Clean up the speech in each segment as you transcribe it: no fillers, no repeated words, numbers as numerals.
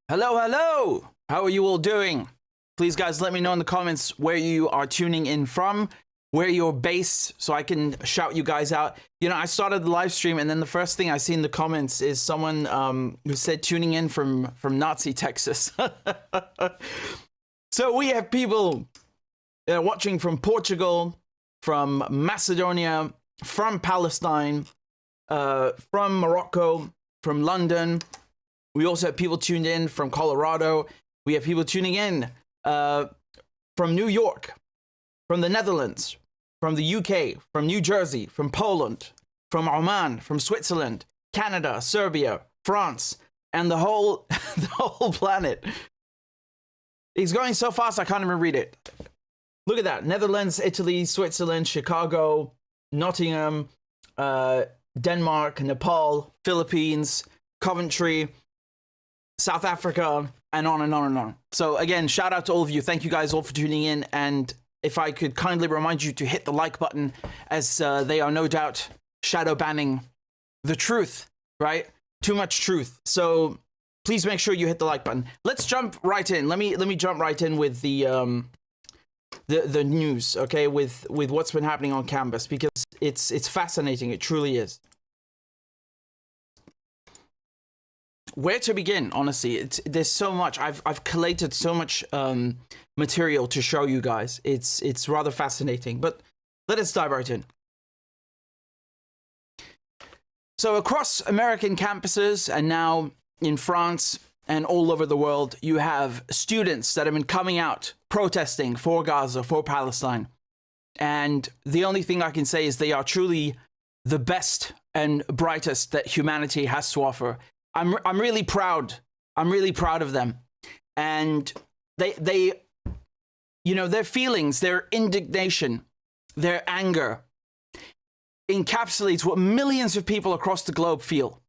Hello, hello! How are you all doing? Please, guys, let me know in the comments where you are tuning in from, where you're based, so I can shout you guys out. You know, I started the live stream, and then the first thing I see in the comments is someone who said tuning in from Nazi Texas. So we have people watching from Portugal, from Macedonia, from Palestine, from Morocco, from London. We also have people tuned in from Colorado. We have people tuning in from New York, from the Netherlands, from the UK, from New Jersey, from Poland, from Oman, from Switzerland, Canada, Serbia, France, and the whole the whole planet. It's going so fast I can't even read it. Look at that. Netherlands, Italy, Switzerland, Chicago, Nottingham, Denmark, Nepal, Philippines, Coventry, South Africa, and on and on and on. So again, shout out to all of you. Thank you guys all for tuning in. And if I could kindly remind you to hit the like button, as they are no doubt shadow banning the truth, right? Too much truth. So please make sure you hit the like button. Let's jump right in. Let me jump right in with the news, okay? With what's been happening on campus, because it's fascinating. It truly is. Where to begin, honestly? There's so much. I've collated so much material to show you guys. It's rather fascinating, but let us dive right in. So across American campuses and now in France and all over the world, you have students that have been coming out protesting for Gaza, for Palestine. And the only thing I can say is they are truly the best and brightest that humanity has to offer. I'm really proud. I'm really proud of them. And they, you know, their feelings, their indignation, their anger encapsulates what millions of people across the globe feel.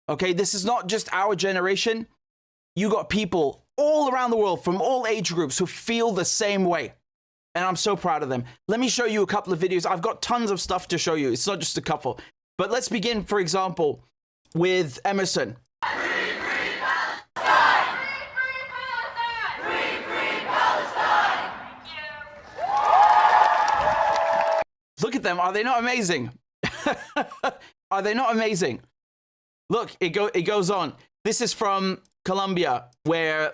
Okay, this is not just our generation. You got people all around the world from all age groups who feel the same way. And I'm so proud of them. Let me show you a couple of videos. I've got tons of stuff to show you. It's not just a couple. But let's begin, for example, with Emerson. Look at them. Are they not amazing? Are they not amazing? Look, it goes on. This is from Colombia, where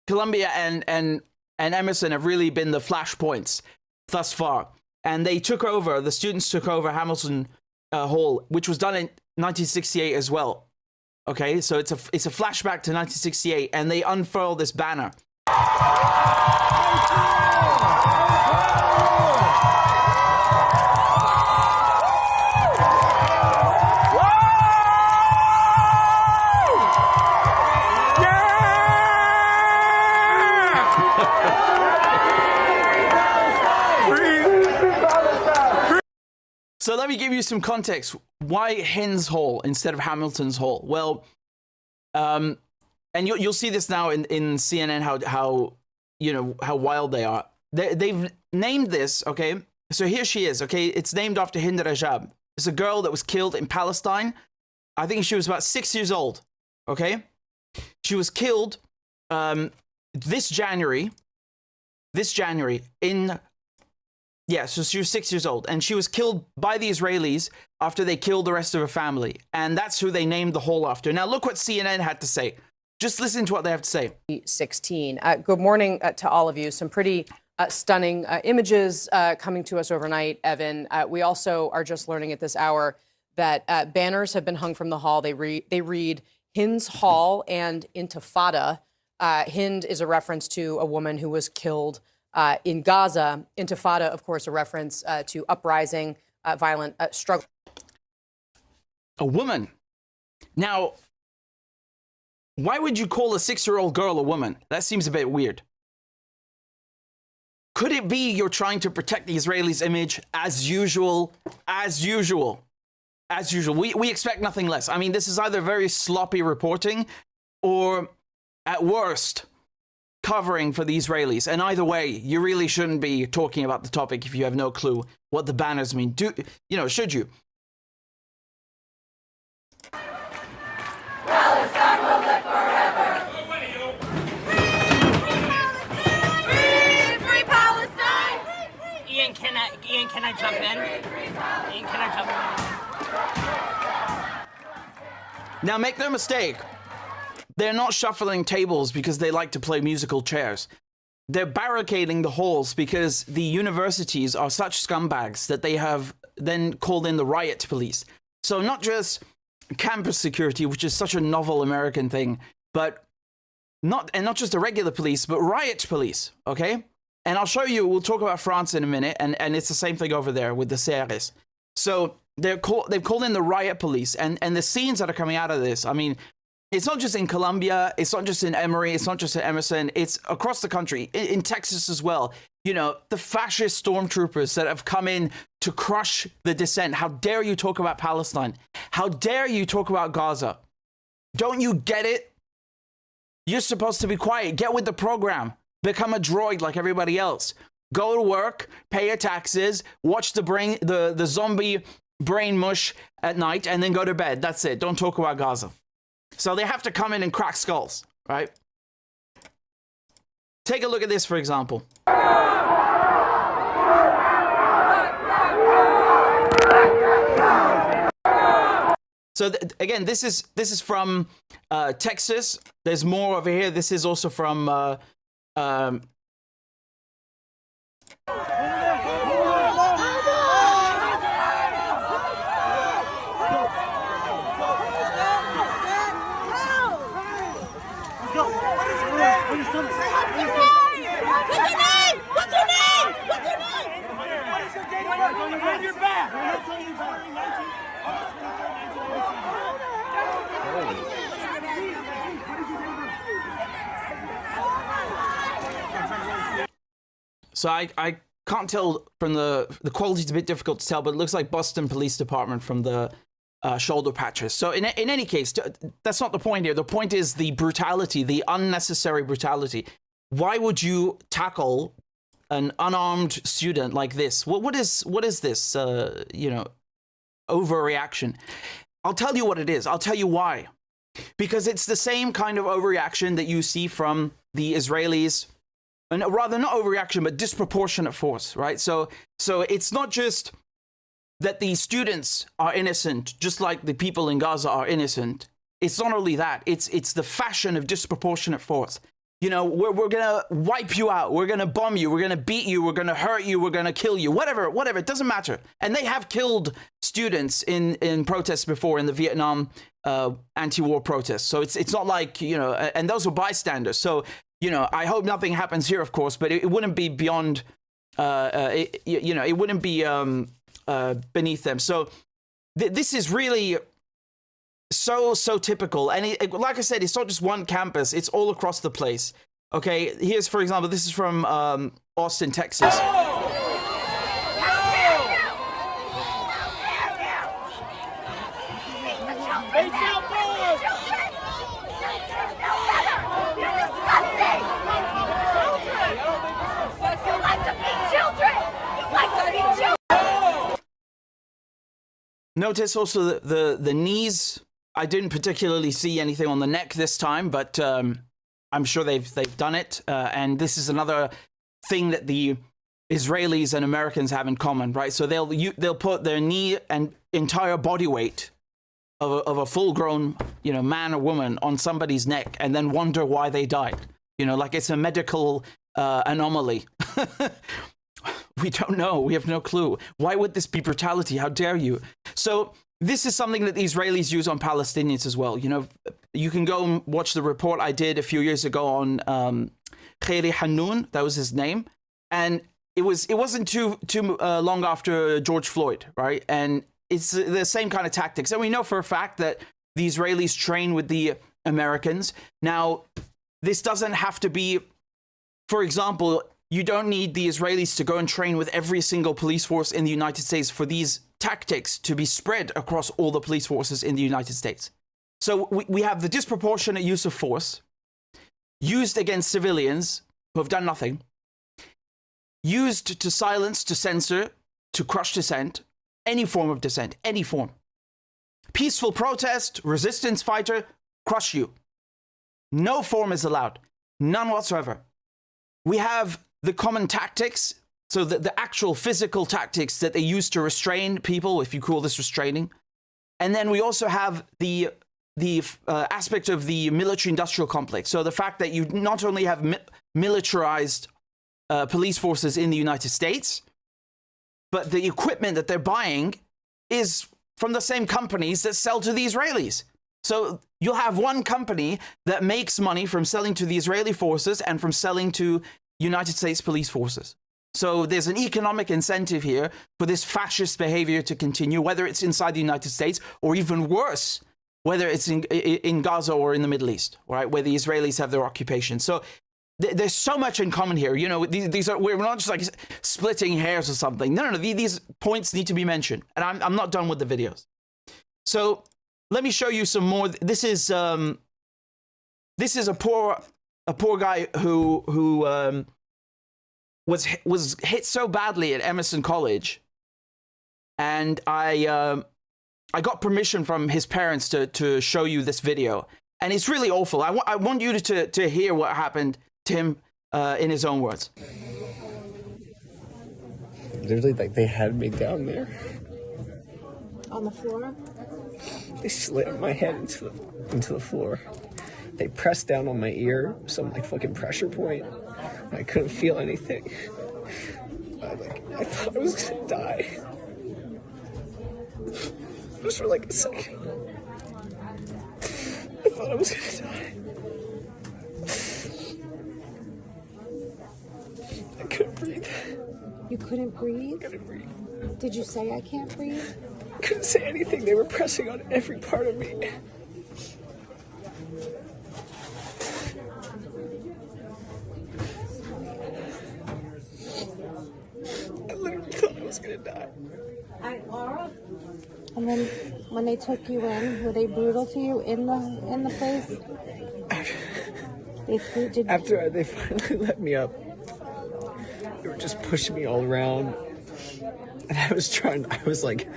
Colombia and Emerson have really been the flashpoints thus far. And they took over, the students took over Hamilton Hall, which was done in 1968 as well. Okay, so it's a flashback to 1968, and they unfurl this banner. So let me give you some context. Why Hins Hall instead of Hamilton's Hall? Well, and you'll see this now in CNN how you know how wild they are. They've named this, okay? So here she is, okay? It's named after Hind Rajab. It's a girl that was killed in Palestine. I think she was about 6 years old, okay? She was killed this January in... Yeah, so she was 6 years old, and she was killed by the Israelis after they killed the rest of her family. And that's who they named the hall after. Now, look what CNN had to say. Just listen to what they have to say. 16. Good morning to all of you. Some pretty stunning images coming to us overnight, Evan. We also are just learning at this hour that banners have been hung from the hall. They read Hind's Hall and Intifada. Hind is a reference to a woman who was killed in Gaza. Intifada, of course, a reference to uprising, violent struggle. A woman. Now, why would you call a 6-year-old girl a woman? That seems a bit weird. Could it be you're trying to protect the Israelis' image as usual? As usual. As usual. We expect nothing less. I mean, this is either very sloppy reporting or, at worst, covering for the Israelis. And either way, you really shouldn't be talking about the topic if you have no clue what the banners mean. Should you? Palestine will live forever. Now, make no mistake, they're not shuffling tables because they like to play musical chairs. They're barricading the halls because the universities are such scumbags that they have then called in the riot police. So not just campus security, which is such a novel American thing, but not just the regular police, but riot police, okay? And I'll show you, we'll talk about France in a minute, and it's the same thing over there with the CRS. So they've called in the riot police, and the scenes that are coming out of this, I mean, it's not just in Colombia, it's not just in Emory, it's not just in Emerson, it's across the country, in Texas as well. You know, the fascist stormtroopers that have come in to crush the dissent. How dare you talk about Palestine? How dare you talk about Gaza? Don't you get it? You're supposed to be quiet. Get with the program. Become a droid like everybody else. Go to work, pay your taxes, watch the zombie brain mush at night, and then go to bed. That's it. Don't talk about Gaza. So they have to come in and crack skulls, right? Take a look at this, for example. So again, this is from Texas. There's more over here. This is also from So I can't tell from the quality's a bit difficult to tell, but it looks like Boston Police Department from the shoulder patches. So in any case, that's not the point here. The point is the brutality, the unnecessary brutality. Why would you tackle an unarmed student like this? What is this? You know, overreaction. I'll tell you what it is. I'll tell you why. Because it's the same kind of overreaction that you see from the Israelis. And rather not overreaction, but disproportionate force, right? So it's not just that the students are innocent, just like the people in Gaza are innocent. It's not only that, it's the fashion of disproportionate force. You know, we're gonna wipe you out, we're gonna bomb you, we're gonna beat you, we're gonna hurt you, we're gonna kill you, whatever, it doesn't matter. And they have killed students in protests before, in the Vietnam anti-war protests. So it's not like, you know, and those were bystanders. So, you know, I hope nothing happens here, of course, but it wouldn't be beyond, you know, it wouldn't be beneath them. So this is really so typical. And like I said, it's not just one campus, it's all across the place. Okay, here's, for example, this is from Austin, Texas. Notice also the knees. I didn't particularly see anything on the neck this time, but I'm sure they've done it. And this is another thing that the Israelis and Americans have in common, right? So they'll put their knee and entire body weight of a full-grown, you know, man or woman on somebody's neck, and then wonder why they died. You know, like it's a medical anomaly. We don't know. We have no clue. Why would this be brutality? How dare you? So this is something that the Israelis use on Palestinians as well. You know, you can go and watch the report I did a few years ago on Khairi Hanoun. That was his name. And it wasn't too long after George Floyd, right? And it's the same kind of tactics. And we know for a fact that the Israelis train with the Americans. Now, this doesn't have to be, for example, you don't need the Israelis to go and train with every single police force in the United States for these tactics to be spread across all the police forces in the United States. So we have the disproportionate use of force used against civilians who have done nothing, used to silence, to censor, to crush dissent, any form of dissent, any form. Peaceful protest, resistance fighter, crush you. No form is allowed, none whatsoever. We have the common tactics, so the actual physical tactics that they use to restrain people, if you call this restraining. And then we also have the aspect of the military-industrial complex. So the fact that you not only have militarized police forces in the United States, but the equipment that they're buying is from the same companies that sell to the Israelis. So you'll have one company that makes money from selling to the Israeli forces and from selling to United States police forces. So there's an economic incentive here for this fascist behavior to continue, whether it's inside the United States or even worse, whether it's in Gaza or in the Middle East, right, where the Israelis have their occupation. So there's so much in common here. You know, we're not just like splitting hairs or something. No. These points need to be mentioned. And I'm not done with the videos. So let me show you some more. This is a poor guy who was hit so badly at Emerson College, and I got permission from his parents to show you this video, and it's really awful. I want you to hear what happened to him in his own words. Literally, like, they had me down there on the floor. They slammed my head into the floor. They pressed down on my ear, some like fucking pressure point. I couldn't feel anything. I thought I was gonna die. Just for like a second. I thought I was gonna die. I couldn't breathe. You couldn't breathe? I couldn't breathe. Did you say I can't breathe? I couldn't say anything. They were pressing on every part of me. I literally thought I was gonna die. And then when they took you in, were they brutal to you in the place? After they finally let me up, they were just pushing me all around, and I was like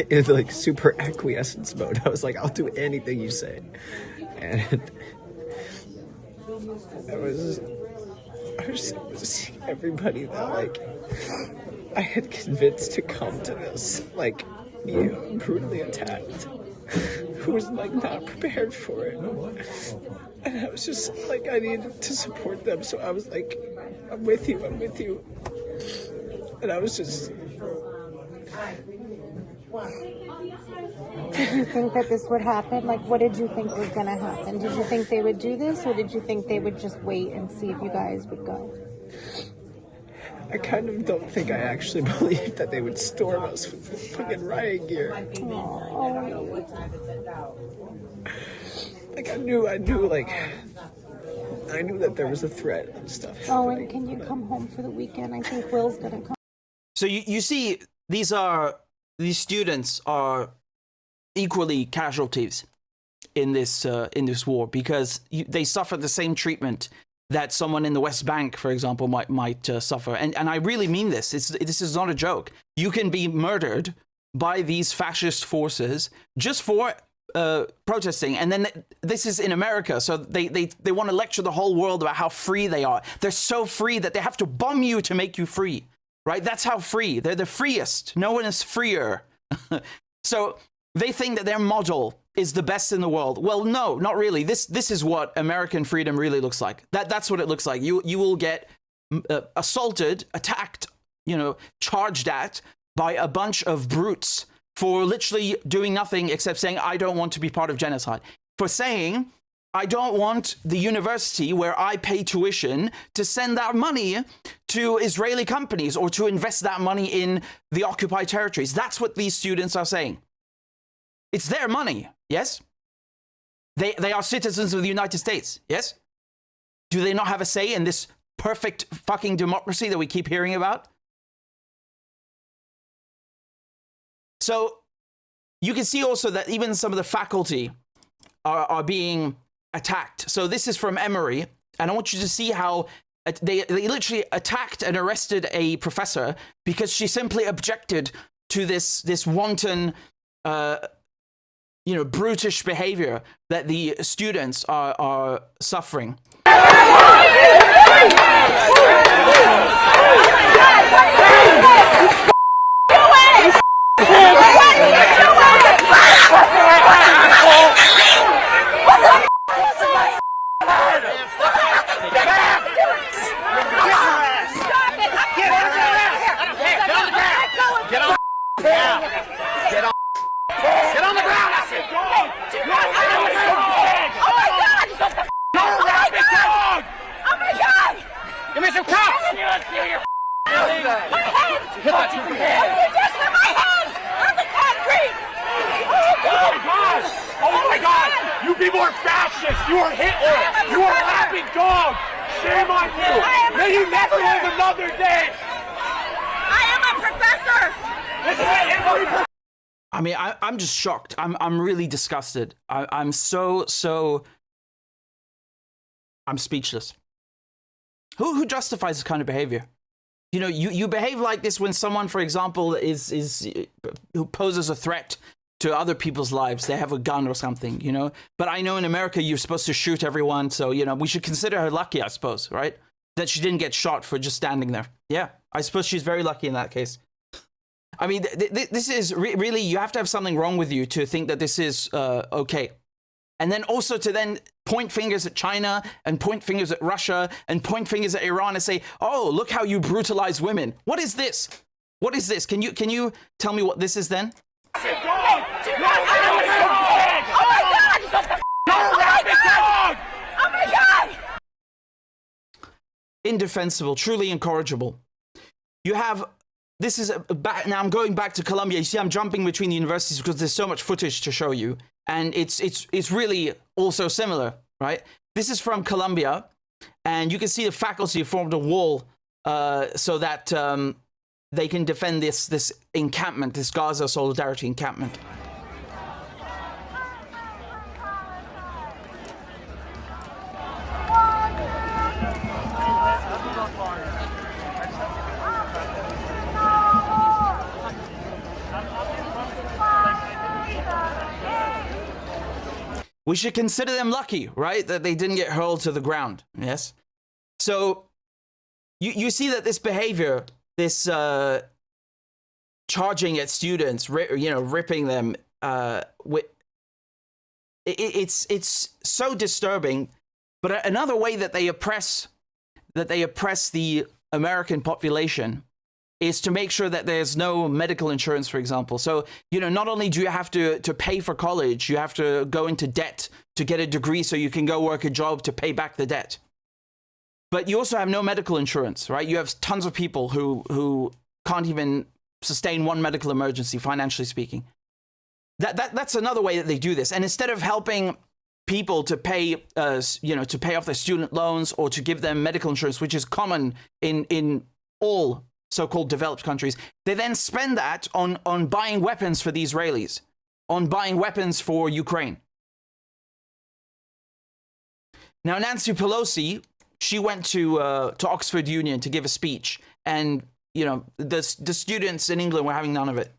in like super acquiescence mode. I was like, I'll do anything you say, and I was seeing everybody that like I had convinced to come to this like being brutally attacked, who was like not prepared for it. And I was just like, I needed to support them. So I was like, I'm with you. And I was just... Did you think that this would happen? Like, what did you think was going to happen? Did you think they would do this, or did you think they would just wait and see if you guys would go? I kind of don't think I actually believed that they would storm us with fucking riot gear. Oh. Like, I knew that there was a threat and stuff. Oh, and can you come home for the weekend? I think Will's gonna come. So you see, these students are equally casualties in this war, because they suffer the same treatment that someone in the West Bank, for example, might suffer. And I really mean this. This is not a joke. You can be murdered by these fascist forces just for protesting. And then this is in America, so they want to lecture the whole world about how free they are. They're so free that they have to bomb you to make you free, right? That's how free. They're the freest. No one is freer. So they think that their model is the best in the world. Well, no, not really. This is what American freedom really looks like. That's what it looks like. You will get assaulted, attacked, charged at by a bunch of brutes for literally doing nothing except saying, I don't want to be part of genocide. For saying, I don't want the university where I pay tuition to send that money to Israeli companies or to invest that money in the occupied territories. That's what these students are saying. It's their money, yes? They are citizens of the United States, yes? Do they not have a say in this perfect fucking democracy that we keep hearing about? So you can see also that even some of the faculty are being attacked. So this is from Emory, and I want you to see how they literally attacked and arrested a professor because she simply objected to this wanton, brutish behavior that the students are suffering. Get back! Stop it! Get on the ground! Get on the ground! Get on the ground! Get on! Get on the ground! I said, dog! Oh my God! Oh my God! Oh my God! Give me some cops! My head! You just hit my head! On the concrete! Oh my God! Oh my God! You people are fascists! You are Hitler! You are a laughing dog! Shame on you! May you never live another day! I am a professor! This is Hitler! I mean, I'm just shocked. I'm really disgusted. I'm speechless. Who justifies this kind of behavior? You know, you behave like this when someone, for example, who poses a threat to other people's lives. They have a gun or something, you know. But I know in America you're supposed to shoot everyone, so you know we should consider her lucky, I suppose, right? That she didn't get shot for just standing there. Yeah, I suppose she's very lucky in that case. I mean, this is really, you have to have something wrong with you to think that this is okay. And then also to then point fingers at China and point fingers at Russia and point fingers at Iran and say, oh, look how you brutalize women. What is this? What is this? Can you tell me what this is then? Oh my God! Oh my God! Indefensible, truly incorrigible. You have, this is, now I'm going back to Colombia. You see, I'm jumping between the universities because there's so much footage to show you. And it's really also similar, right? This is from Colombia, and you can see the faculty formed a wall so that they can defend this encampment, this Gaza solidarity encampment. We should consider them lucky, right? That they didn't get hurled to the ground, yes? So you see that this behavior, this charging at students, ripping them, it's so disturbing. But another way that they oppress the American population is to make sure that there's no medical insurance, for example. So, you know, not only do you have to pay for college, you have to go into debt to get a degree so you can go work a job to pay back the debt. But you also have no medical insurance, right? You have tons of people who can't even sustain one medical emergency, financially speaking. That's another way that they do this. And instead of helping people to pay, to pay off their student loans or to give them medical insurance, which is common in all so-called developed countries, they then spend that on buying weapons for the Israelis, on buying weapons for Ukraine. Now, Nancy Pelosi, she went to Oxford Union to give a speech, and you know the students in England were having none of it.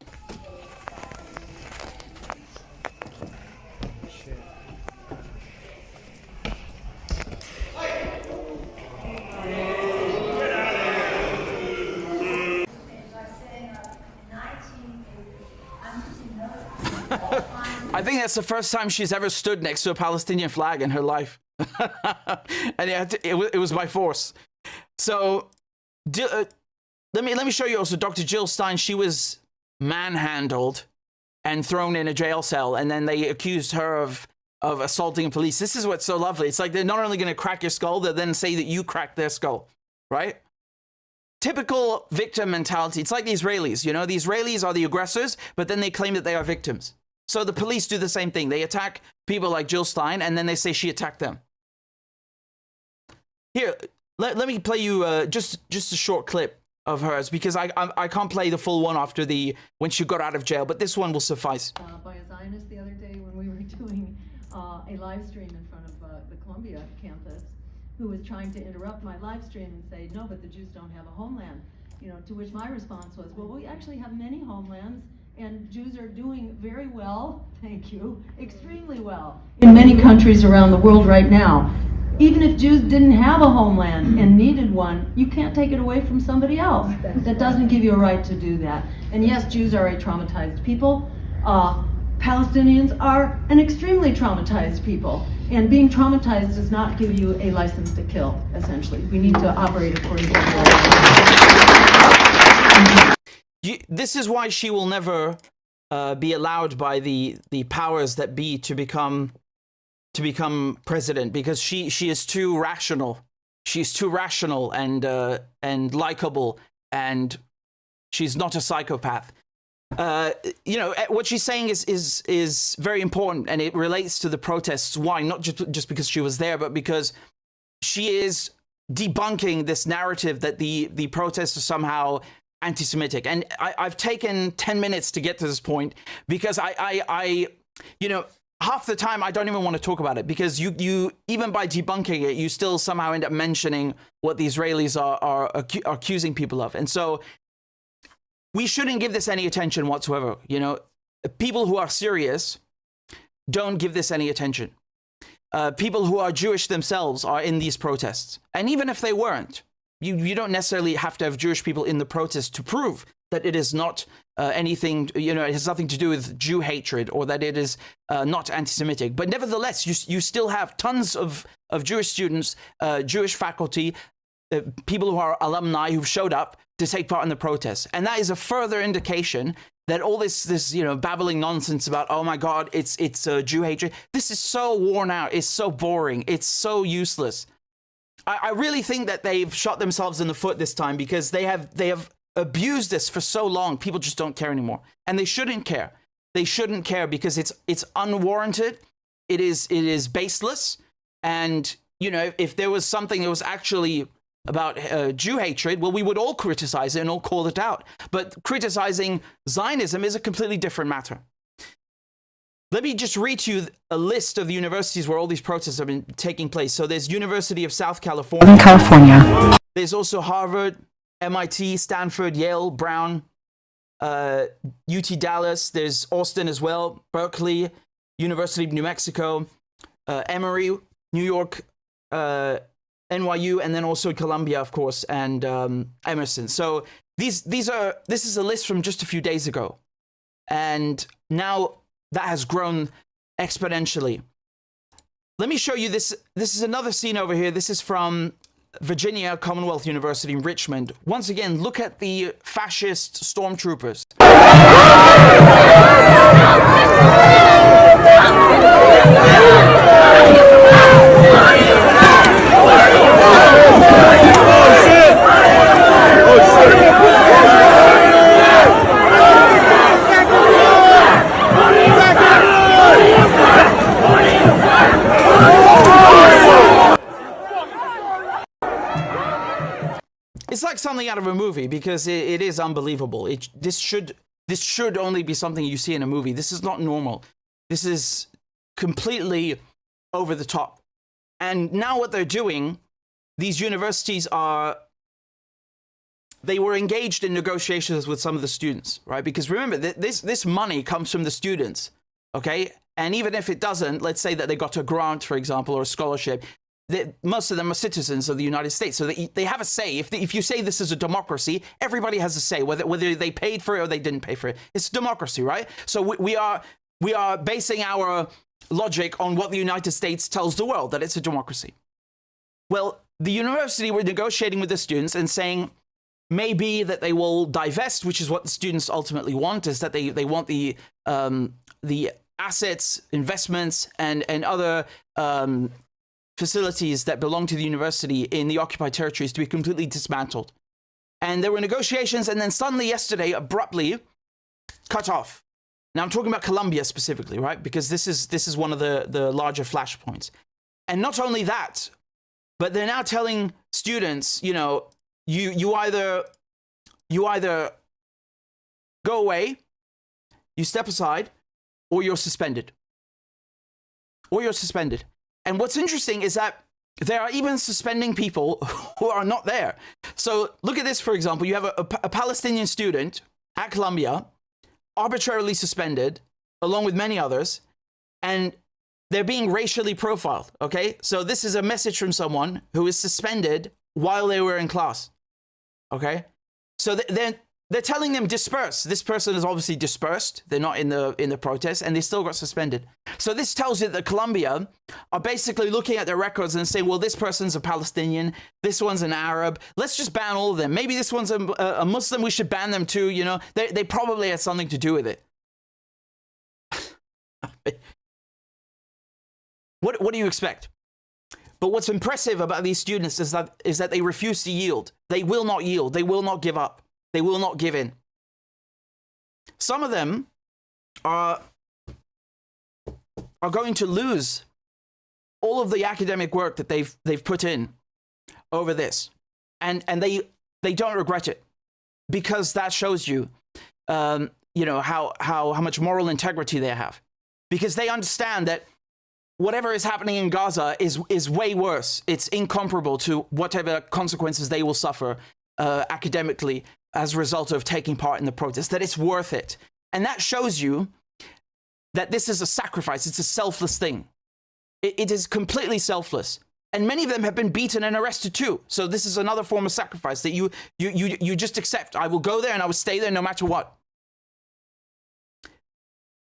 I think that's the first time she's ever stood next to a Palestinian flag in her life. And it was by force. So let me show you also Dr. Jill Stein. She was manhandled and thrown in a jail cell, and then they accused her of assaulting police. This is what's so lovely. It's like they're not only going to crack your skull, they'll then say that you cracked their skull, right? Typical victim mentality. It's like the Israelis, you know, the Israelis are the aggressors, but then they claim that they are victims. So the police do the same thing. They attack people like Jill Stein, and then they say she attacked them. Here, let me play you just a short clip of hers, because I can't play the full one after when she got out of jail, but this one will suffice. By a Zionist the other day when we were doing a live stream in front of the Columbia campus, who was trying to interrupt my live stream and say, no, but the Jews don't have a homeland. You know, to which my response was, well, we actually have many homelands, and Jews are doing very well, thank you, extremely well, in many countries around the world right now. Even if Jews didn't have a homeland and needed one, you can't take it away from somebody else. That doesn't give you a right to do that. And yes, Jews are a traumatized people. Palestinians are an extremely traumatized people. And being traumatized does not give you a license to kill, essentially. We need to operate according to the law. This is why she will never be allowed by the powers that be to become president, because she is too rational. She's too rational and likable, and she's not a psychopath. You know, what she's saying is very important, and it relates to the protests. Why? Not just because she was there, but because she is debunking this narrative that the protests are somehow anti-Semitic. And I've taken 10 minutes to get to this point because I you know, half the time I don't even want to talk about it, because you even by debunking it, you still somehow end up mentioning what the Israelis are accusing people of. And so we shouldn't give this any attention whatsoever. You know, people who are serious don't give this any attention. People who are Jewish themselves are in these protests. And even if they weren't, you don't necessarily have to have Jewish people in the protest to prove that it is not anything, you know, it has nothing to do with Jew hatred, or that it is not anti-Semitic. But nevertheless, you still have tons of Jewish students, Jewish faculty, people who are alumni who've showed up to take part in the protests. And that is a further indication that all this you know, babbling nonsense about, oh my God, it's Jew hatred, this is so worn out, it's so boring, it's so useless. I really think that they've shot themselves in the foot this time, because they have abused this for so long. People just don't care anymore, and they shouldn't care. They shouldn't care, because it's unwarranted. It is baseless. And you know, if there was something that was actually about Jew hatred, well, we would all criticize it and all call it out. But criticizing Zionism is a completely different matter. Let me just read to you a list of the universities where all these protests have been taking place. So there's University of South California. There's also Harvard, MIT, Stanford, Yale, Brown, UT Dallas. There's Austin as well, Berkeley, University of New Mexico, Emory, New York, NYU, and then also Columbia, of course, and Emerson. So this is a list from just a few days ago, and now that has grown exponentially. Let me show you this. This is another scene over here. This is from Virginia Commonwealth University in Richmond. Once again, look at the fascist stormtroopers. It's like something out of a movie, because it is unbelievable. This should only be something you see in a movie. This is not normal. This is completely over the top. And now what they're doing, these universities they were engaged in negotiations with some of the students, right? Because remember, this money comes from the students, okay? And even if it doesn't, let's say that they got a grant, for example, or a scholarship, most of them are citizens of the United States, so they have a say. If you say this is a democracy, everybody has a say, whether they paid for it or they didn't pay for it. It's democracy, right? So we are basing our logic on what the United States tells the world, that it's a democracy. Well, the university were negotiating with the students and saying maybe that they will divest, which is what the students ultimately want, is that they want the assets, investments, and other facilities that belong to the university in the occupied territories to be completely dismantled. And there were negotiations, and then suddenly yesterday, abruptly cut off. Now I'm talking about Columbia specifically, right? Because this is one of the larger flashpoints. And not only that, but they're now telling students, you know, you either go away, you step aside, or you're suspended. Or you're suspended. And what's interesting is that they are even suspending people who are not there. So look at this, for example. You have a Palestinian student at Columbia, arbitrarily suspended, along with many others, and they're being racially profiled, okay? So this is a message from someone who is suspended while they were in class, okay? So they're telling them disperse. This person is obviously dispersed. They're not in the protest, and they still got suspended. So this tells you that Colombia are basically looking at their records and saying, well, this person's a Palestinian, this one's an Arab. Let's just ban all of them. Maybe this one's a Muslim. We should ban them too. You know, they probably had something to do with it. What do you expect? But what's impressive about these students is that they refuse to yield. They will not yield. They will not give up. They will not give in. Some of them are going to lose all of the academic work that they've put in over this, and they don't regret it, because that shows you, you know, how much moral integrity they have, because they understand that whatever is happening in Gaza is way worse. It's incomparable to whatever consequences they will suffer academically as a result of taking part in the protest, that it's worth it. And that shows you that this is a sacrifice. It's a selfless thing. It is completely selfless. And many of them have been beaten and arrested too. So this is another form of sacrifice that you just accept. I will go there and I will stay there no matter what.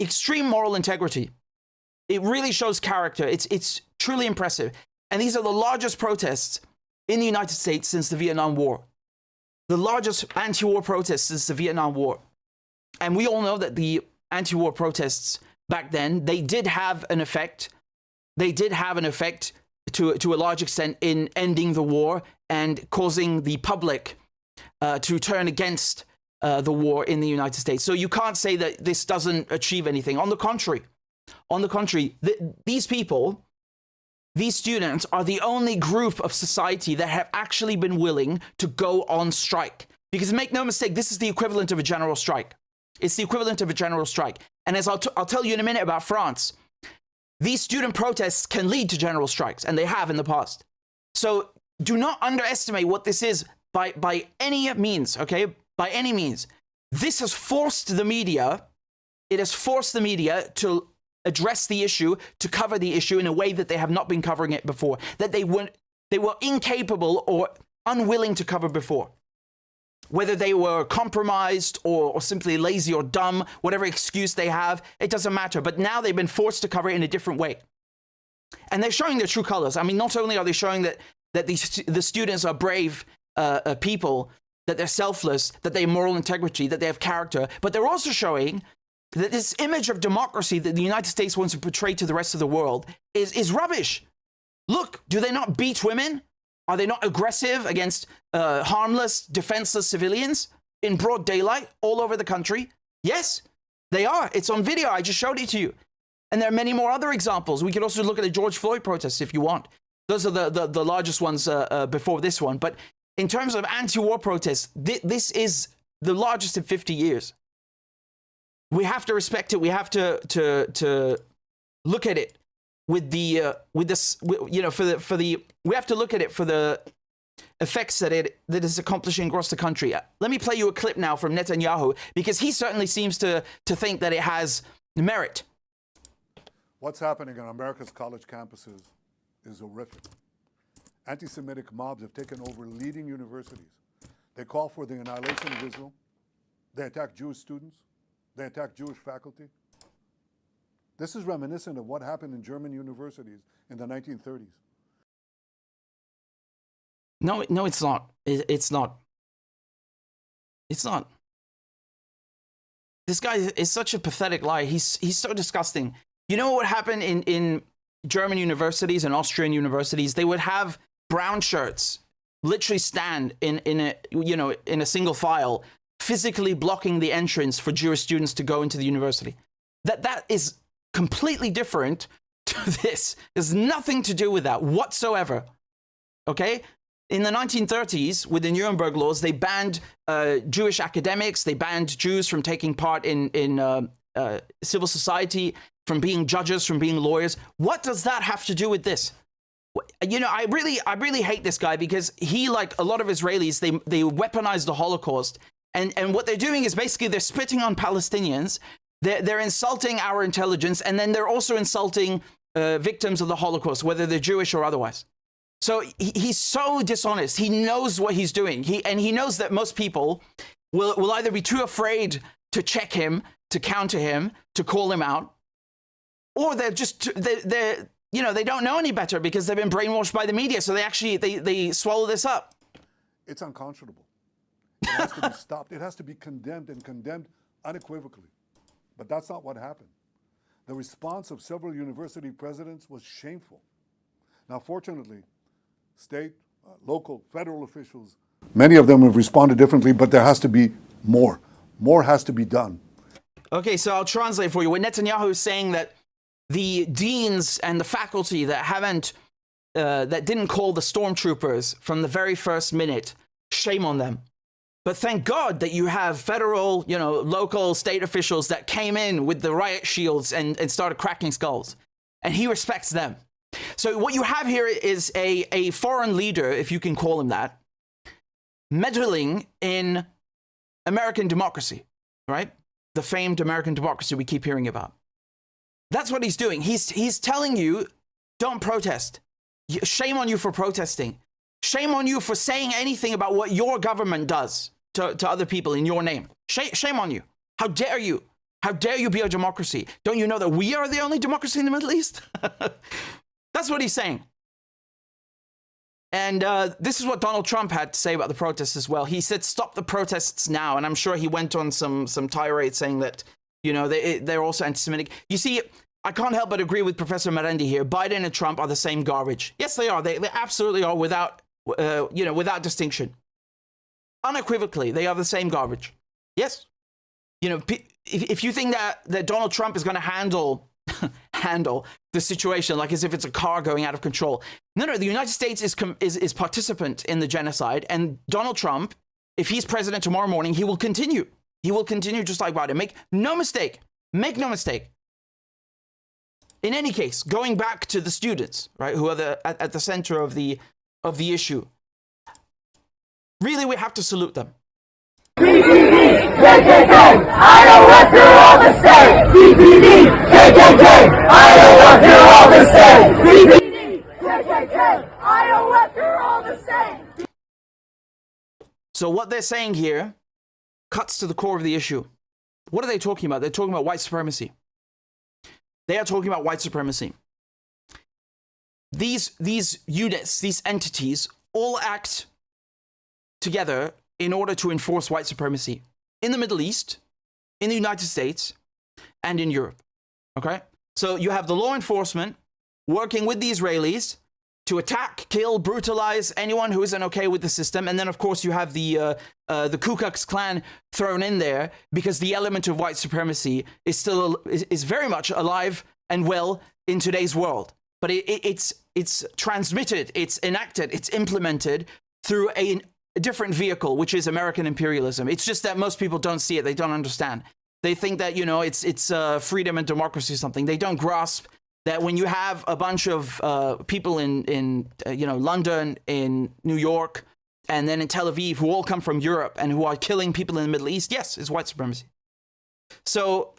Extreme moral integrity. It really shows character. It's truly impressive. And these are the largest protests in the United States since the Vietnam War. The largest anti-war protests since the Vietnam War. And we all know that the anti-war protests back then, they did have an effect. They did have an effect to a large extent in ending the war and causing the public to turn against the war in the United States. So you can't say that this doesn't achieve anything. On the contrary, these people, these students are the only group of society that have actually been willing to go on strike. Because make no mistake, this is the equivalent of a general strike. It's the equivalent of a general strike. And as I'll tell you in a minute about France, these student protests can lead to general strikes, and they have in the past. So do not underestimate what this is by any means, okay? By any means. This has forced the media, it has forced the media to address the issue, to cover the issue in a way that they have not been covering it before, that they were incapable or unwilling to cover before. Whether they were compromised or simply lazy or dumb, whatever excuse they have, it doesn't matter. But now they've been forced to cover it in a different way. And they're showing their true colors. I mean, not only are they showing that the students are brave people, that they're selfless, that they have moral integrity, that they have character, but they're also showing that this image of democracy that the United States wants to portray to the rest of the world is rubbish. Look, do they not beat women? Are they not aggressive against harmless, defenseless civilians in broad daylight all over the country? Yes, they are. It's on video. I just showed it to you. And there are many more other examples. We could also look at the George Floyd protests if you want. Those are the largest ones before this one. But in terms of anti-war protests, this is the largest in 50 years. We have to respect it. We have to look at it with the we have to look at it for the effects that it is accomplishing across the country. Let me play you a clip now from Netanyahu, because he certainly seems to think that it has merit. What's happening on America's college campuses is horrific. Anti-Semitic mobs have taken over leading universities. They call for the annihilation of Israel. They attack Jewish students. They attack Jewish faculty. This is reminiscent of what happened in German universities in the 1930s. No, it's not. It's not. It's not. This guy is such a pathetic liar. He's so disgusting. You know what happened in German universities and Austrian universities? They would have brown shirts literally stand in a single file, physically blocking the entrance for Jewish students to go into the university. That is completely different to this. There's nothing to do with that whatsoever. Okay? In the 1930s, with the Nuremberg laws, they banned Jewish academics. They banned Jews from taking part in civil society, from being judges, from being lawyers. What does that have to do with this? You know, I really hate this guy, because he, like a lot of Israelis, they weaponize the Holocaust. And what they're doing is basically they're spitting on Palestinians. They're insulting our intelligence, and then they're also insulting victims of the Holocaust, whether they're Jewish or otherwise. So he's so dishonest. He knows what he's doing. He knows that most people will either be too afraid to check him, to counter him, to call him out, or they're they don't know any better because they've been brainwashed by the media. So they swallow this up. It's unconscionable. It has to be stopped. It has to be condemned, and condemned unequivocally. But that's not what happened. The response of several university presidents was shameful. Now, fortunately, state, local, federal officials, many of them have responded differently, but there has to be more. More has to be done. Okay, so I'll translate for you. When Netanyahu is saying that the deans and the faculty that didn't call the stormtroopers from the very first minute, shame on them. But thank God that you have federal, local, state officials that came in with the riot shields and started cracking skulls. And he respects them. So what you have here is a foreign leader, if you can call him that, meddling in American democracy, right? The famed American democracy we keep hearing about. That's what he's doing. He's telling you, don't protest. Shame on you for protesting. Shame on you for saying anything about what your government does to other people in your name. Shame on you. How dare you? How dare you be a democracy? Don't you know that we are the only democracy in the Middle East? That's what he's saying. And this is what Donald Trump had to say about the protests as well. He said, stop the protests now. And I'm sure he went on some tirade saying that, they're also anti-Semitic. You see, I can't help but agree with Professor Merendi here. Biden and Trump are the same garbage. Yes, they are. They absolutely are without distinction. Unequivocally, they are the same garbage. Yes. If you think that Donald Trump is going to handle the situation like as if it's a car going out of control. No, the United States is participant in the genocide, and Donald Trump, if he's president tomorrow morning, he will continue. He will continue just like Biden. Make no mistake. Make no mistake. In any case, going back to the students, right, who are at the center of the issue, really we have to salute them. PPD, KKK, I know what you're all to say. PPD, KKK, I know what you're all to say. PPD, KKK, I know what you're all to say. So what they're saying here cuts to the core of the issue. What are they talking about? They're talking about white supremacy. They are talking about white supremacy. These units, these entities, all act together in order to enforce white supremacy in the Middle East, in the United States, and in Europe. Okay? So you have the law enforcement working with the Israelis to attack, kill, brutalize anyone who isn't okay with the system. And then, of course, you have the Ku Klux Klan thrown in there because the element of white supremacy is still is very much alive and well in today's world. But it's transmitted, it's enacted, it's implemented through a different vehicle, which is American imperialism. It's just that most people don't see it. They don't understand. They think that, it's freedom and democracy or something. They don't grasp that when you have a bunch of people in London, in New York, and then in Tel Aviv, who all come from Europe and who are killing people in the Middle East, yes, it's white supremacy. So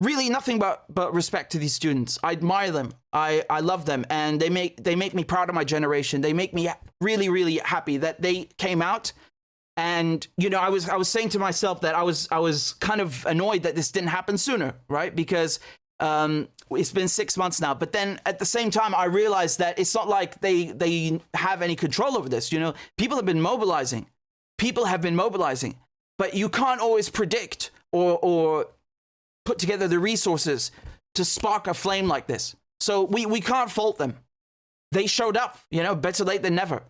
really nothing but respect to these students. I admire them. I love them. And they make me proud of my generation. They make me really, really happy that they came out. And, I was saying to myself that I was kind of annoyed that this didn't happen sooner, right? Because it's been 6 months now. But then at the same time, I realized that it's not like they have any control over this. People have been mobilizing. People have been mobilizing. But you can't always predict or put together the resources to spark a flame like this. So we can't fault them. They showed up, better late than never.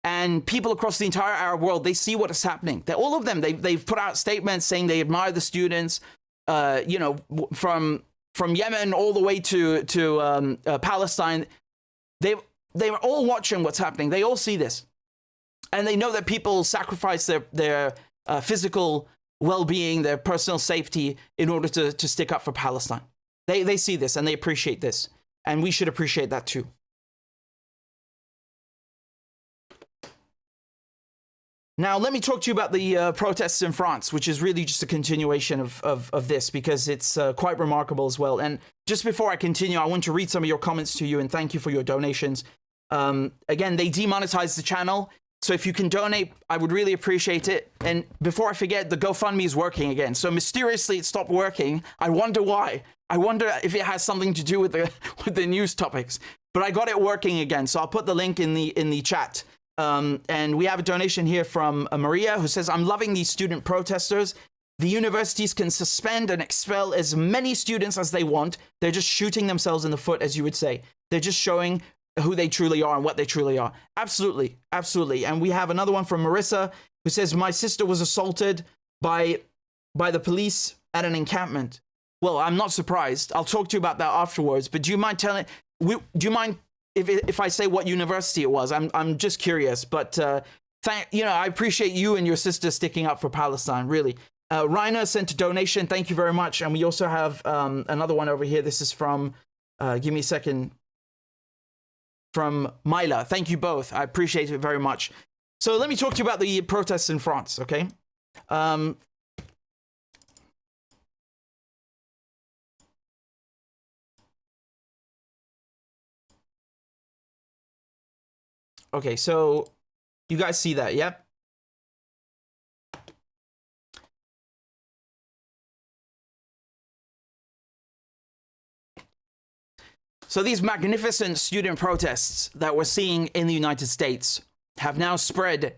And people across the entire Arab world, they see what is happening. All of them, they've put out statements saying they admire the students, from Yemen all the way to Palestine. They are all watching what's happening. They all see this. And they know that people sacrifice their physical well-being, their personal safety in order to stick up for Palestine. They see this and they appreciate this. And we should appreciate that too. Now, let me talk to you about the protests in France, which is really just a continuation of this, because it's quite remarkable as well. And just before I continue, I want to read some of your comments to you and thank you for your donations. Again, they demonetized the channel, So if you can donate, I would really appreciate it. And before I forget, the GoFundMe is working again. So mysteriously, it stopped working. I wonder why. I wonder if it has something to do with the news topics. But I got it working again. So I'll put the link in the chat. And we have a donation here from Maria, who says, I'm loving these student protesters. The universities can suspend and expel as many students as they want. They're just shooting themselves in the foot, as you would say. They're just showing who they truly are and what they truly are. Absolutely, absolutely. And we have another one from Marissa, who says, my sister was assaulted by the police at an encampment. Well, I'm not surprised. I'll talk to you about that afterwards. But do you mind telling? Do you mind if I say what university it was? I'm just curious. But I appreciate you and your sister sticking up for Palestine. Really. Rainer sent a donation. Thank you very much. And we also have another one over here. This is from. Give me a second. From Myla. Thank you both. I appreciate it very much. So let me talk to you about the protests in France. Okay. Okay, so you guys see that, yeah? So these magnificent student protests that we're seeing in the United States have now spread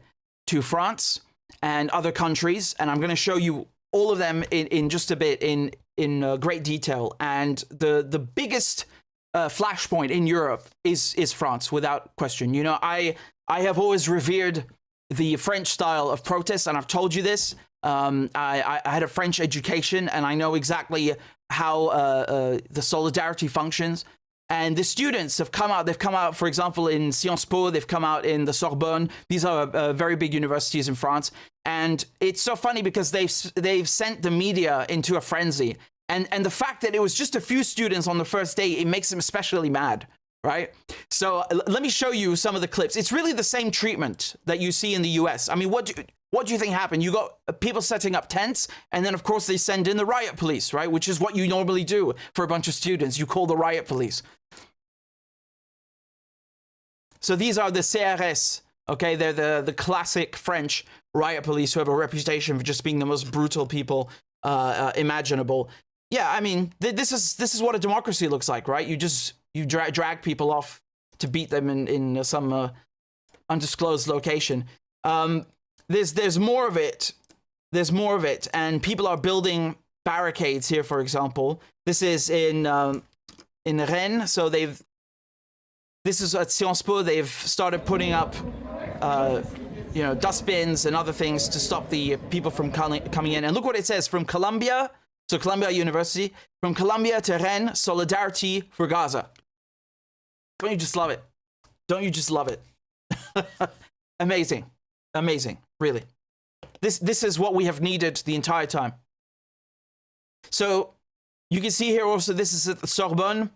to France and other countries, and I'm going to show you all of them in just a bit in great detail. And the biggest flashpoint in Europe is France, without question. You know, I have always revered the French style of protest, and I've told you this. I had a French education, and I know exactly how the solidarity functions. And the students have come out. They've come out, for example, in Sciences Po. They've come out in the Sorbonne. These are very big universities in France. And it's so funny because they've sent the media into a frenzy. And the fact that it was just a few students on the first day, it makes them especially mad, right? So let me show you some of the clips. It's really the same treatment that you see in the US. I mean, what do you think happened? You got people setting up tents, and then, of course, they send in the riot police, right? Which is what you normally do for a bunch of students. You call the riot police. So these are the CRS, okay? They're the classic French riot police who have a reputation for just being the most brutal people imaginable. Yeah, I mean, this is what a democracy looks like, right? You drag people off to beat them in some undisclosed location. There's more of it. There's more of it, and people are building barricades here. For example, this is in Rennes. So this is at Sciences Po. They've started putting up dustbins and other things to stop the people from coming in. And look what it says: from Columbia. So Columbia University, from Columbia to Rennes, solidarity for Gaza. Don't you just love it? Don't you just love it? Amazing. Amazing, really. This is what we have needed the entire time. So you can see here also, this is at the Sorbonne.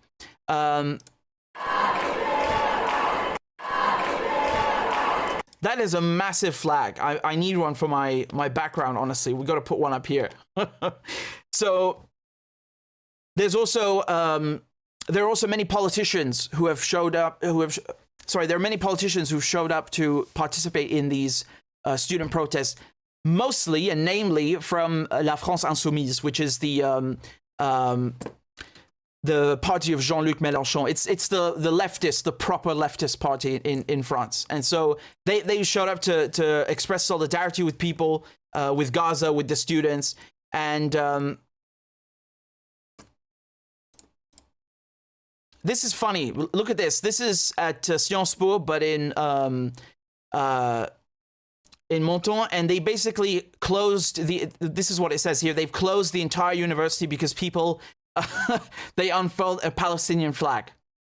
That is a massive flag. I need one for my background, honestly. We've got to put one up here. So there's also there are also many politicians who have showed up. There are many politicians who've showed up to participate in these student protests, mostly and namely from La France Insoumise, which is the party of Jean-Luc Mélenchon. It's the leftist, the proper leftist party in France. And so they showed up to express solidarity with people, with Gaza, with the students. And this is funny. Look at this. This is at Sciences Po, but in Menton, and they basically closed this is what it says here. They've closed the entire university because people they unfurled a Palestinian flag,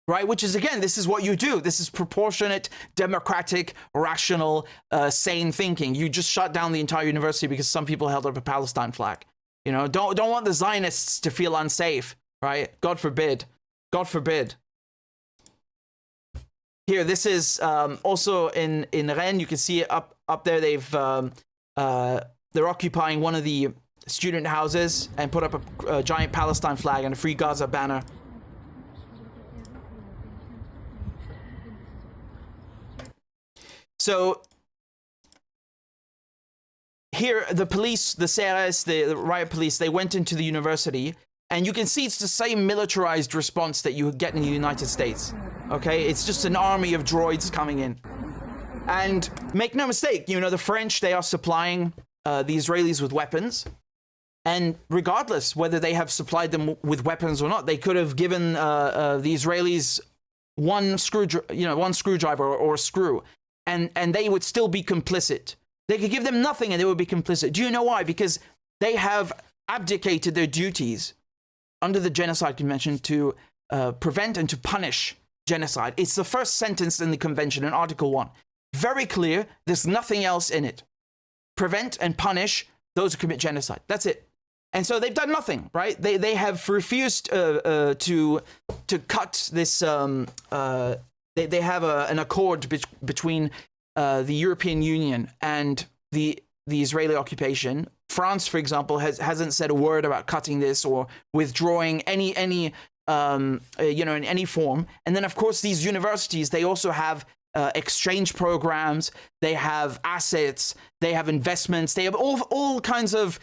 right? Which is, again, this is what you do. This is proportionate, democratic, rational, sane thinking. You just shut down the entire university because some people held up a Palestine flag. You know, don't want the Zionists to feel unsafe, right? God forbid. God forbid. Here, this is also in Rennes. You can see it up there. They're occupying one of the student houses and put up a giant Palestine flag and a Free Gaza banner. So here, the police, the CRS, the riot police, they went into the university, and you can see it's the same militarized response that you get in the United States. Okay, it's just an army of droids coming in. And make no mistake, you know, the French, they are supplying the Israelis with weapons. And regardless whether they have supplied them with weapons or not, they could have given the Israelis one screwdriver or a screw, and they would still be complicit. They could give them nothing and they would be complicit. Do you know why? Because they have abdicated their duties under the Genocide Convention to prevent and to punish genocide. It's the first sentence in the convention in Article 1. Very clear, there's nothing else in it. Prevent and punish those who commit genocide. That's it. And so they've done nothing, right? They have refused to cut this. They have an accord between the European Union and the Israeli occupation. France, for example, hasn't said a word about cutting this or withdrawing any in any form. And then, of course, these universities, they also have exchange programs, they have assets, they have investments, they have all kinds of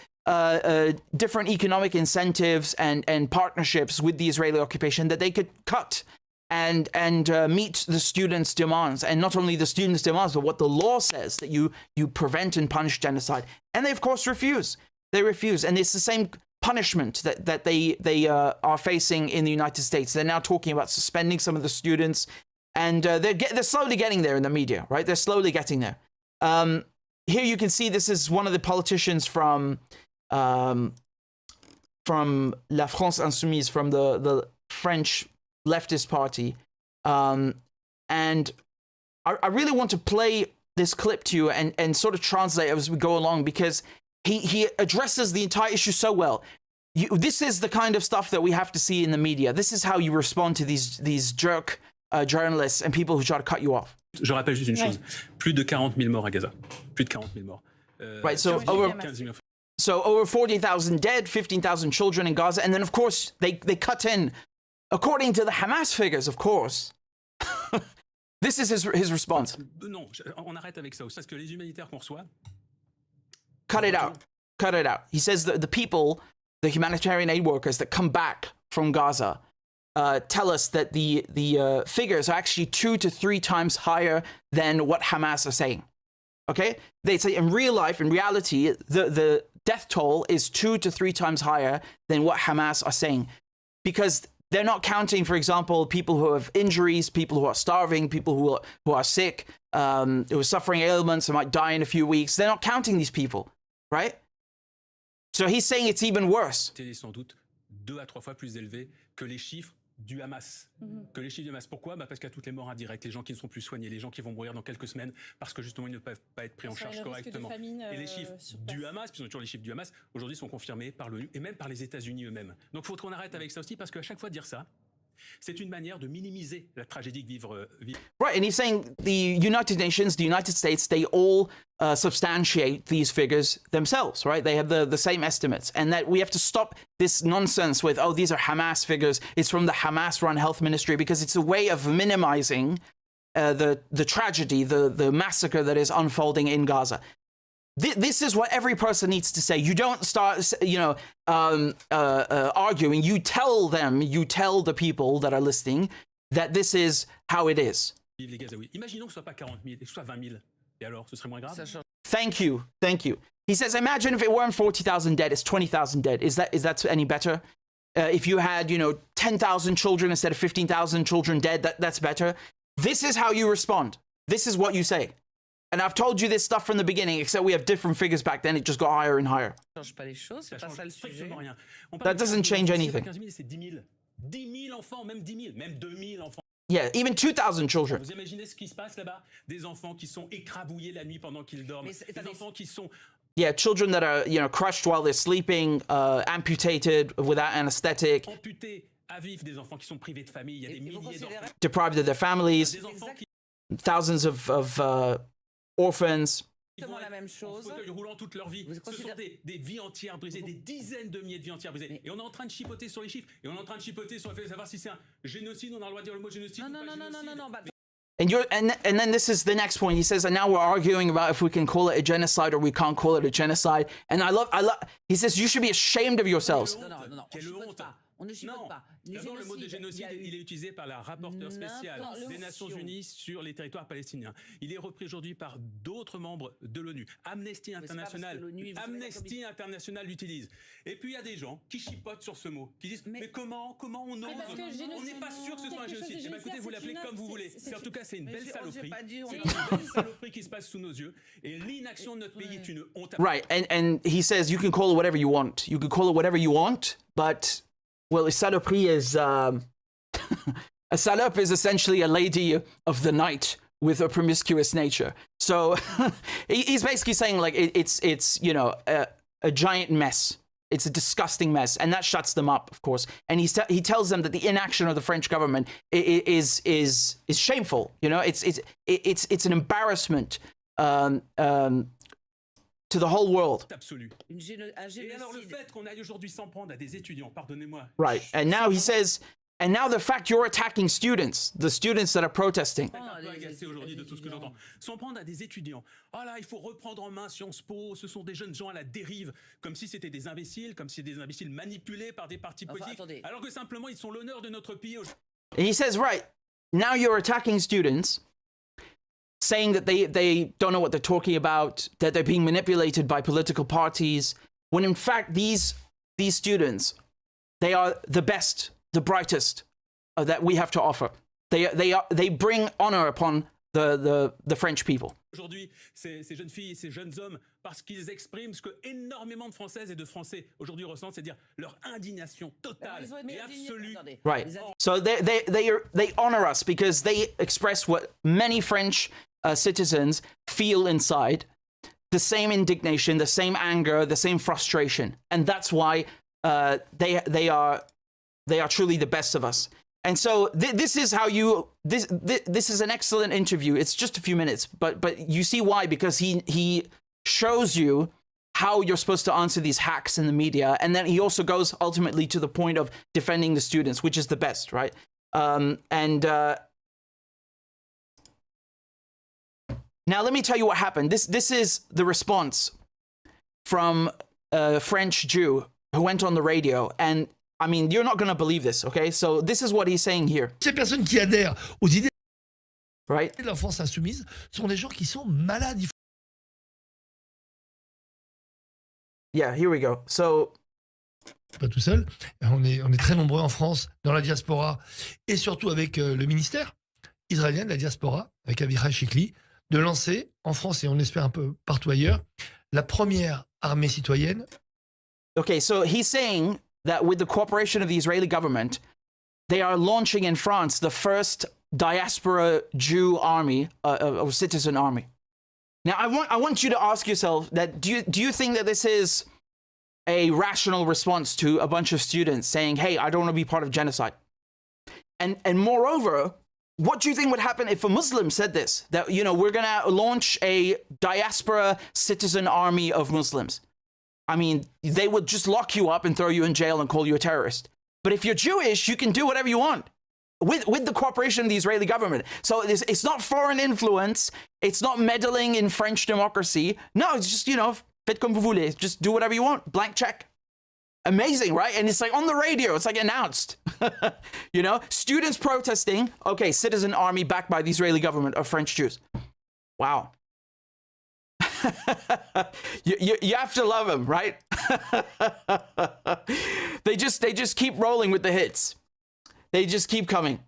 different economic incentives and partnerships with the Israeli occupation that they could cut and meet the students' demands. And not only the students' demands, but what the law says, that you prevent and punish genocide. And they, of course, refuse. They refuse. And it's the same punishment that they are facing in the United States. They're now talking about suspending some of the students. And they're slowly getting there in the media, right? They're slowly getting there. Here you can see this is one of the politicians from La France Insoumise, from the French leftist party. And I really want to play this clip to you and sort of translate as we go along, because he addresses the entire issue so well. This is the kind of stuff that we have to see in the media. This is how you respond to these jerk journalists and people who try to cut you off. Je rappelle juste une chose. Plus de 40 000 morts à Gaza. Plus de 40 000 morts. Right, so over 40,000 dead, 15,000 children in Gaza. And then, of course, they cut in, according to the Hamas figures, of course. This is his response. Non, on arrête avec ça. Parce que les humanitaires qu'on reçoit... Cut it out. Cut it out. He says that the people, the humanitarian aid workers that come back from Gaza, tell us that the figures are actually 2 to 3 times higher than what Hamas are saying. Okay? They say in real life, in reality, the death toll is 2 to 3 times higher than what Hamas are saying. Because they're not counting, for example, people who have injuries, people who are starving, people who are sick, who are suffering ailments, who might die in a few weeks. They're not counting these people, right? So he's saying it's even worse. Sans doute 2 à 3 fois plus élevé que les chiffres du Hamas. Que les chiffres du Hamas. Pourquoi? Parce qu'il y a toutes les morts indirectes, les gens qui ne sont plus soignés, les gens qui vont mourir dans quelques semaines parce que justement ils ne peuvent pas être pris en charge correctement. Et les chiffres du Hamas, puisqu'on a toujours les chiffres du Hamas, aujourd'hui sont confirmés par l'ONU et même par les États-Unis eux-mêmes. Donc il faut qu'on arrête avec ça aussi, parce qu'à chaque fois dire ça, c'est une manière de minimiser la tragédie que vivre. Right, and he's saying the United Nations, the United States, they all substantiate these figures themselves, right? They have the same estimates, and that we have to stop this nonsense with, oh, these are Hamas figures. It's from the Hamas-run health ministry, because it's a way of minimizing the tragedy, the massacre that is unfolding in Gaza. This is what every person needs to say. You don't start, arguing. You tell the people that are listening that this is how it is. Imaginons que ce soit pas 40 000, que ce soit 20 000. Et alors, ce serait moins grave? Thank you. He says, imagine if it weren't 40,000 dead, it's 20,000 dead. Is that any better? If you had, 10,000 children instead of 15,000 children dead, that's better. This is how you respond. This is what you say. And I've told you this stuff from the beginning, except we have different figures back then. It just got higher and higher. That doesn't change anything. 10 000 enfants, même 10 000, même 2 000 enfants. Yeah, even 2,000 children. Vous imaginez ce qui se passe là-bas? Des enfants qui sont écrabouillés la nuit pendant qu'ils dorment. Des enfants qui sont... Yeah, children that are, crushed while they're sleeping, amputated without anesthetic. Amputés à vif, des enfants qui sont privés de famille. Il y a des milliers d'enfants. Deprived of their families. Thousands of orphans. La même chose. En fauteuil roulant toute leur vie. Ce sont des vies entières brisées, des dizaines de milliers de vies entières brisées. Et on est en train de chipoter sur les chiffres, et on est en train de chipoter sur le fait de savoir si c'est un génocide. On a le droit de dire le mot génocide. Non. And then this is the next point. He says, and now we're arguing about if we can call it a genocide or we can't call it a genocide. And I love. He says, you should be ashamed of yourselves. On ne chipote pas. D'abord, le mot de génocide, il est utilisé par la rapporteure spéciale des Nations Unies sur les territoires palestiniens. Il est repris aujourd'hui par d'autres membres de l'ONU. Amnesty International l'utilise. Et puis il y a des gens qui chipotent sur ce mot, qui disent mais comment on ose, on n'est pas sûr que ce soit un génocide. Eh bien, écoutez, vous l'appelez comme vous voulez. En tout cas, c'est une belle saloperie. C'est une belle saloperie qui se passe sous nos yeux. Et l'inaction de notre pays est une honte. Right, and he says you can call it whatever you want. You can call it whatever you want, but well, a saloperie is a salope is essentially a lady of the night with a promiscuous nature. So he's basically saying like it's you know a giant mess. It's a disgusting mess, and that shuts them up, of course. And he tells them that the inaction of the French government is shameful. You know, it's an embarrassment. To the whole world. Absolu. Et alors le fait qu'on aille aujourd'hui s'en prendre à des étudiants, pardonnez-moi. Right. And now he says, and now the fact you're attacking students, the students that are protesting. Un peu agacé aujourd'hui de tout ce que j'entends. S'en prendre à des étudiants. Ah là, il faut reprendre en main Sciences Po. Ce sont des jeunes gens à la dérive, comme si c'était des imbéciles, comme si c'était des imbéciles manipulés par des partis politiques, alors que simplement ils sont l'honneur de notre pays. And he says, right, now you're attacking students, saying that they don't know what they're talking about, that they're being manipulated by political parties, when in fact these students, they are the best, the brightest that we have to offer. They bring honor upon the French people. Aujourd'hui, ces jeunes filles et ces jeunes hommes, parce qu'ils expriment ce que énormément de Françaises et de Français aujourd'hui ressentent, c'est-à-dire leur indignation totale et absolue. Right. So they honor us because they express what many French citizens feel inside, the same indignation, the same anger, the same frustration, and that's why they are truly the best of us. And so this is how this is an excellent interview. It's just a few minutes, but you see why, because he shows you how you're supposed to answer these hacks in the media, and then he also goes ultimately to the point of defending the students, which is the best, right? Now, let me tell you what happened. This is the response from a French Jew who went on the radio. And, I mean, you're not going to believe this, okay? So this is what he's saying here. Ces personnes qui adhèrent aux idées right? de la France insoumise sont des gens qui sont malades. Yeah, here we go. So... Pas tout seul. On est très nombreux en France, dans la diaspora, et surtout avec le ministère israélien de la diaspora, avec Avichai Shikli, de lancer, en France et on espère un peu partout ailleurs, la première armée citoyenne. Okay, so he's saying that with the cooperation of the Israeli government, they are launching in France the first diaspora Jew army, or citizen army. Now, I want you to ask yourself that do you think that this is a rational response to a bunch of students saying, hey, I don't want to be part of genocide? And moreover, what do you think would happen if a Muslim said this? That, you know, we're going to launch a diaspora citizen army of Muslims. I mean, they would just lock you up and throw you in jail and call you a terrorist. But if you're Jewish, you can do whatever you want with the cooperation of the Israeli government. So it's not foreign influence. It's not meddling in French democracy. No, it's just, you know, faites comme vous voulez. Just do whatever you want. Blank check. Amazing, right? And it's like on the radio, it's like announced. You know, students protesting. Okay, citizen army backed by the Israeli government of French Jews. Wow. you have to love them, right? They just keep rolling with the hits. They just keep coming.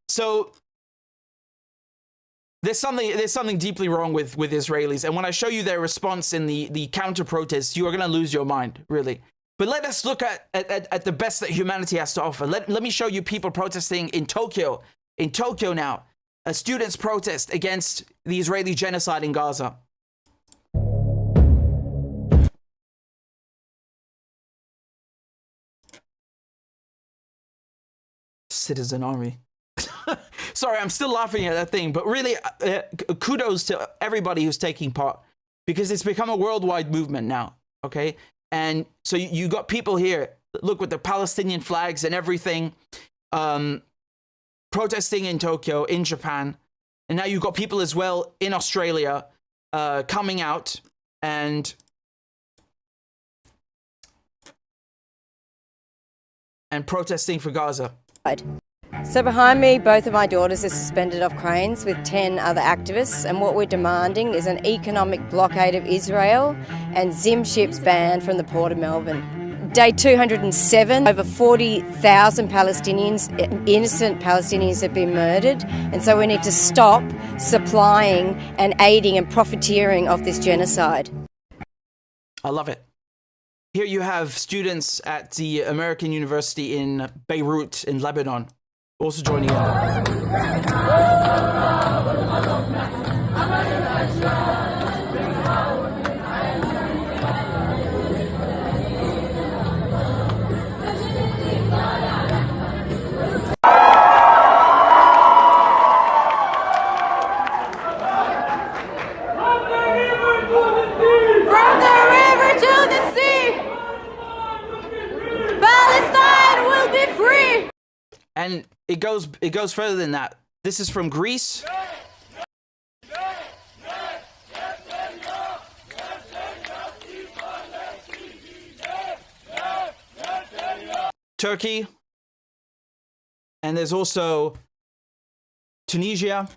So there's something deeply wrong with Israelis. And when I show you their response in the counter protests, you are going to lose your mind, really. But let us look at the best that humanity has to offer. Let me show you people protesting in Tokyo. In Tokyo now, students protest against the Israeli genocide in Gaza. Citizen army. Sorry, I'm still laughing at that thing, but really, kudos to everybody who's taking part, because it's become a worldwide movement now, okay? And so you got people here, look, with the Palestinian flags and everything, protesting in Tokyo, in Japan. And now you've got people as well in Australia coming out and protesting for Gaza. So behind me, both of my daughters are suspended off cranes with 10 other activists, and what we're demanding is an economic blockade of Israel and Zim ships banned from the port of Melbourne. Day 207, over 40,000 Palestinians, innocent Palestinians, have been murdered, and so we need to stop supplying and aiding and profiteering of this genocide. I love it. Here you have students at the American University in Beirut in Lebanon also joining in. And it goes further than that. This is from Greece. Turkey. And there's also Tunisia.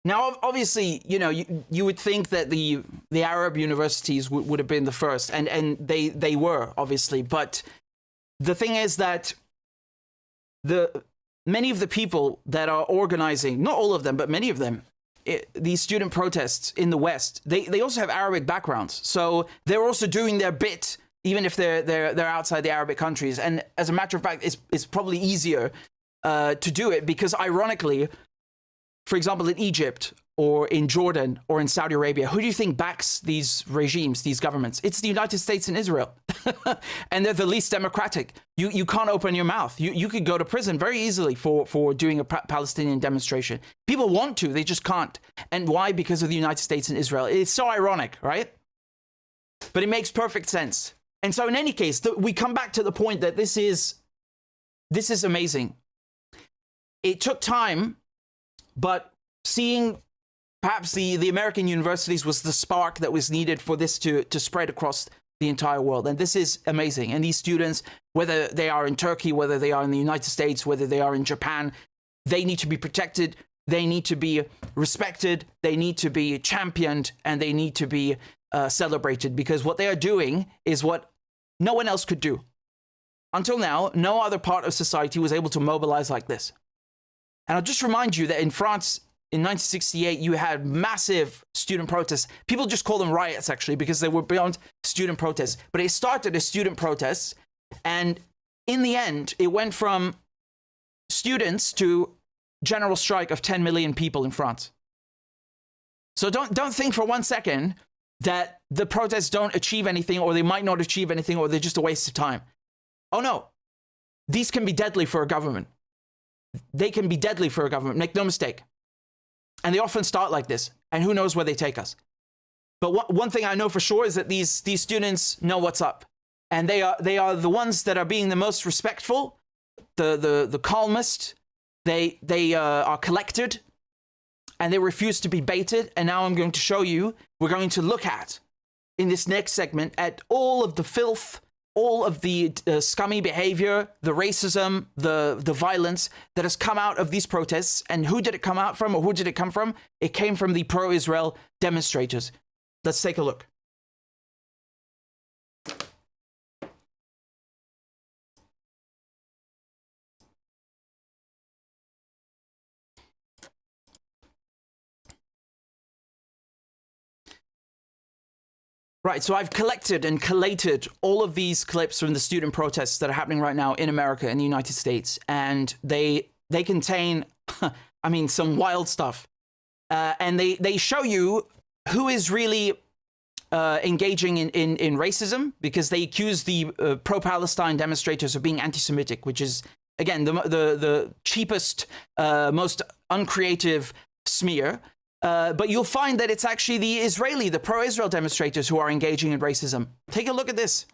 Now, obviously, you know, you would think that the Arab universities would have been the first, and they were, obviously. But the thing is that many of the people that are organizing, not all of them, but many of them, these student protests in the West, they also have Arabic backgrounds. So they're also doing their bit, even if they're outside the Arabic countries. And as a matter of fact, it's probably easier to do it because, ironically, for example, in Egypt or in Jordan or in Saudi Arabia, who do you think backs these regimes, these governments? It's the United States and Israel. And they're the least democratic. You can't open your mouth. You could go to prison very easily for doing a Palestinian demonstration. People want to, they just can't. And why? Because of the United States and Israel. It's so ironic, right? But it makes perfect sense. And so in any case, we come back to the point that this is amazing. It took time, but seeing perhaps the American universities was the spark that was needed for this to spread across the entire world. And this is amazing. And these students, whether they are in Turkey, whether they are in the United States, whether they are in Japan, they need to be protected, they need to be respected, they need to be championed, and they need to be celebrated, because what they are doing is what no one else could do. Until now, no other part of society was able to mobilize like this. And I'll just remind you that in France, in 1968, you had massive student protests. People just call them riots, actually, because they were beyond student protests. But it started as student protests. And in the end, it went from students to general strike of 10 million people in France. So don't think for 1 second that the protests don't achieve anything, or they might not achieve anything, or they're just a waste of time. Oh, no. These can be deadly for a government. They can be deadly for a government, make no mistake. And they often start like this, and who knows where they take us. But one thing I know for sure is that these students know what's up. And they are the ones that are being the most respectful, the calmest. They are collected, and they refuse to be baited. And now I'm going to show you, we're going to look at, in this next segment, at all of the filth, all of the scummy behavior, the racism, the violence that has come out of these protests. And who did it come out from, or who did it come from? It came from the pro-Israel demonstrators. Let's take a look. Right, so I've collected and collated all of these clips from the student protests that are happening right now in America and the United States, and they contain, I mean, some wild stuff. And they show you who is really engaging in racism, because they accuse the pro-Palestine demonstrators of being anti-Semitic, which is, again, the cheapest, most uncreative smear. But you'll find that it's actually the pro-Israel demonstrators who are engaging in racism. Take a look at this.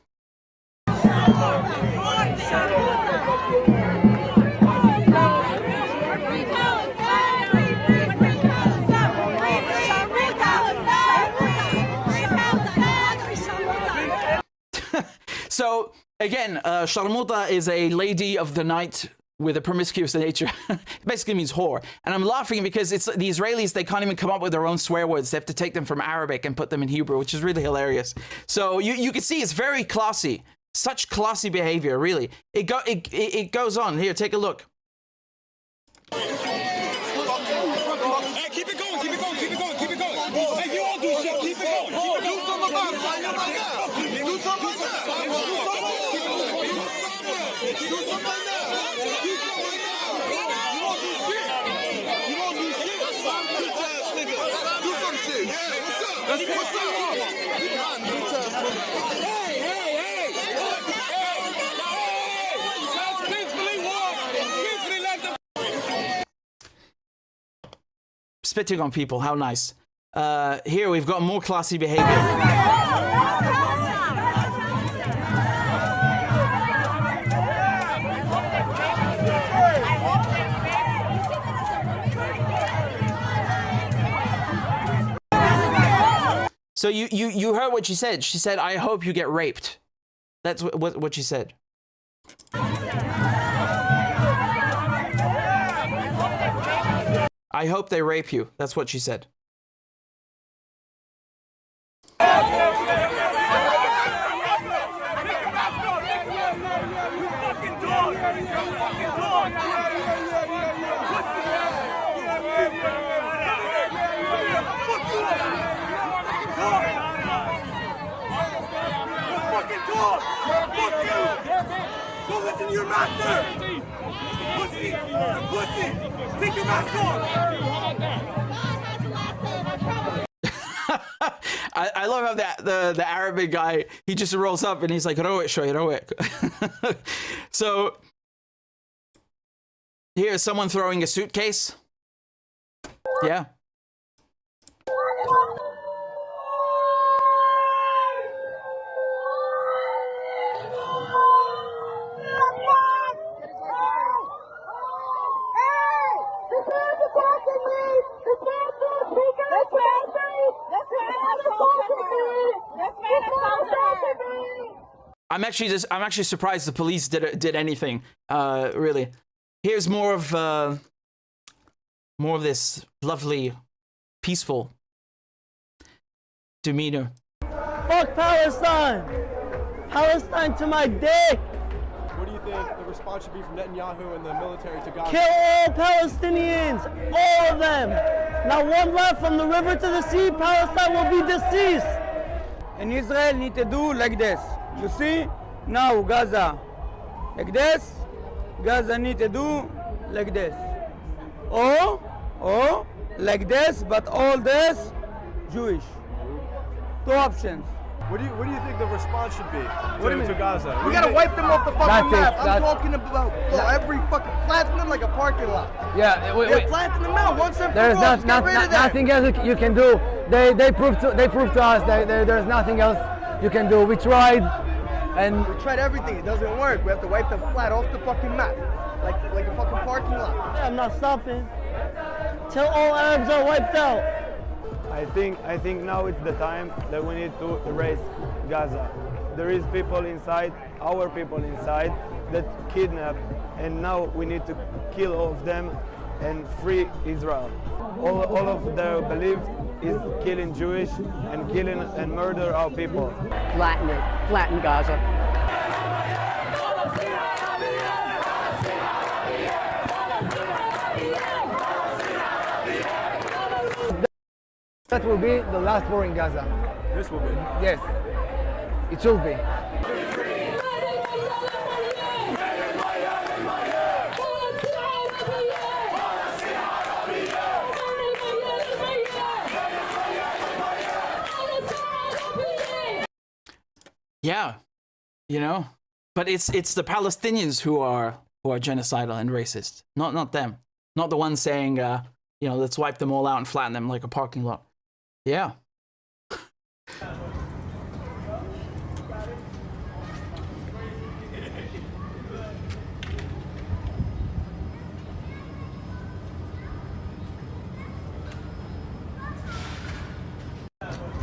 So again, Sharmuta is a lady of the night with a promiscuous nature. It basically means whore. And I'm laughing because it's the Israelis, they can't even come up with their own swear words. They have to take them from Arabic and put them in Hebrew, which is really hilarious. So you can see it's very classy. Such classy behavior, really. It goes on. Here, take a look. Hey, keep it going, keep it going, keep it going, keep it going. Hey, you all do shit, keep it going. Do something about it, man. Do something like that. Spitting on people, how nice. Here we've got more classy behavior. So you heard what she said. She said, "I hope you get raped." That's what she said. I hope they rape you. That's what she said. Go listen to your master! Pussy! Pussy! Take your mask off! I love how the Arabic guy, he just rolls up and he's like, "Roek shoy, roek." So here's someone throwing a suitcase. Yeah. I'm actually surprised the police did anything. Really. Here's more of this lovely, peaceful demeanor. Fuck Palestine! Palestine to my dick! What do you think the response should be from Netanyahu and the military to Gaza? Kill all Palestinians! All of them! Not one left from the river to the sea. Palestine will be deceased! And Israel need to do like this. You see? Now Gaza. Like this. Gaza need to do like this. Or like this, but all this Jewish. Two options. What do you think the response should be to Gaza? We gotta wipe them off the fucking map. I'm talking about every fucking flatten them like a parking lot. Yeah, wait. Flatten them out once and for There's all. nothing else you can do. They proved to us that there's nothing else you can do. We tried, and we tried everything. It doesn't work. We have to wipe them flat off the fucking map, like a fucking parking lot. I'm not stopping till all Arabs are wiped out. I think now it's the time that we need to erase Gaza. There is people inside, our people inside, that kidnap, and now we need to kill all of them and free Israel. All of their belief is killing Jewish and killing and murder our people. Flatten it. Flatten Gaza. That will be the last war in Gaza. This will be? Yes, it should be. Yeah, you know, but it's the Palestinians who are genocidal and racist, not them, not the ones saying, you know, let's wipe them all out and flatten them like a parking lot. Yeah.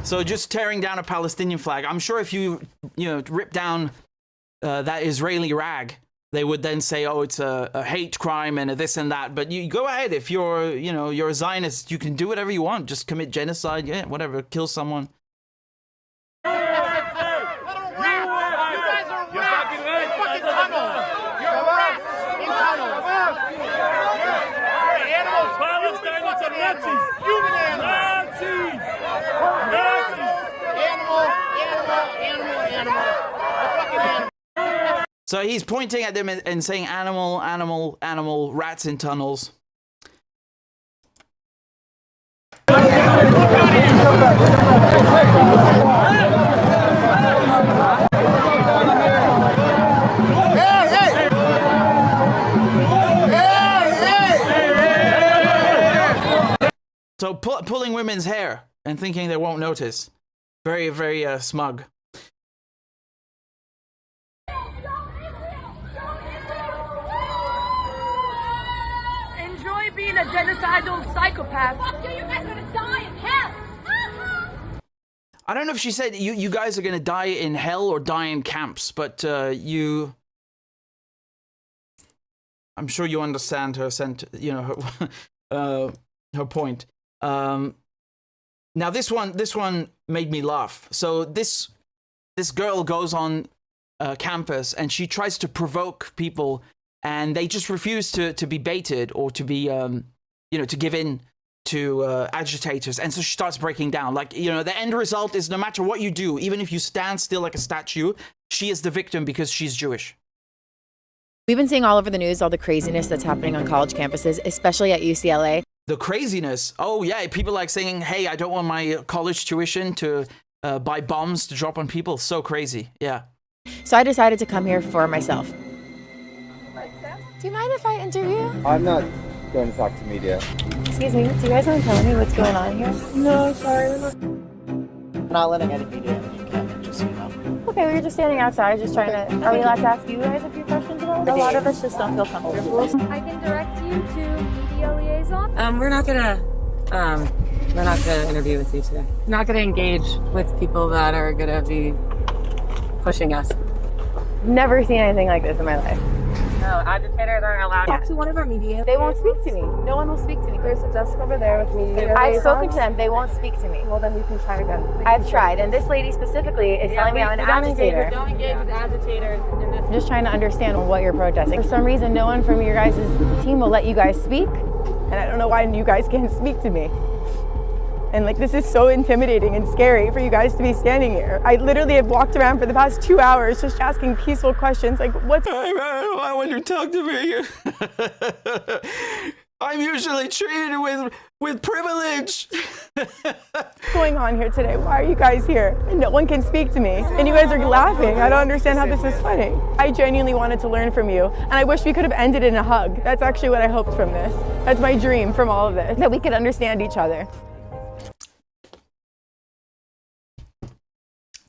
So just tearing down a Palestinian flag. I'm sure if you rip down that Israeli rag, they would then say, oh, it's a hate crime and a this and that. But you go ahead. If you're a Zionist, you can do whatever you want. Just commit genocide, yeah, whatever, kill someone. So he's pointing at them and saying animal, animal, animal, rats in tunnels. So pulling women's hair and thinking they won't notice. Very, very smug. Enjoy being a genocidal psychopath. Fuck you, you guys are gonna die in hell. I don't know if she said you guys are gonna die in hell or die in camps, but I'm sure you understand her her point. Now this one made me laugh. So this girl goes on campus and she tries to provoke people, and they just refuse to be baited or to be to give in to agitators. And so she starts breaking down. Like, the end result is no matter what you do, even if you stand still like a statue, she is the victim because she's Jewish. We've been seeing all over the news all the craziness that's happening on college campuses, especially at UCLA. The craziness. Oh, yeah. People like saying, hey, I don't want my college tuition to buy bombs to drop on people. So crazy. Yeah. So I decided to come here for myself. Do you mind if I interview? I'm not going to talk to media. Excuse me, do you guys want to tell me what's going on here? No, sorry. I'm not letting any media in. You can't, just so you know. Okay, we were just standing outside, just trying to... Are we allowed to ask you guys a few questions about it? A lot of us just don't feel comfortable. I can direct you to media liaison. We're not gonna interview with you today. Not gonna engage with people that are gonna be pushing us. Never seen anything like this in my life. No, agitators aren't allowed. Talk to one of our media. They won't speak to me. No one will speak to me. There's a desk over there with media. I've spoken to them. They won't speak to me. Well, then we can try again. I've tried, and this lady specifically is telling me I'm an agitator. Don't engage with agitators in this. I'm just trying to understand what you're protesting. For some reason, no one from your guys' team will let you guys speak, and I don't know why you guys can't speak to me. And this is so intimidating and scary for you guys to be standing here. I literally have walked around for the past 2 hours just asking peaceful questions like, what's... Why won't you talk to me? I'm usually treated with privilege. What's going on here today? Why are you guys here? And no one can speak to me. And you guys are laughing. I don't understand how this is funny. I genuinely wanted to learn from you. And I wish we could have ended in a hug. That's actually what I hoped from this. That's my dream from all of this, that we could understand each other.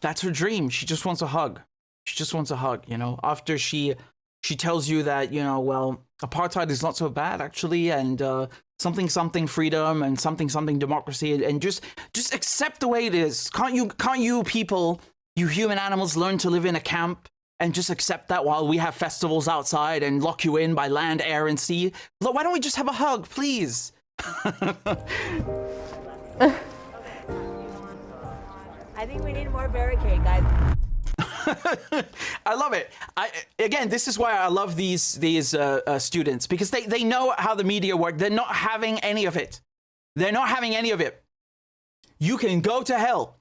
That's her dream. She just wants a hug. She just wants a hug, after she tells you that, well, apartheid is not so bad, actually, and something freedom and something democracy, and just accept the way it is. Can't you people, you human animals, learn to live in a camp and just accept that while we have festivals outside and lock you in by land, air, and sea? Look, why don't we just have a hug, please? I think we need more barricade, guys. I love it. Again, this is why I love these students, because they know how the media work. They're not having any of it. They're not having any of it. You can go to hell.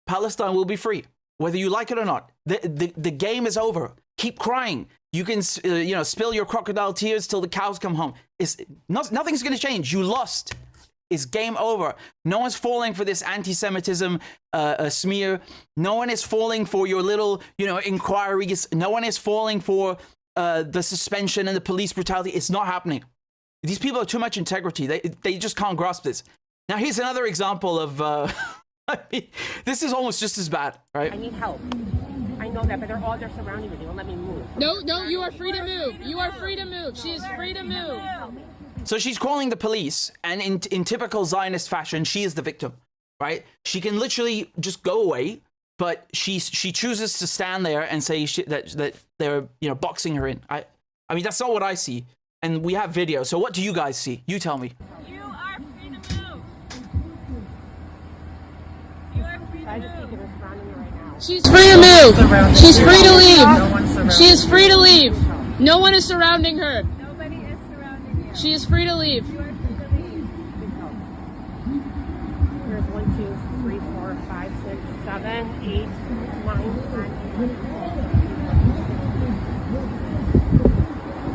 Palestine will be free, whether you like it or not. The game is over. Keep crying. You can spill your crocodile tears till the cows come home. Nothing's going to change. You lost. It's game over. No one's falling for this anti-Semitism smear. No one is falling for your little, inquiries. No one is falling for the suspension and the police brutality. It's not happening. These people have too much integrity. They just can't grasp this. Now, here's another example of... this is almost just as bad, right? I need help. I know that, but they're surrounding me. They won't let me move. No, you are free to move. You are free to move. She is free to move. So she's calling the police, and in typical Zionist fashion, she is the victim. right? She can literally just go away, but she chooses to stand there and say that they're boxing her in. I mean, that's not what I see. And we have video. So what do you guys see? You tell me. You are free to move. You are free to move. She's free to move. She's free to leave. She is free to leave. No one is surrounding her. Nobody is surrounding you. She is free to leave. You are free to leave. There's 1, 2, 3, 4, 5, 6, 7, 8, 9, 10.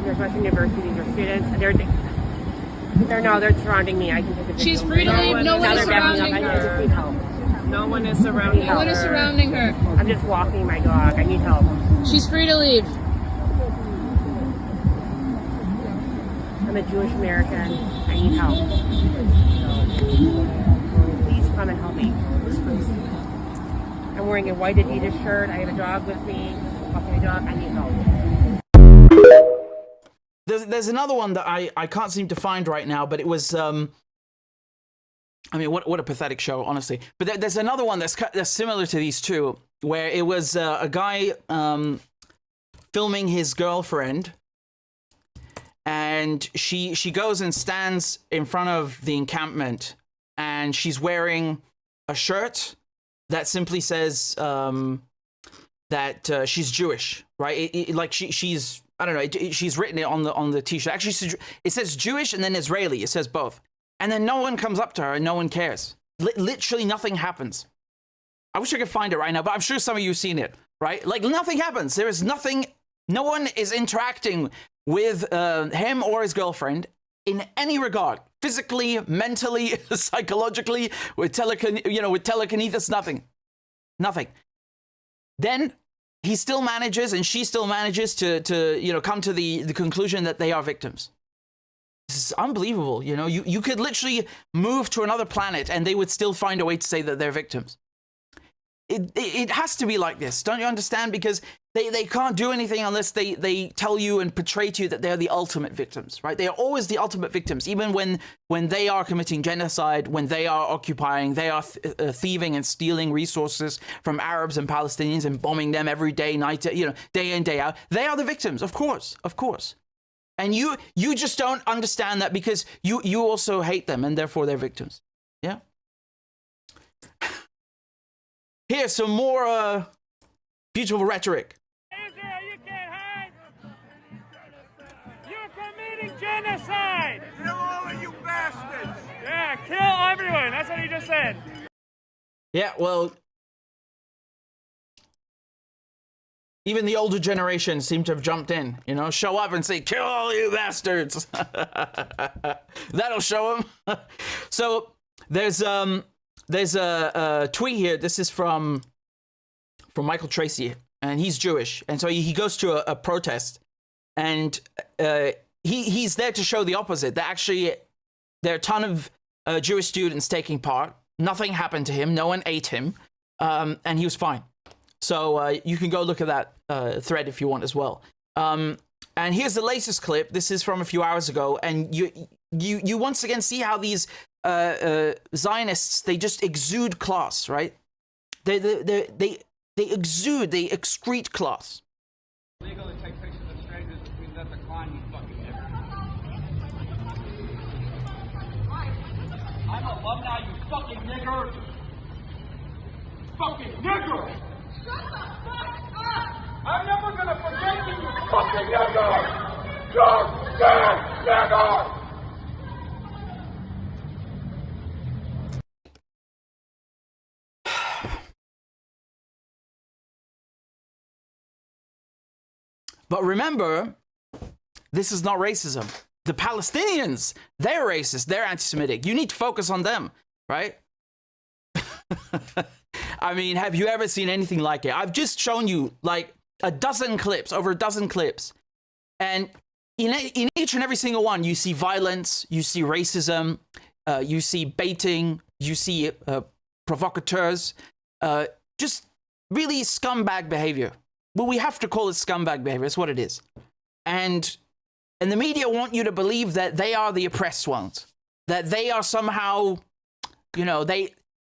There's Western Universities or students. They're surrounding me. I can take a video. She's free to leave. No one is surrounding her. I just need help. No one is surrounding her. No one is surrounding her. I'm just walking my dog. I need help. She's free to leave. I'm a Jewish American. I need help. Please come and help me. I'm wearing a white Adidas shirt. I have a dog with me. Walking my dog. I need help. There's another one that I can't seem to find right now, but it was I mean, what a pathetic show, honestly. But there's another one that's similar to these two, where it was a guy filming his girlfriend, and she goes and stands in front of the encampment, and she's wearing a shirt that simply says that she's Jewish, right? Like she's I don't know. She's written it on the t-shirt. Actually, it says Jewish and then Israeli. It says both. And then no one comes up to her and no one cares. Literally nothing happens. I wish I could find it right now, but I'm sure some of you have seen it, right? Like nothing happens. There is nothing. No one is interacting with him or his girlfriend in any regard. Physically, mentally, psychologically, with telekinesis, nothing. Nothing. Then he still manages and she still manages to come to the conclusion that they are victims. This is unbelievable. You could literally move to another planet and they would still find a way to say that they're victims. It has to be like this. Don't you understand? Because they can't do anything unless they tell you and portray to you that they're the ultimate victims, right? They are always the ultimate victims, even when they are committing genocide, when they are occupying, they are thieving and stealing resources from Arabs and Palestinians and bombing them every day, night, day in, day out. They are the victims, of course. And you just don't understand that because you also hate them and therefore they're victims. Yeah. Here's some more beautiful rhetoric. Israel, you can't hide. You're committing genocide. Kill all of you bastards. Yeah, kill everyone. That's what he just said. Yeah, well, even the older generation seem to have jumped in, show up and say, kill all you bastards. That'll show them. So there's a tweet here. This is from Michael Tracy, and he's Jewish. And so he goes to a protest, and he's there to show the opposite. That actually, there are a ton of Jewish students taking part. Nothing happened to him. No one ate him. And he was fine. So you can go look at that thread if you want as well. And here's the latest clip. This is from a few hours ago. And you once again see how these Zionists, they just exude class, right? They exude, they excrete class. Legal to take pictures of strangers between that's a crime, you fucking nigger. I'm alumni, you fucking nigger. Fucking nigger! Shut the fuck up! I'm never gonna forget you, you fucking nigger! You're dead, nigger! But remember, this is not racism. The Palestinians, they're racist, they're anti-Semitic. You need to focus on them, right? I mean, have you ever seen anything like it? I've just shown you like over a dozen clips. And in each and every single one, you see violence, you see racism, you see baiting, you see provocateurs, just really scumbag behavior. Well, we have to call it scumbag behavior. It's what it is. And the media want you to believe that they are the oppressed ones, that they are somehow,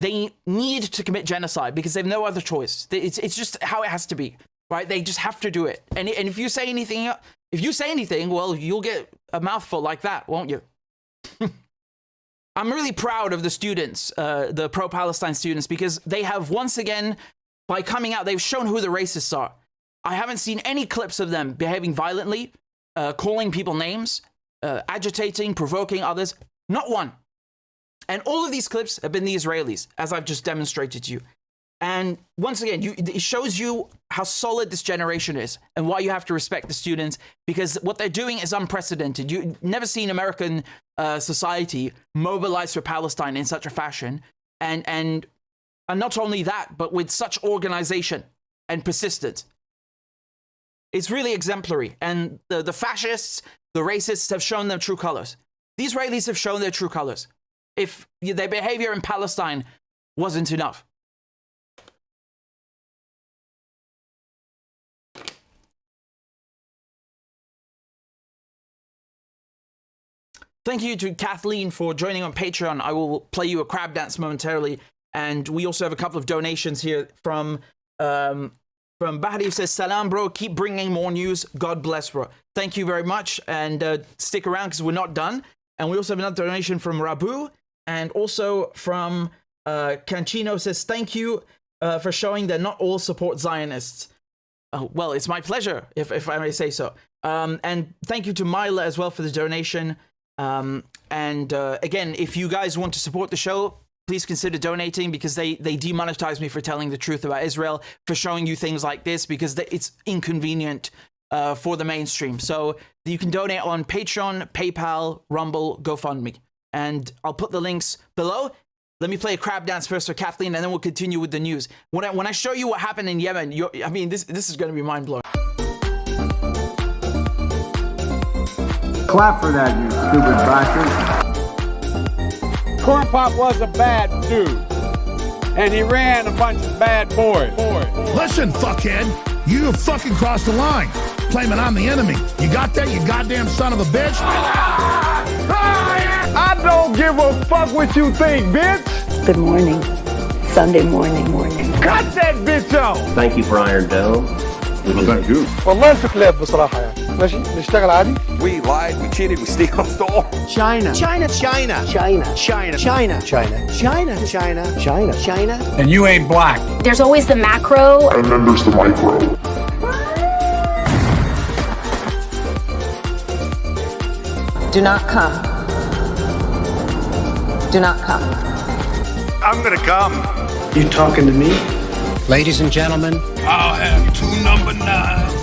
they need to commit genocide because they have no other choice. It's just how it has to be, right? They just have to do it. And if you say anything, well, you'll get a mouthful like that, won't you? I'm really proud of the students, the pro-Palestine students, because they have once again, by coming out, they've shown who the racists are. I haven't seen any clips of them behaving violently, calling people names, agitating, provoking others. Not one. And all of these clips have been the Israelis, as I've just demonstrated to you. And once again, it shows you how solid this generation is and why you have to respect the students, because what they're doing is unprecedented. You've never seen American society mobilize for Palestine in such a fashion. And not only that, but with such organization and persistence. It's really exemplary. And the fascists, the racists have shown their true colors. The Israelis have shown their true colors. If their behavior in Palestine wasn't enough. Thank you to Kathleen for joining on Patreon. I will play you a crab dance momentarily. And we also have a couple of donations here from Bahri, who says, Salam, bro. Keep bringing more news. God bless, bro. Thank you very much. And stick around because we're not done. And we also have another donation from Rabu. And also from Cancino, says, thank you for showing that not all support Zionists. Well, it's my pleasure, if I may say so. And thank you to Myla as well for the donation. Again, if you guys want to support the show, please consider donating, because they demonetize me for telling the truth about Israel, for showing you things like this, because it's inconvenient for the mainstream. So you can donate on Patreon, PayPal, Rumble, GoFundMe. And I'll put the links below. Let me play a crab dance first for Kathleen, and then we'll continue with the news. When I show you what happened in Yemen, this is going to be mind-blowing. Clap for that, you stupid bastard. Corn Pop was a bad dude, and he ran a bunch of bad boys. Listen, fuckhead, you have fucking crossed the line, claiming I'm the enemy. You got that, you goddamn son of a bitch? I don't give a fuck what you think, bitch. Good morning. Sunday morning. Cut that bitch off. Thank you for Iron Dome. Thank you. والله انت كلاب بصراحة يعني. ماشي نشتغل عادي. We lied, we cheated, we stole. China. And you ain't black. There's always the macro. And then there's the micro. Do not come. Do not come. I'm gonna come. You talking to me? Ladies and gentlemen, I'll have 2 number 9s,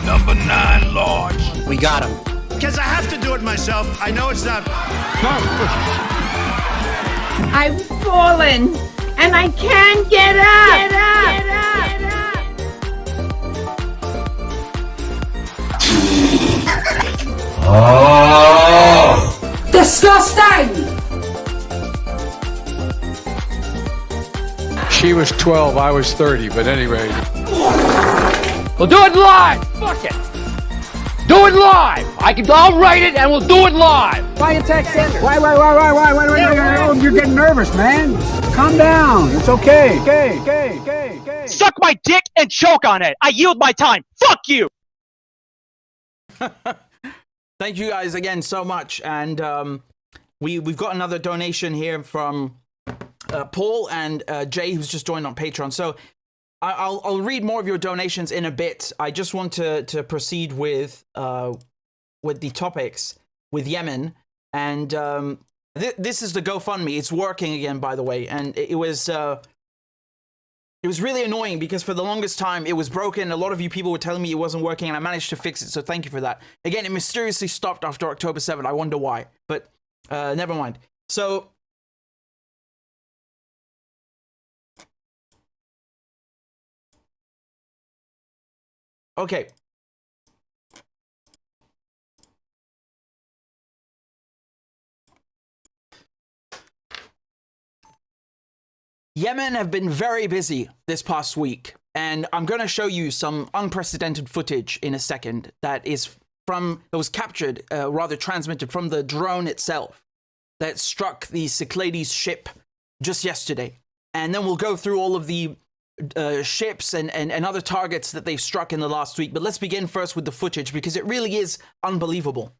a number 9 large. we got him. Because I have to do it myself. I know it's not. I've fallen and I can't get up. Oh! Disgusting! She was 12, I was 30, but anyway. We'll do it live. Fuck it. Do it live. I'll write it and we'll do it live. Why you text Sanders? Why? You're getting nervous, man. Calm down. It's okay. Okay. Suck my dick and choke on it. I yield my time. Fuck you. Thank you guys again so much. And we've got another donation here from Paul and Jay, who's just joined on Patreon. So I'll read more of your donations in a bit. I just want to proceed with the topics with Yemen. And this is the GoFundMe. It's working again, by the way. And it was really annoying because for the longest time it was broken. A lot of you people were telling me it wasn't working, and I managed to fix it. So thank you for that. Again, it mysteriously stopped after October 7th. I wonder why, but never mind. So okay. Yemen have been very busy this past week, and I'm going to show you some unprecedented footage in a second that was captured, rather transmitted from the drone itself that struck the Cyclades ship just yesterday. And then we'll go through all of the ships and other targets that they've struck in the last week. But let's begin first with the footage, because it really is unbelievable.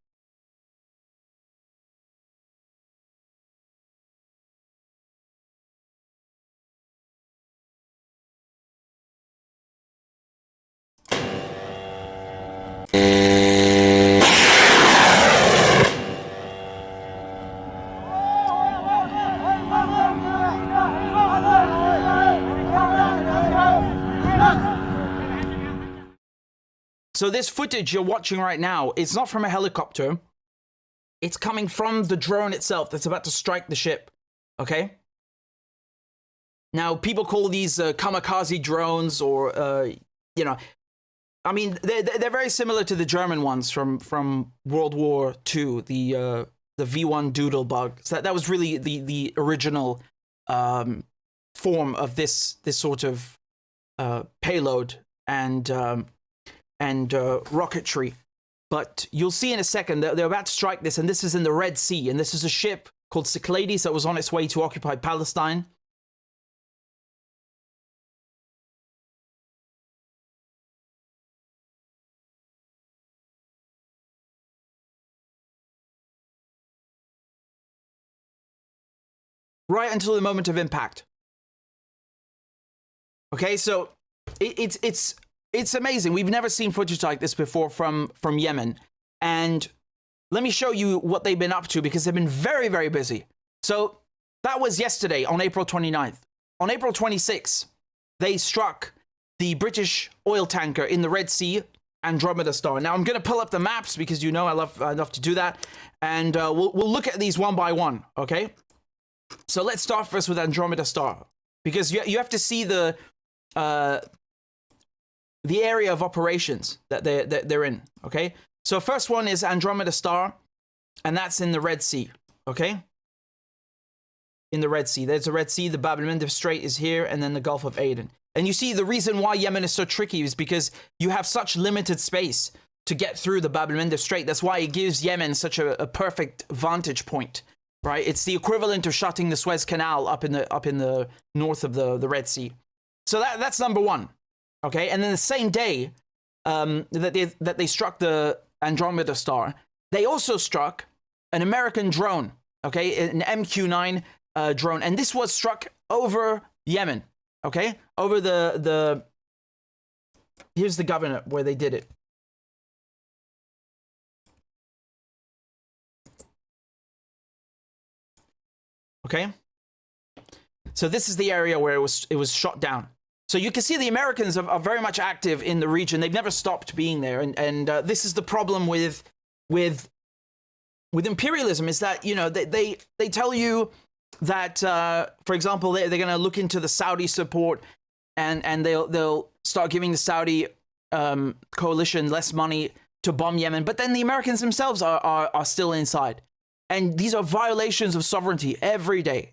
So this footage you're watching right now, it's not from a helicopter. It's coming from the drone itself that's about to strike the ship, okay? Now, people call these kamikaze drones, or, you know, I mean, they're very similar to the German ones from World War II, the V1 Doodlebug. So that was really the original form of this sort of payload and rocketry. But you'll see in a second that they're about to strike this, and this is in the Red Sea, and this is a ship called Cyclades that was on its way to occupy Palestine. Right until the moment of impact. Okay, so it's amazing. We've never seen footage like this before from Yemen. And let me show you what they've been up to, because they've been very, very busy. So that was yesterday on April 29th. On April 26th, they struck the British oil tanker in the Red Sea, Andromeda Star. Now I'm going to pull up the maps, because you know I love to do that. And we'll look at these one by one, okay? So let's start first with Andromeda Star, because you have to see the area of operations that they're in, okay? So first one is Andromeda Star, and that's in the Red Sea, okay? In the Red Sea. There's the Red Sea, the Bab el-Mandeb Strait is here, and then the Gulf of Aden. And you see the reason why Yemen is so tricky is because you have such limited space to get through the Bab el-Mandeb Strait. That's why it gives Yemen such a perfect vantage point, right? It's the equivalent of shutting the Suez Canal up in the north of the Red Sea. So that's number one. Okay, and then the same day that they struck the Andromeda Star, they also struck an American drone, okay, an MQ-9 drone, and this was struck over Yemen, okay, over the here's the governor where they did it. Okay, so this is the area where it was shot down. So you can see the Americans are very much active in the region. They've never stopped being there. And this is the problem with imperialism, is that, you know, they tell you that, for example, they're going to look into the Saudi support, and they'll start giving the Saudi coalition less money to bomb Yemen. But then the Americans themselves are still inside. And these are violations of sovereignty every day,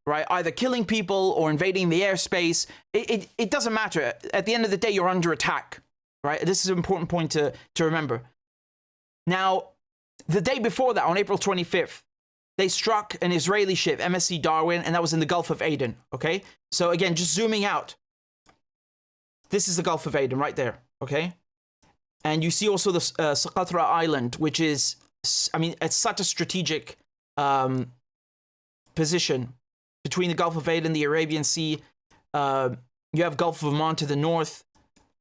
right? Either killing people or invading the airspace. It doesn't matter. At the end of the day, you're under attack, right? This is an important point to remember. Now, the day before that, on April 25th, they struck an Israeli ship, MSC Darwin, and that was in the Gulf of Aden, okay? So again, just zooming out. This is the Gulf of Aden right there, okay? And you see also the Socotra Island, which is, I mean, it's such a strategic position between the Gulf of Aden, the Arabian Sea. You have Gulf of Oman to the north,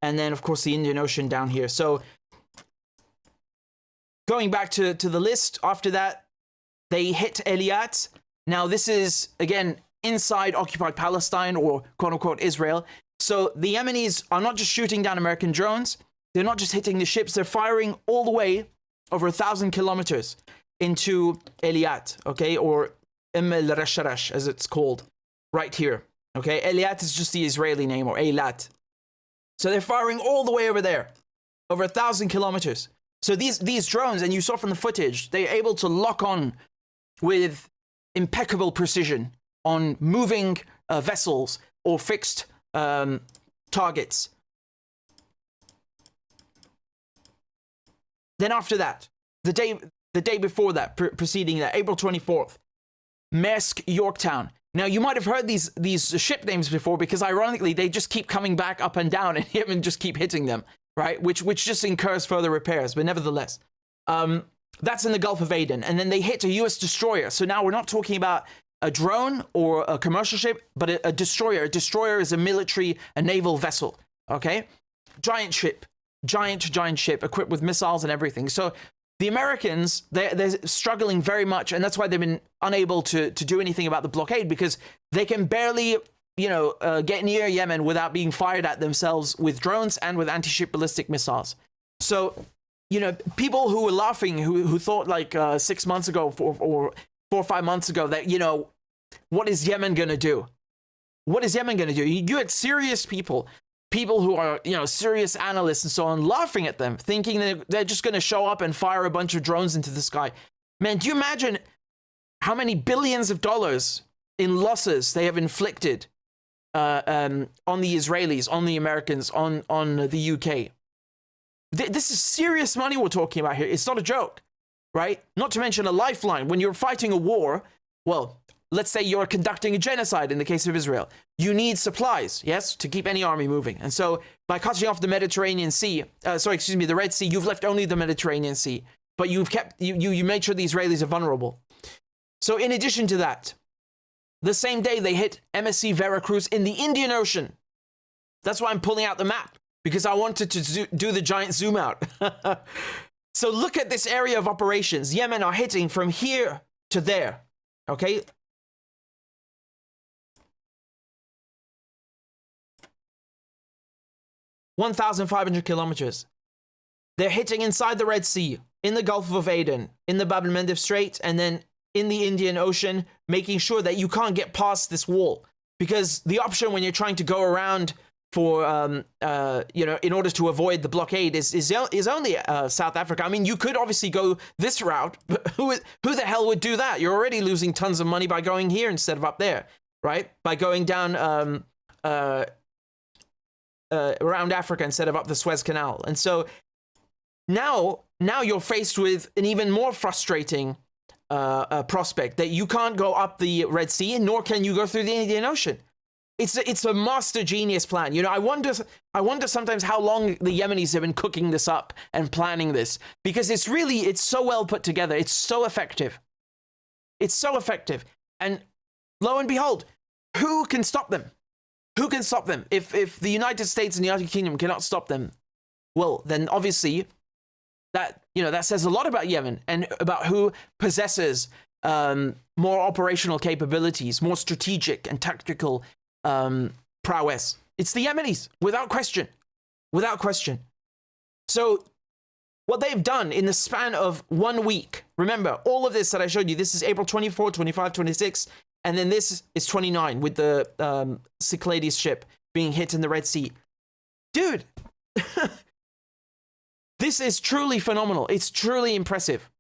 and then, of course, the Indian Ocean down here. So going back to the list, after that, they hit Eilat. Now, this is, again, inside occupied Palestine, or quote-unquote Israel. So the Yemenis are not just shooting down American drones. They're not just hitting the ships. They're firing all the way over 1,000 kilometers into Eilat, okay, or el-Rasharash, as it's called, right here, okay? Eilat is just the Israeli name, or Eilat. So they're firing all the way over there, over 1,000 kilometers. So these drones, and you saw from the footage, they're able to lock on with impeccable precision on moving vessels or fixed targets. Then after that, the day before that, preceding that, April 24th, Maersk Yorktown. Now, you might have heard these ship names before because, ironically, they just keep coming back up and down, and Yemen just keep hitting them, right? Which just incurs further repairs, but nevertheless. That's in the Gulf of Aden. And then they hit a U.S. destroyer. So now we're not talking about a drone or a commercial ship, but a destroyer. A destroyer is a military, a naval vessel, okay? Giant ship, giant ship equipped with missiles and everything. So the Americans, they're struggling very much, and that's why they've been unable to do anything about the blockade, because they can barely, get near Yemen without being fired at themselves with drones and with anti-ship ballistic missiles. So, people who were laughing, who thought like 6 months ago or 4 or 5 months ago that, what is Yemen going to do? What is Yemen going to do? You had serious people who are, serious analysts and so on, laughing at them, thinking that they're just going to show up and fire a bunch of drones into the sky. Man, do you imagine how many billions of dollars in losses they have inflicted on the Israelis, on the Americans, on the UK? This is serious money we're talking about here. It's not a joke, right? Not to mention a lifeline. When you're fighting a war, well, let's say you're conducting a genocide in the case of Israel. You need supplies, yes, to keep any army moving. And so by cutting off the Mediterranean Sea, the Red Sea, you've left only the Mediterranean Sea. But you made sure the Israelis are vulnerable. So in addition to that, the same day they hit MSC Veracruz in the Indian Ocean. That's why I'm pulling out the map, because I wanted to do the giant zoom out. So look at this area of operations. Yemen are hitting from here to there, okay? (1,500 kilometers). They're hitting inside the Red Sea, in the Gulf of Aden, in the Bab el-Mandeb Strait, and then in the Indian Ocean, making sure that you can't get past this wall. Because the option when you're trying to go around for, in order to avoid the blockade is only South Africa. I mean, you could obviously go this route, but who the hell would do that? You're already losing tons of money by going here instead of up there, right? By going down around Africa instead of up the Suez Canal. And so now you're faced with an even more frustrating prospect that you can't go up the Red Sea, nor can you go through the Indian Ocean. It's a master genius plan. I wonder sometimes how long the Yemenis have been cooking this up and planning this, because it's so well put together. It's so effective. It's so effective. And lo and behold, who can stop them? Who can stop them? If the United States and the United Kingdom cannot stop them, well, then obviously that says a lot about Yemen and about who possesses more operational capabilities, more strategic and tactical prowess. It's the Yemenis, without question. So what they've done in the span of 1 week, remember, all of this that I showed you, this is April 24, 25, 26, and then this is 29 with the Cyclades ship being hit in the Red Sea. Dude, this is truly phenomenal. It's truly impressive.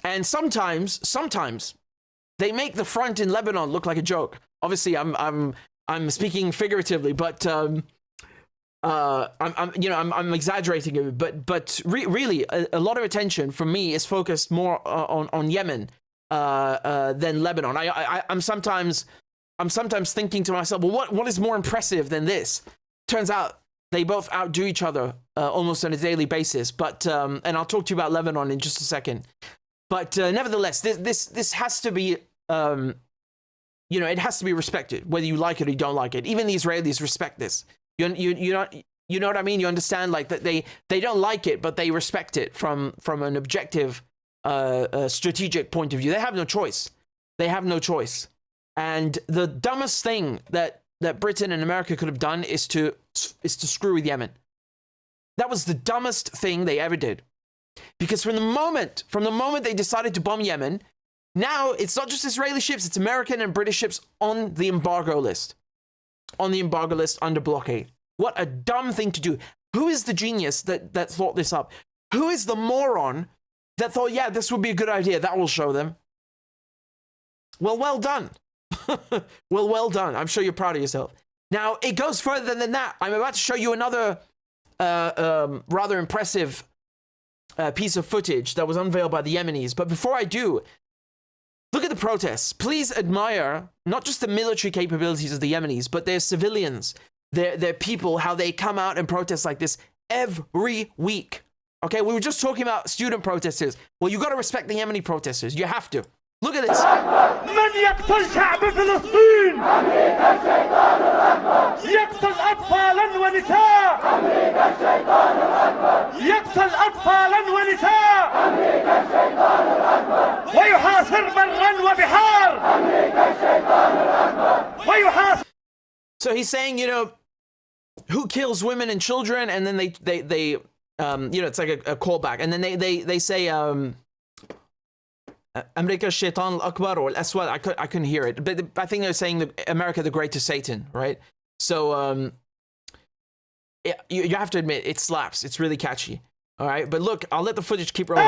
And sometimes they make the front in Lebanon look like a joke. Obviously, I'm speaking figuratively, but I'm exaggerating it. But really, a lot of attention from me is focused more on Yemen than Lebanon. I'm sometimes thinking to myself, well, what is more impressive than this? Turns out they both outdo each other almost on a daily basis. But and I'll talk to you about Lebanon in just a second. But nevertheless, this has to be it has to be respected, whether you like it or you don't like it. Even the Israelis respect this. You know what I mean? You understand, like, that they don't like it, but they respect it from an objective strategic point of view. They have no choice. And the dumbest thing that Britain and America could have done is to screw with Yemen. That was the dumbest thing they ever did. Because from the moment they decided to bomb Yemen, now it's not just Israeli ships, it's American and British ships on the embargo list. On the embargo list under blockade. What a dumb thing to do. Who is the genius that thought this up? Who is the moron that thought, yeah, this would be a good idea, that will show them? Well done. well done. I'm sure you're proud of yourself. Now, it goes further than that. I'm about to show you another rather impressive piece of footage that was unveiled by the Yemenis. But before I do, Look at the protests. Please admire not just the military capabilities of the Yemenis, but their civilians, their people, how they come out and protest like this every week. Okay, we were just talking about student protesters. Well, you got to respect the Yemeni protesters. You have to. Look at this. من يقتل شعب فلسطين يقتل أطفالا ونساء يقتل أطفالا ونساء ويحاصر برا وبحار ويحاصر. So he's saying, you know, who kills women and children, and then they you know, it's like a callback, and then they say America Shaitan al-Akbar or al-Aswad. I couldn't hear it, but I think they're saying America the greatest Satan, right? So yeah, you have to admit it slaps. It's really catchy. All right, but look, I'll let the footage keep rolling.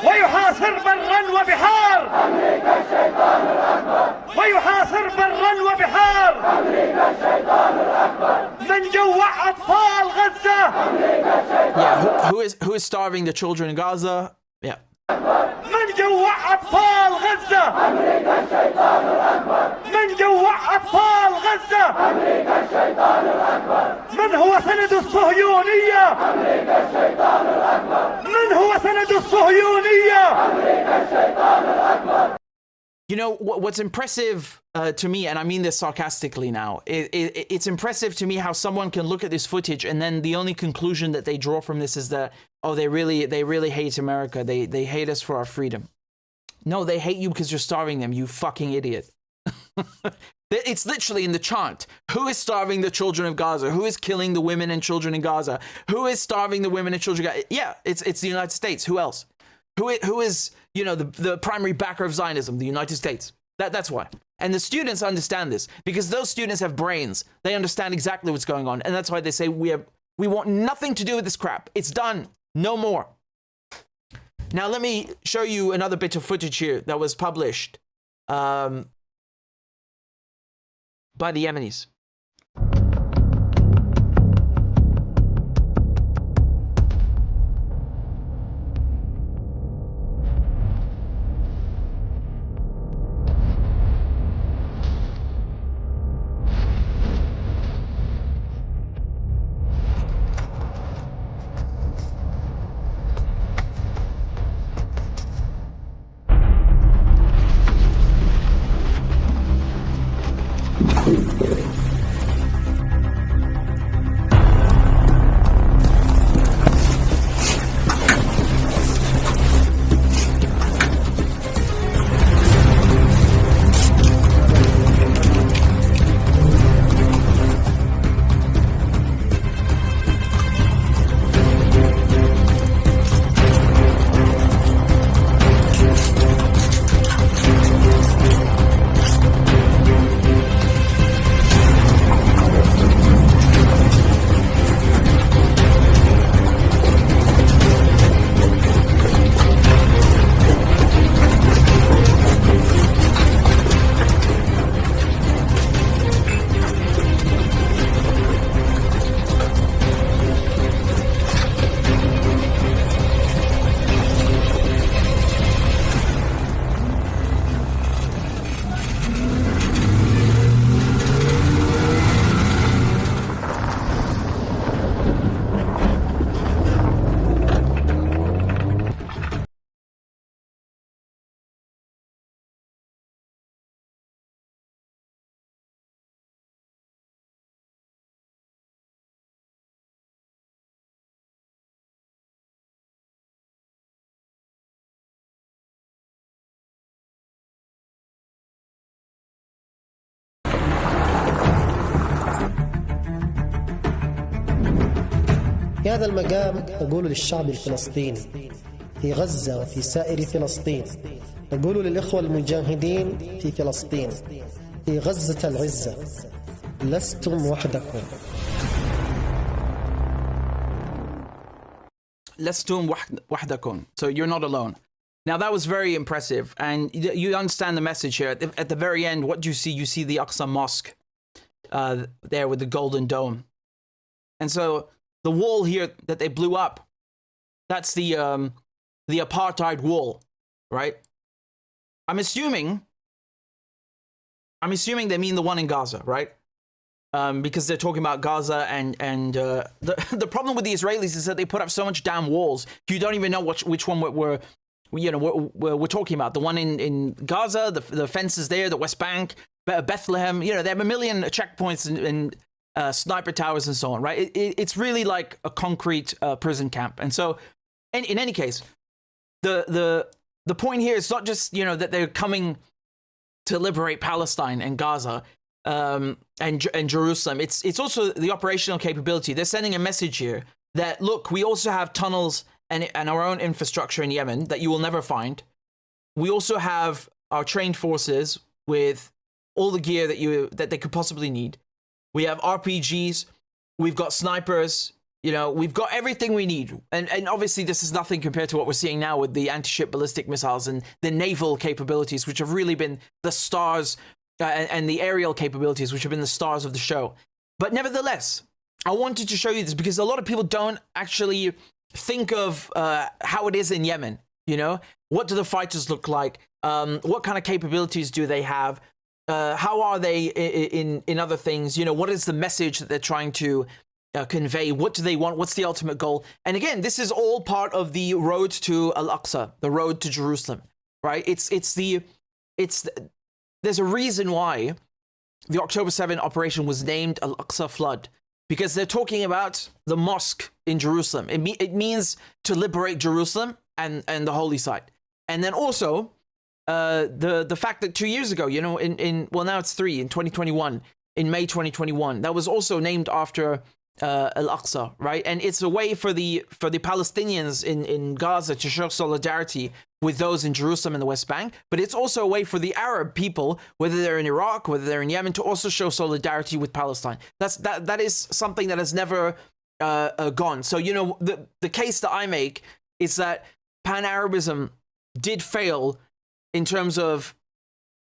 ويحاصر برا وبحار ويحاصر برا وبحار من جوع أطفال غزة. Yeah, who is starving the children in Gaza? Yeah. من جوع أطفال غزة من جوع أطفال غزة من هو سند الصهيونية من هو سند الصهيونية. You know, what's impressive to me, and I mean this sarcastically now, it's impressive to me how someone can look at this footage and then the only conclusion that they draw from this is that, oh, they really hate America. They hate us for our freedom. No, they hate you because you're starving them, you fucking idiot. It's literally in the chant. Who is starving the children of Gaza? Who is killing the women and children in Gaza? Who is starving the women and children? Yeah, it's the United States. Who else? Who is, you know, the primary backer of Zionism? The United States. That's why. And the students understand this because those students have brains. They understand exactly what's going on, and that's why they say we want nothing to do with this crap. It's done. No more. Now let me show you another bit of footage here that was published by the Yemenis. في هذا المقام أقول للشعب الفلسطيني في غزة وفي سائر فلسطين، أقول للإخوة المجاهدين في فلسطين في غزة العزة، لستم وحدكم. لستم وحدكم. So you're not alone. Now that was very impressive, and you understand the message here. At the very end, what do you see? You see the Aqsa Mosque there with the golden dome. And so the wall here that they blew up, that's the apartheid wall. right? I'm assuming they mean the one in Gaza, right? Because they're talking about Gaza, and the problem with the Israelis is that they put up so much damn walls, you don't even know which one we're talking about. The one in Gaza, the fences there, the West Bank, Bethlehem. You know, they have a million checkpoints and sniper towers and so on, right? It's really like a concrete prison camp. And so, in any case, the point here is not just, you know, that they're coming to liberate Palestine and Gaza and Jerusalem. It's also the operational capability. They're sending a message here that, look, we also have tunnels and our own infrastructure in Yemen that you will never find. We also have our trained forces with all the gear that they could possibly need. We have RPGs, we've got snipers, you know, we've got everything we need. And obviously this is nothing compared to what we're seeing now with the anti-ship ballistic missiles and the naval capabilities, which have really been the stars, and the aerial capabilities, which have been the stars of the show. But nevertheless, I wanted to show you this because a lot of people don't actually think of how it is in Yemen. You know, what do the fighters look like? What kind of capabilities do they have? How are they in other things? You know, what is the message that they're trying to convey? What do they want? What's the ultimate goal? And again, this is all part of the road to Al-Aqsa, the road to Jerusalem, right? There's a reason why the October 7 operation was named Al-Aqsa Flood, because they're talking about the mosque in Jerusalem. It means to liberate Jerusalem and the holy site. And then also the fact that 2 years ago, you know, well, now it's 2021, in May 2021, that was also named after Al-Aqsa, right? And it's a way for the Palestinians in Gaza to show solidarity with those in Jerusalem and the West Bank, but it's also a way for the Arab people, whether they're in Iraq, whether they're in Yemen, to also show solidarity with Palestine. That is something that has never gone. So, you know, the case that I make is that Pan-Arabism did fail in terms of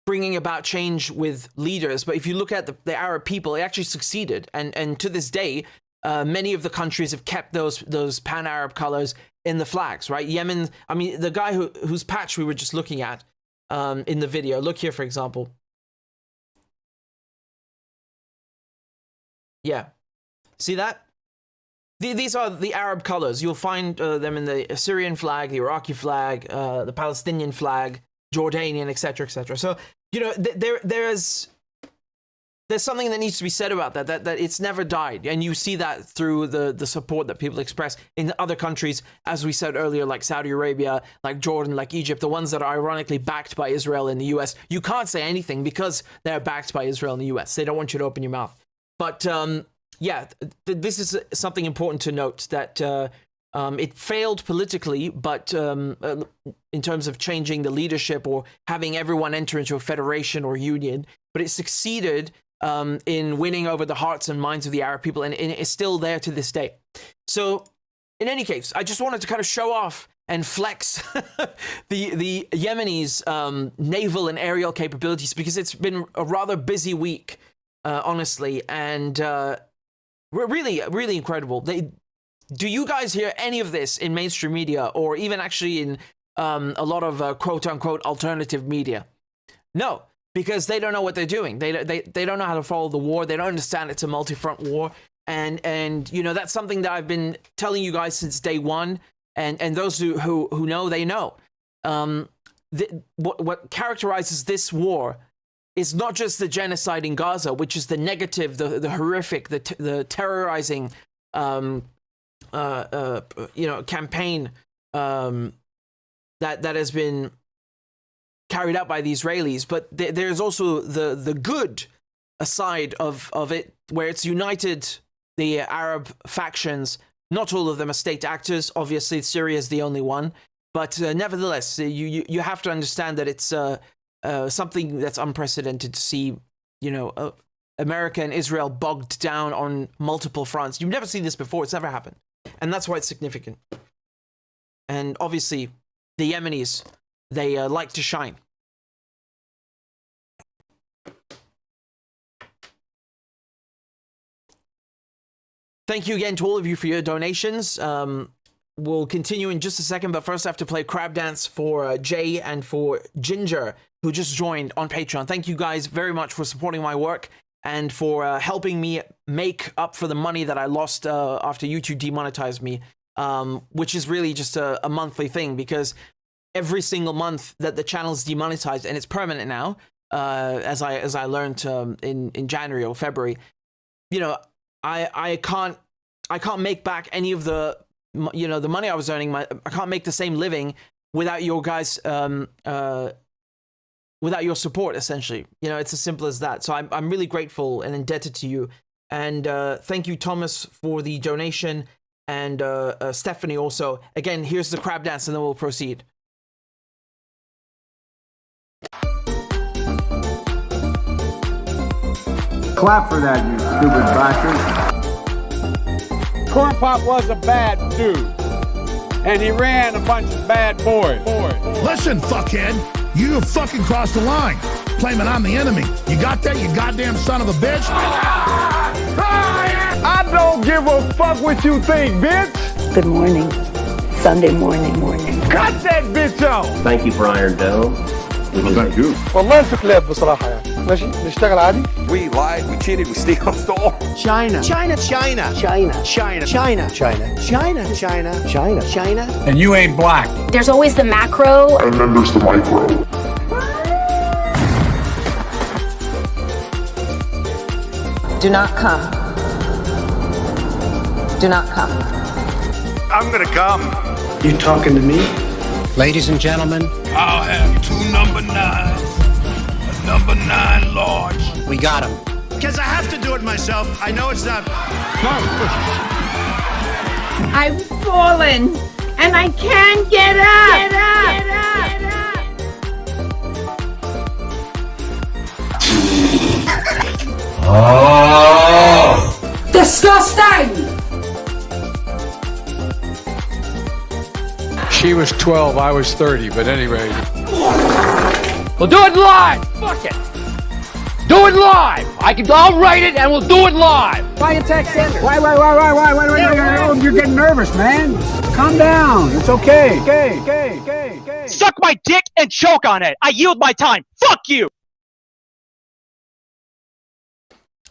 bringing about change with leaders, but if you look at the Arab people, it actually succeeded, and to this day, many of the countries have kept those Pan-Arab colors in the flags, right? Yemen, I mean, the guy whose patch we were just looking at in the video, look here, for example. Yeah, see that? These are the Arab colors. You'll find them in the Syrian flag, the Iraqi flag, the Palestinian flag, Jordanian, etc., etc. So, you know, there's something that needs to be said about that it's never died. And you see that through the support that people express in other countries, as we said earlier, like Saudi Arabia, like Jordan, like Egypt, the ones that are ironically backed by Israel in the US. You can't say anything because they're backed by Israel in the US. They don't want you to open your mouth. But yeah, this is something important to note, that it failed politically, but in terms of changing the leadership or having everyone enter into a federation or union, but it succeeded in winning over the hearts and minds of the Arab people, and it's still there to this day. So, in any case, I just wanted to kind of show off and flex the Yemenis' naval and aerial capabilities, because it's been a rather busy week, honestly, and really, really incredible. Do you guys hear any of this in mainstream media, or even actually in a lot of quote-unquote alternative media? No, because they don't know what they're doing. They don't know how to follow the war. They don't understand it's a multi-front war. And you know, that's something that I've been telling you guys since day one. And those who know, they know. What characterizes this war is not just the genocide in Gaza, which is the negative, the horrific, the terrorizing you know, campaign that has been carried out by the Israelis, but there's also the good side of it, where it's united the Arab factions. Not all of them are state actors. Obviously, Syria is the only one, but nevertheless, you have to understand that it's something that's unprecedented to see. You know, America and Israel bogged down on multiple fronts. You've never seen this before. It's never happened. And that's why it's significant. And obviously, the Yemenis, they like to shine. Thank you again to all of you for your donations. will continue in just a second, but first I have to play Crab Dance for Jay and for Ginger, who just joined on Patreon. Thank you guys very much for supporting my work and for helping me make up for the money that I lost after YouTube demonetized me, which is really just a monthly thing, because every single month that the channel's demonetized, and it's permanent now, as I learned in January or February, you know, I can't make back any of the, you know, the money I was earning. I can't make the same living without your guys, without your support, essentially. You know, it's as simple as that. So I'm really grateful and indebted to you. And thank you, Thomas, for the donation, and Stephanie also. Again, here's the crab dance, and then we'll proceed. Clap for that, you stupid bastard. Corn Pop was a bad dude, and he ran a bunch of bad boys. Listen, fuckhead, you have fucking crossed the line, claiming I'm the enemy. You got that, you goddamn son of a bitch? I don't give a fuck what you think, bitch. Good morning. Sunday morning. Cut that bitch off. Thank you for Iron Dome. Thank you. والله في كلاب بصراحة يعني. ماشي نشتغل عادي. We lied, we cheated, we stole. China. And you ain't black. There's always the macro. And then there's the micro. Do not come. Do not come. I'm gonna come. You talking to me? Ladies and gentlemen, I'll have 2 number 9s, a number 9 large. we got him. Because I have to do it myself. I know it's not. I've fallen and I can't get up. Oh! Disgusting! She was 12, I was 30, but anyway. We'll do it live. Fuck it. Do it live. I'll write it and we'll do it live. Why attack Sanders? Why? Oh, you're getting nervous, man. Calm down. It's okay. Okay. Suck my dick and choke on it. I yield my time. Fuck you.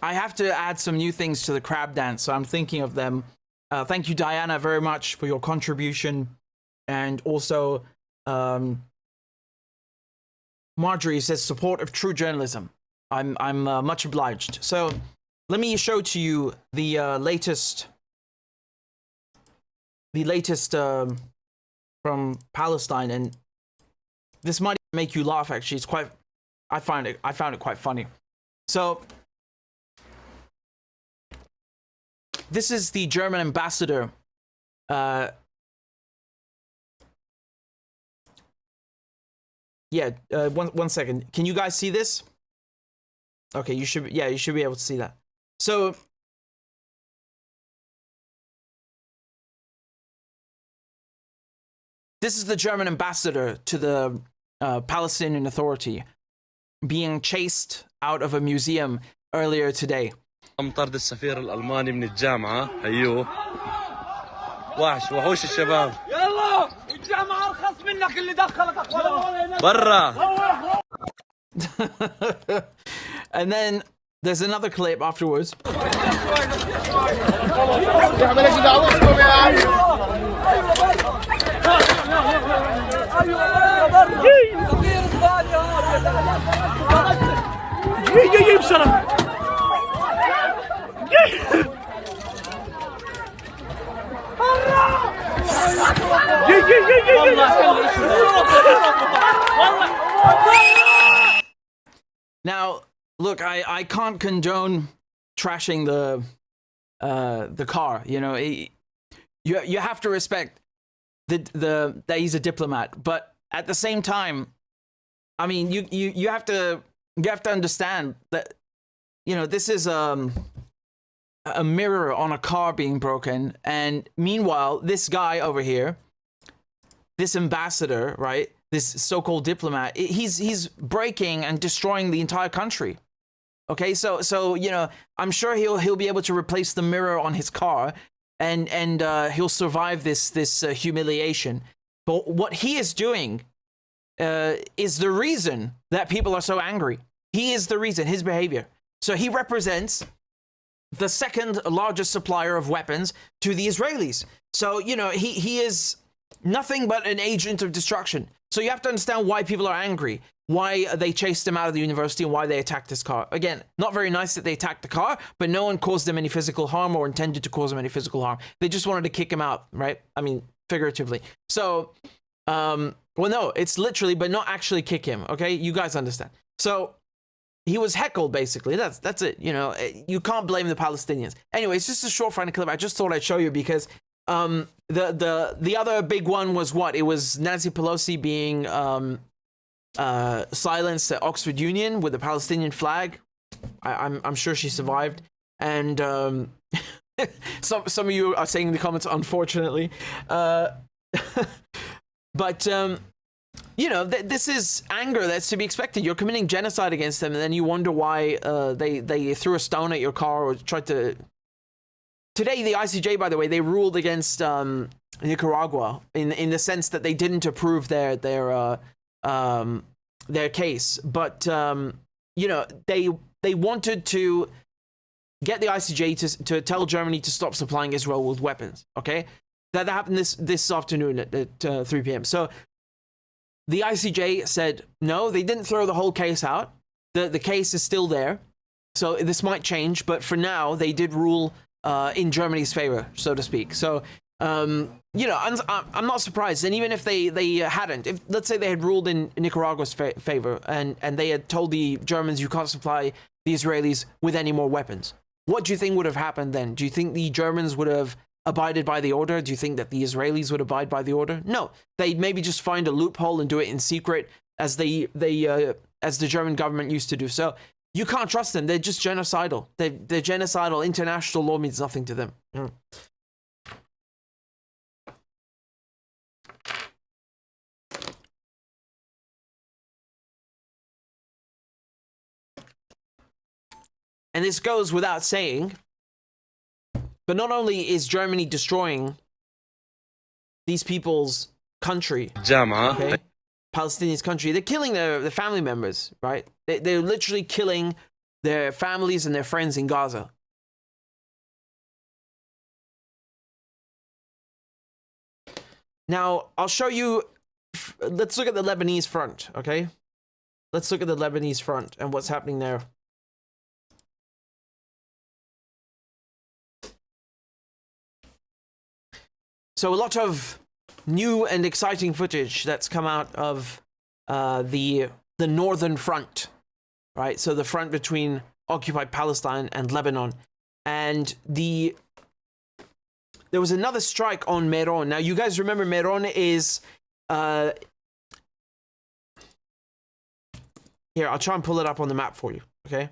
I have to add some new things to the crab dance, so I'm thinking of them. Thank you, Diana, very much for your contribution. And also, Marjorie says support of true journalism. I'm much obliged. So let me show to you the latest from Palestine, and this might make you laugh. Actually, it's quite. I found it quite funny. So this is the German ambassador. One second. Can you guys see this? Okay, you should be able to see that. So this is the German ambassador to the Palestinian Authority being chased out of a museum earlier today. طرد السفير الألماني من الجامعة. أيوه. وحوش الشباب. يلا الجامعة أرخص منك اللي دخلك برا. And then there's another clip afterwards. Now, look, I can't condone trashing the car. You know, you have to respect that he's a diplomat, but at the same time, I mean, you have to understand that, you know, this is a mirror on a car being broken, and meanwhile, this guy over here, this ambassador, right? This so-called diplomat, he's breaking and destroying the entire country. Okay, so you know, I'm sure he'll be able to replace the mirror on his car, and he'll survive this humiliation. But what he is doing is the reason that people are so angry. He is the reason, his behavior. So he represents the second largest supplier of weapons to the Israelis. So, you know, he is nothing but an agent of destruction. So you have to understand why people are angry, why they chased him out of the university, and why they attacked his car. Again, not very nice that they attacked the car, but no one caused them any physical harm or intended to cause them any physical harm. They just wanted to kick him out, right? I mean, figuratively. So, well, no, it's literally, but not actually kick him, okay? You guys understand. So he was heckled, basically. That's it. You know, you can't blame the Palestinians. Anyway, it's just a short final clip. I just thought I'd show you because the other big one was what? It was Nancy Pelosi being silenced at Oxford Union with the Palestinian flag. I'm sure she survived. And some of you are saying in the comments, unfortunately. But you know, this is anger that's to be expected. You're committing genocide against them, and then you wonder why they threw a stone at your car or tried to. Today, the ICJ, by the way, they ruled against Nicaragua in the sense that they didn't approve their case, but you know, they wanted to get the ICJ to tell Germany to stop supplying Israel with weapons. Okay, that happened this afternoon at 3 p.m. So the ICJ said no, they didn't throw the whole case out. The case is still there, so this might change, but for now, they did rule in Germany's favor, so to speak. So, you know, I'm not surprised. And even if they hadn't, if let's say they had ruled in Nicaragua's favor and they had told the Germans you can't supply the Israelis with any more weapons, what do you think would have happened then? Do you think the Germans would have abided by the order? Do you think that the Israelis would abide by the order? No, they'd maybe just find a loophole and do it in secret, as the German government used to do. So you can't trust them. They're just genocidal. They're genocidal. International law means nothing to them. And this goes without saying, but not only is Germany destroying these people's country, okay, Palestinians' country, they're killing their family members, right? They're literally killing their families and their friends in Gaza. Now, I'll show you, let's look at the Lebanese front, okay? Let's look at the Lebanese front and what's happening there. So a lot of new and exciting footage that's come out of the northern front, right? So the front between occupied Palestine and Lebanon. And there was another strike on Meron. Now, you guys remember Meron is... here, I'll try and pull it up on the map for you, okay?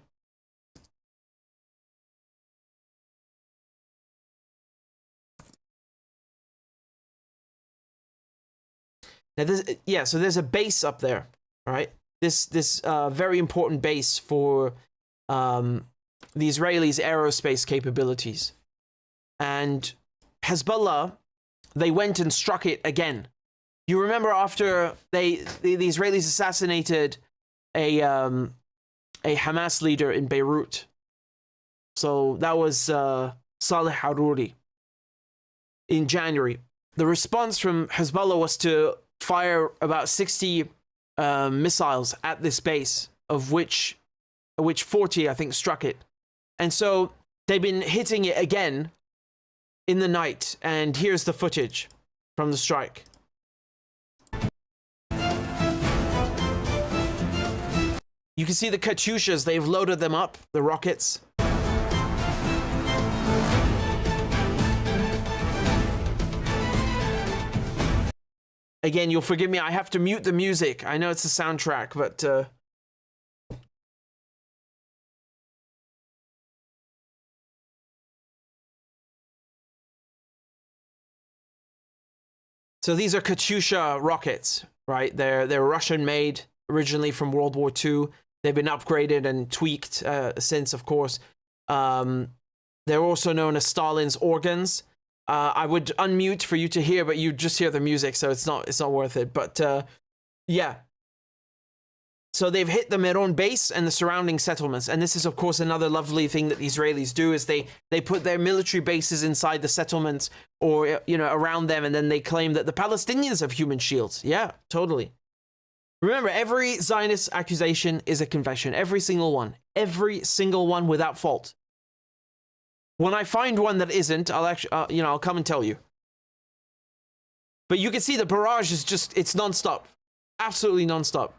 Now, so there's a base up there, all right? This very important base for the Israelis' aerospace capabilities. And Hezbollah, they went and struck it again. You remember after the Israelis assassinated a Hamas leader in Beirut. So that was Saleh Haruri in January. The response from Hezbollah was to fire about 60 missiles at this base, of which 40, I think, struck it. And so they've been hitting it again in the night. And here's the footage from the strike. You can see the Katyushas, they've loaded them up, the rockets. Again, you'll forgive me, I have to mute the music. I know it's a soundtrack, but... So these are Katyusha rockets, right? They're Russian-made, originally from World War II. They've been upgraded and tweaked since, of course. They're also known as Stalin's organs. I would unmute for you to hear, but you just hear the music, so it's not worth it. But yeah. So they've hit the Meron base and the surrounding settlements. And this is, of course, another lovely thing that the Israelis do is they put their military bases inside the settlements or, you know, around them. And then they claim that the Palestinians have human shields. Yeah, totally. Remember, every Zionist accusation is a confession. Every single one. Every single one without fault. When I find one that isn't, I'll actually, you know, I'll come and tell you. But you can see the barrage is just, it's nonstop. Absolutely nonstop.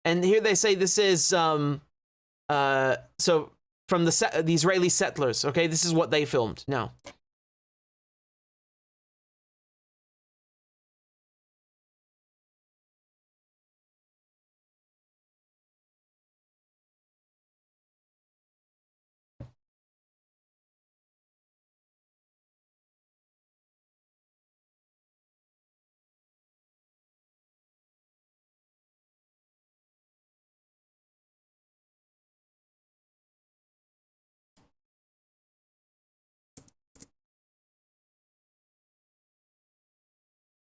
And here they say this is, so from the Israeli settlers, okay? This is what they filmed now.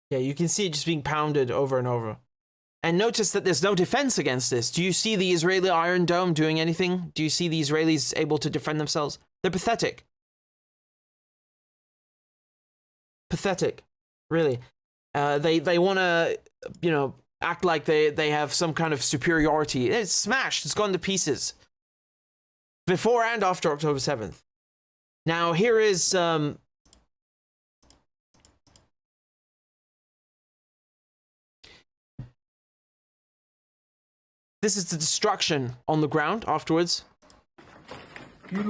Yeah, you can see it just being pounded over and over. And notice that there's no defense against this. Do you see the Israeli Iron Dome doing anything? Do you see the Israelis able to defend themselves? They're pathetic. Pathetic, really. They want to, you know, act like they have some kind of superiority. It's smashed. It's gone to pieces. Before and after October 7th. Now, here is... This is the destruction on the ground afterwards. Do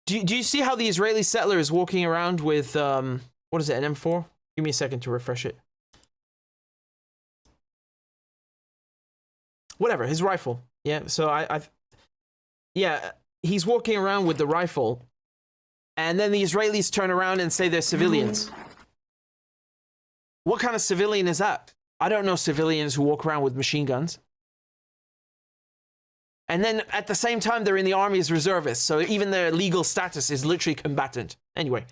you see how the Israeli settler is walking around with, what is it, an M4? Give me a second to refresh it. Whatever, his rifle. Yeah, so yeah. He's walking around with the rifle, and then the Israelis turn around and say they're civilians. What kind of civilian is that? I don't know civilians who walk around with machine guns. And then at the same time, they're in the army as reservists, so even their legal status is literally combatant. Anyway.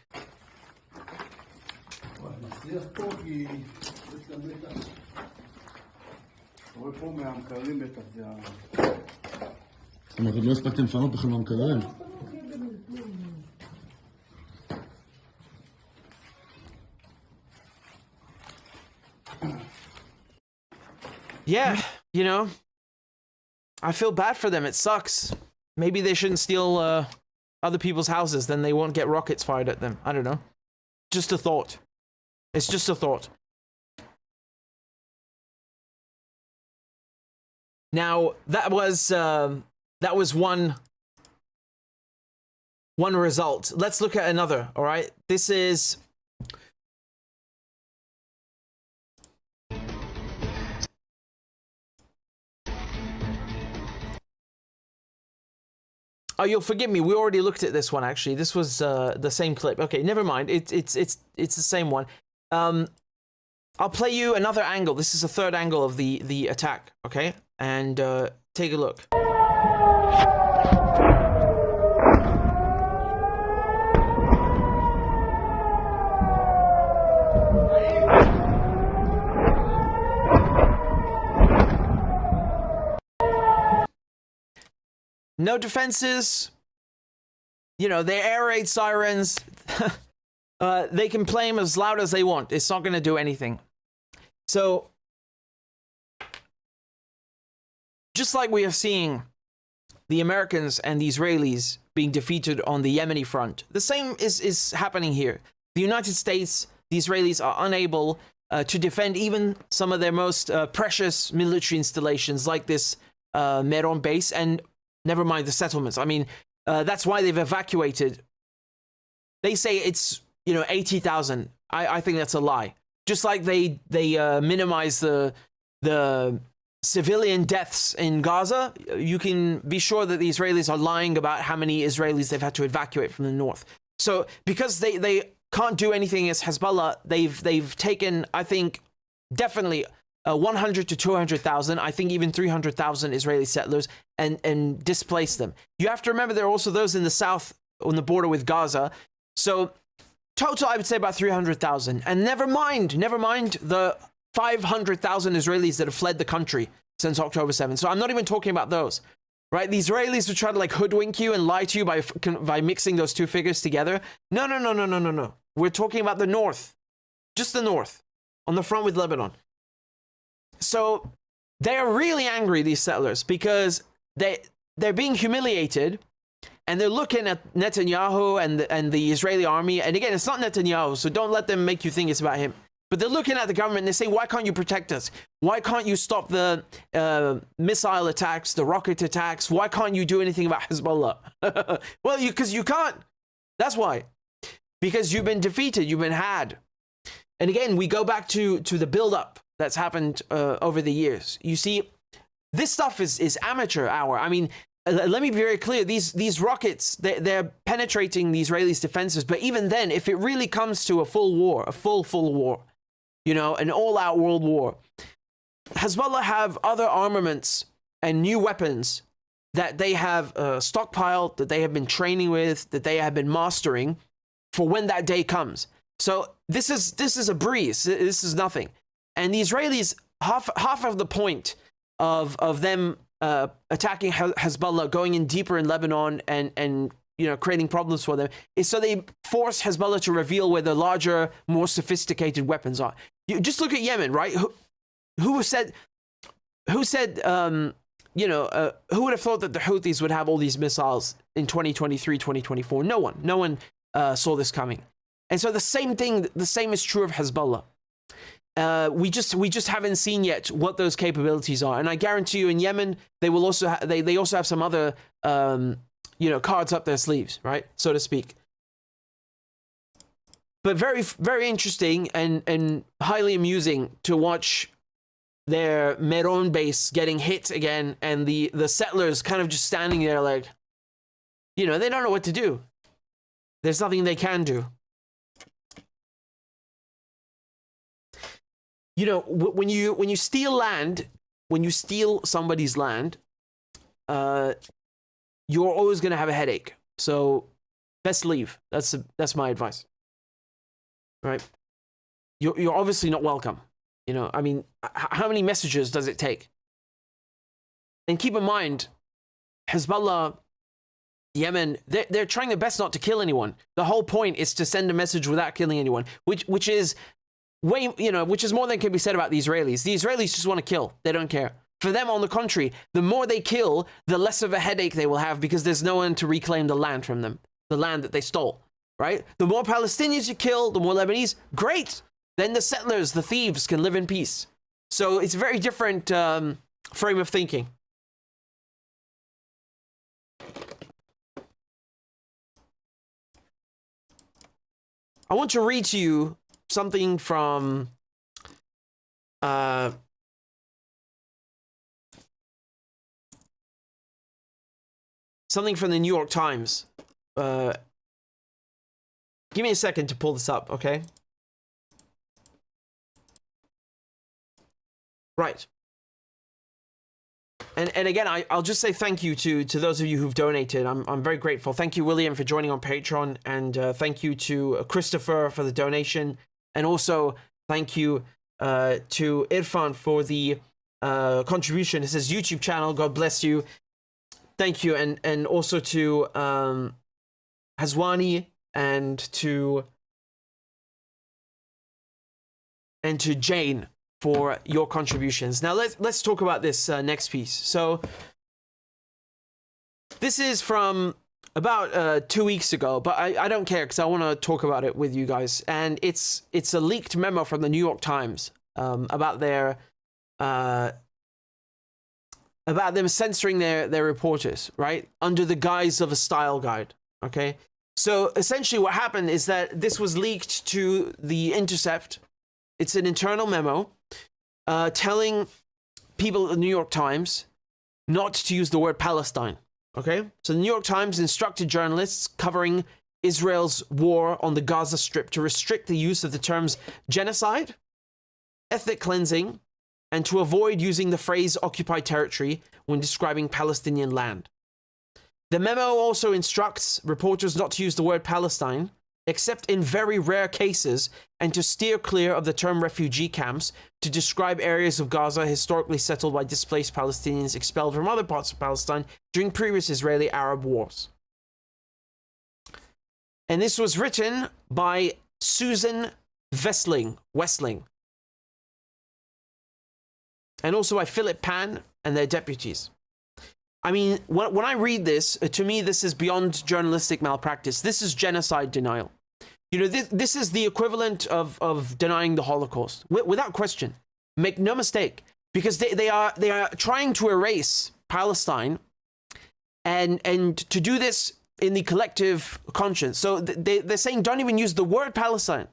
Yeah, you know, I feel bad for them. It sucks. Maybe they shouldn't steal other people's houses, then they won't get rockets fired at them. I don't know. Just a thought. It's just a thought. Now, that was one result. Let's look at another, all right? This is... Oh, you'll forgive me. We already looked at this one, actually. This was the same clip. Okay, never mind. It's the same one. I'll play you another angle. This is a third angle of the attack, okay? And take a look. No defenses. You know, they air raid sirens. They can play them as loud as they want. It's not going to do anything. So, just like we are seeing the Americans and the Israelis being defeated on the Yemeni front, the same is happening here. The United States, the Israelis are unable to defend even some of their most precious military installations like this Meron base, and never mind the settlements. I mean, that's why they've evacuated. They say it's, you know, 80,000. I think that's a lie. Just like they minimize the civilian deaths in Gaza, you can be sure that the Israelis are lying about how many Israelis they've had to evacuate from the north. So because they can't do anything as Hezbollah, they've taken, I think, definitely 100 to 200,000, I think even 300,000 Israeli settlers, and displace them. You have to remember there are also those in the south on the border with Gaza. So total, I would say about 300,000. And never mind the 500,000 Israelis that have fled the country since October 7th. So I'm not even talking about those, right? The Israelis who try to like hoodwink you and lie to you by mixing those two figures together. No. We're talking about the north, just the north, on the front with Lebanon. So they are really angry, these settlers, because they're being humiliated, and they're looking at Netanyahu and the Israeli army. And again, it's not Netanyahu, so don't let them make you think it's about him. But they're looking at the government and they say, why can't you protect us? Why can't you stop the missile attacks, the rocket attacks? Why can't you do anything about Hezbollah? Well, because you can't. That's why. Because you've been defeated, you've been had. And again, we go back to the build-up that's happened over the years. You see, this stuff is amateur hour. I mean, let me be very clear. These rockets, they're penetrating the Israelis' defenses. But even then, if it really comes to a full war, a full war, you know, an all-out world war, Hezbollah have other armaments and new weapons that they have stockpiled, that they have been training with, that they have been mastering for when that day comes. So this is a breeze. This is nothing. And the Israelis, half of the point of them attacking Hezbollah, going in deeper in Lebanon and you know, creating problems for them, is so they force Hezbollah to reveal where the larger, more sophisticated weapons are. You just look at Yemen, right? Who said you know, who would have thought that the Houthis would have all these missiles in 2023, 2024? No one saw this coming. And so the same is true of Hezbollah. We just haven't seen yet what those capabilities are. And I guarantee you in Yemen, they will also they also have some other you know, cards up their sleeves, right? So to speak. But very, very interesting and highly amusing to watch their Meron base getting hit again, and the settlers kind of just standing there like, you know, they don't know what to do. There's nothing they can do. You know, when you steal land, when you steal somebody's land, you're always going to have a headache. So best leave. That's my advice. Right? You're obviously not welcome. You know, I mean, how many messages does it take? And keep in mind, Hezbollah, Yemen, they're trying their best not to kill anyone. The whole point is to send a message without killing anyone, which is which is more than can be said about the Israelis. The Israelis just want to kill. They don't care. For them, on the contrary, the more they kill, the less of a headache they will have, because there's no one to reclaim the land from them, the land that they stole, right? The more Palestinians you kill, the more Lebanese, great. Then the settlers, the thieves, can live in peace. So it's a very different frame of thinking. I want to read to you something from the New York Times. Give me a second to pull this up, okay? Right. And again, I'll just say thank you to those of you who've donated. I'm very grateful. Thank you, William, for joining on Patreon, and thank you to Christopher for the donation, and also thank you to Irfan for the contribution. It says YouTube channel. God bless you. Thank you, and also to Hazwani and to Jane for your contributions. Now let's talk about this next piece. So this is from about 2 weeks ago, but I don't care because I want to talk about it with you guys. And it's a leaked memo from the New York Times about them censoring their reporters, right, under the guise of a style guide. Okay, so essentially what happened is that this was leaked to The Intercept. It's an internal memo telling people at the New York Times not to use the word Palestine. Okay, so the New York Times instructed journalists covering Israel's war on the Gaza Strip to restrict the use of the terms genocide ethnic cleansing and to avoid using the phrase occupied territory when describing Palestinian land. The memo also instructs reporters not to use the word Palestine, except in very rare cases, and to steer clear of the term refugee camps to describe areas of Gaza historically settled by displaced Palestinians expelled from other parts of Palestine during previous Israeli-Arab wars. And this was written by Susan Wessling, and also by Philip Pan and their deputies. I mean, when I read this, to me, this is beyond journalistic malpractice. This is genocide denial. You know, this is the equivalent of denying the Holocaust, without question. Make no mistake, because they are trying to erase Palestine, and to do this in the collective conscience. So they're saying, don't even use the word Palestine.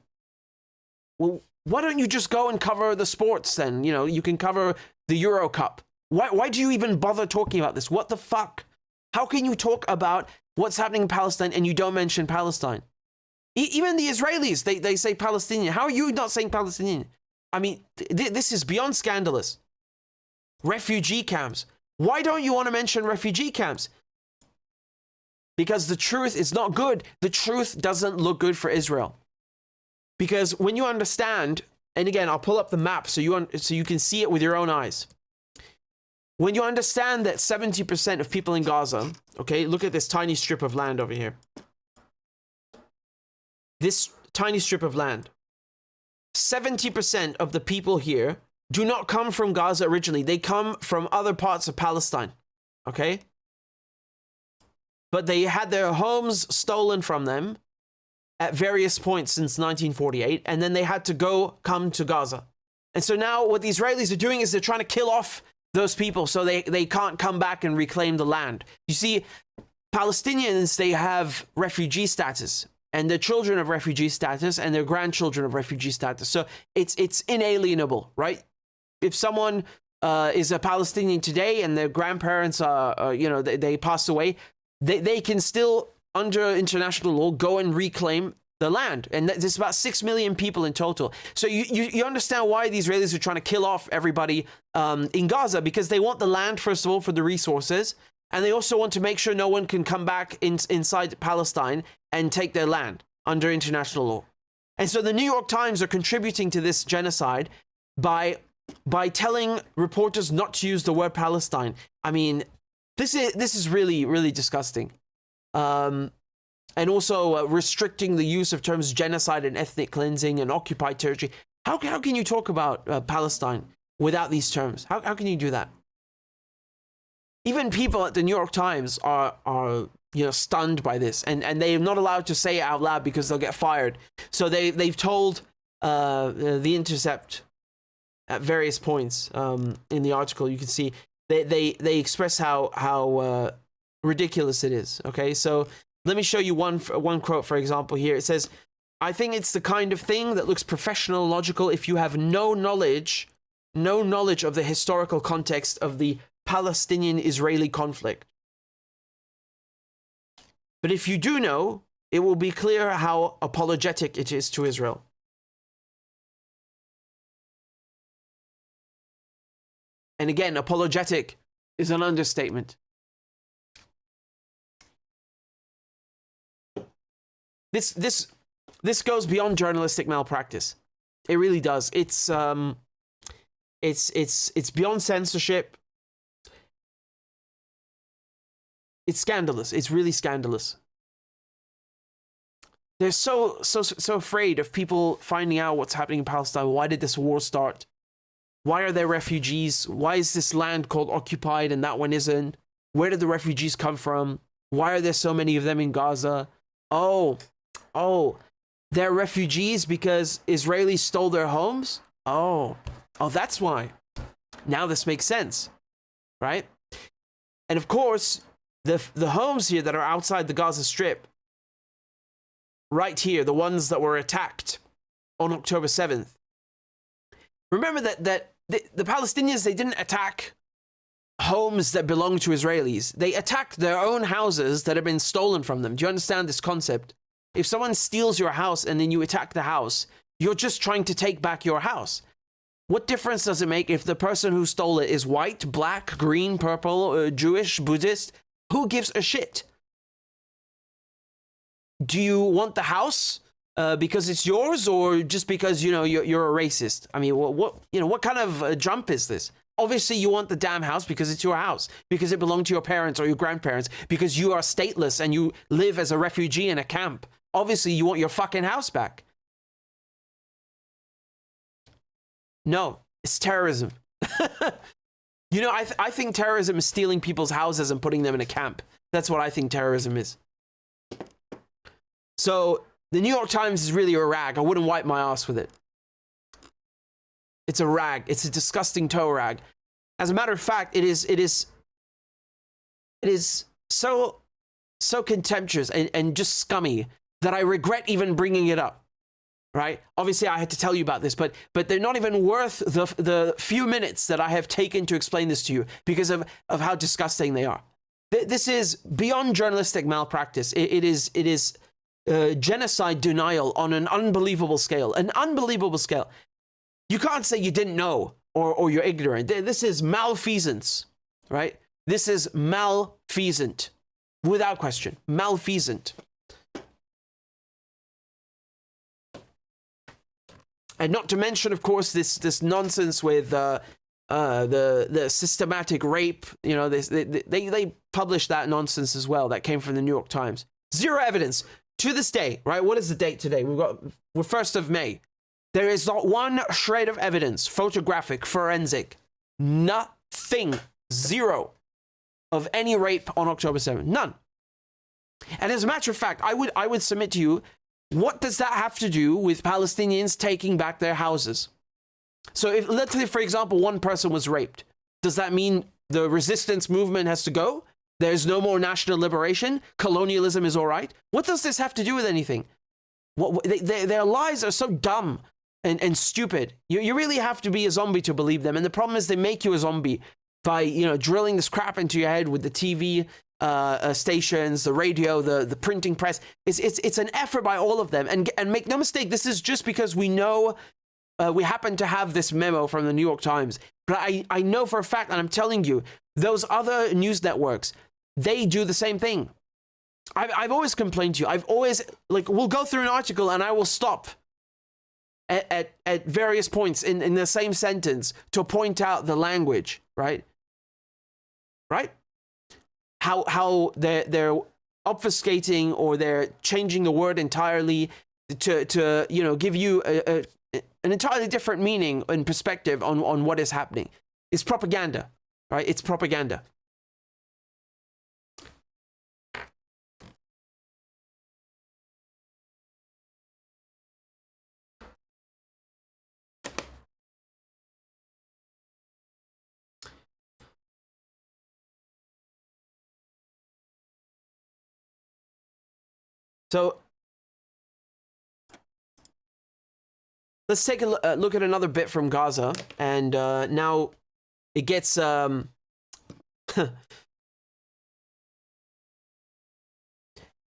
Well, why don't you just go and cover the sports then? You know, you can cover the Euro Cup. Why do you even bother talking about this? What the fuck? How can you talk about what's happening in Palestine and you don't mention Palestine? Even the Israelis, they say Palestinian. How are you not saying Palestinian? I mean, this is beyond scandalous. Refugee camps. Why don't you want to mention refugee camps? Because the truth is not good. The truth doesn't look good for Israel. Because when you understand, and again, I'll pull up the map so you can see it with your own eyes. When you understand that 70% of people in Gaza, okay, look at this tiny strip of land over here. This tiny strip of land. 70% of the people here do not come from Gaza originally. They come from other parts of Palestine, okay? But they had their homes stolen from them at various points since 1948, and then they had to come to Gaza. And so now what the Israelis are doing is they're trying to kill off those people so they can't come back and reclaim the land. You see, Palestinians, they have refugee status, and they're children of refugee status, and they're grandchildren of refugee status. So it's inalienable, right? If someone is a Palestinian today and their grandparents are, they pass away, they can still, under international law, go and reclaim the land. And there's about 6 million people in total. So you understand why the Israelis are trying to kill off everybody in Gaza, because they want the land, first of all, for the resources. And they also want to make sure no one can come back inside Palestine and take their land under international law. And so the New York Times are contributing to this genocide by telling reporters not to use the word Palestine. I mean, this is really, really disgusting. And also restricting the use of terms genocide and ethnic cleansing and occupied territory. How can you talk about Palestine without these terms? How can you do that? Even people at the New York Times are stunned by this, and they're not allowed to say it out loud because they'll get fired. So they've told The Intercept at various points in the article. You can see they express how ridiculous it is. Okay, so let me show you one quote, for example, here. It says, "I think it's the kind of thing that looks professional and logical if you have no knowledge of the historical context of the Palestinian-Israeli conflict. But if you do know, it will be clear how apologetic it is to Israel." And again, apologetic is an understatement. This goes beyond journalistic malpractice. It really does. It's beyond censorship. It's scandalous. It's really scandalous. They're so afraid of people finding out what's happening in Palestine. Why did this war start? Why are there refugees? Why is this land called occupied and that one isn't? Where did the refugees come from? Why are there so many of them in Gaza? Oh, they're refugees because Israelis stole their homes? Oh, that's why. Now this makes sense, right? And of course, the homes here that are outside the Gaza Strip, right here, the ones that were attacked on October 7th. Remember that the Palestinians, they didn't attack homes that belong to Israelis. They attacked their own houses that have been stolen from them. Do you understand this concept? If someone steals your house and then you attack the house, you're just trying to take back your house. What difference does it make if the person who stole it is white, black, green, purple, Jewish, Buddhist? Who gives a shit? Do you want the house because it's yours, or just because, you know, you're a racist? I mean, what kind of jump is this? Obviously, you want the damn house because it's your house, because it belonged to your parents or your grandparents, because you are stateless and you live as a refugee in a camp. Obviously, you want your fucking house back. No, it's terrorism. You know, I think terrorism is stealing people's houses and putting them in a camp. That's what I think terrorism is. So the New York Times is really a rag. I wouldn't wipe my ass with it. It's a rag. It's a disgusting toe rag. As a matter of fact, it is so contemptuous and just scummy that I regret even bringing it up. Right? Obviously, I had to tell you about this, but they're not even worth the few minutes that I have taken to explain this to you because of how disgusting they are. This is beyond journalistic malpractice. It is genocide denial on an unbelievable scale. An unbelievable scale. You can't say you didn't know or you're ignorant. This is malfeasance, right? This is malfeasant, without question. Malfeasant. And not to mention, of course, this nonsense with the systematic rape. You know, they published that nonsense as well. That came from the New York Times. Zero evidence to this day. Right? What is the date today? We're 1st of May. There is not one shred of evidence, photographic, forensic, nothing, zero, of any rape on October 7th. None. And as a matter of fact, I would submit to you, what does that have to do with Palestinians taking back their houses? So if, let's say, for example, one person was raped, does that mean the resistance movement has to go? There's no more national liberation? Colonialism is all right? What does this have to do with anything? Their lies are so dumb and stupid. You really have to be a zombie to believe them. And the problem is they make you a zombie by, you know, drilling this crap into your head with the TV stations, the radio, the printing press. It's an effort by all of them. And make no mistake, this is just because we know we happen to have this memo from the New York Times. But I know for a fact, and I'm telling you, those other news networks, they do the same thing. I've always complained to you. I've always, like, we'll go through an article and I will stop at various points in the same sentence to point out the language, right? Right? How they're obfuscating or they're changing the word entirely to you know, give you an entirely different meaning and perspective on what is happening. It's propaganda, right? It's propaganda. So let's take a look at another bit from Gaza, and now it gets so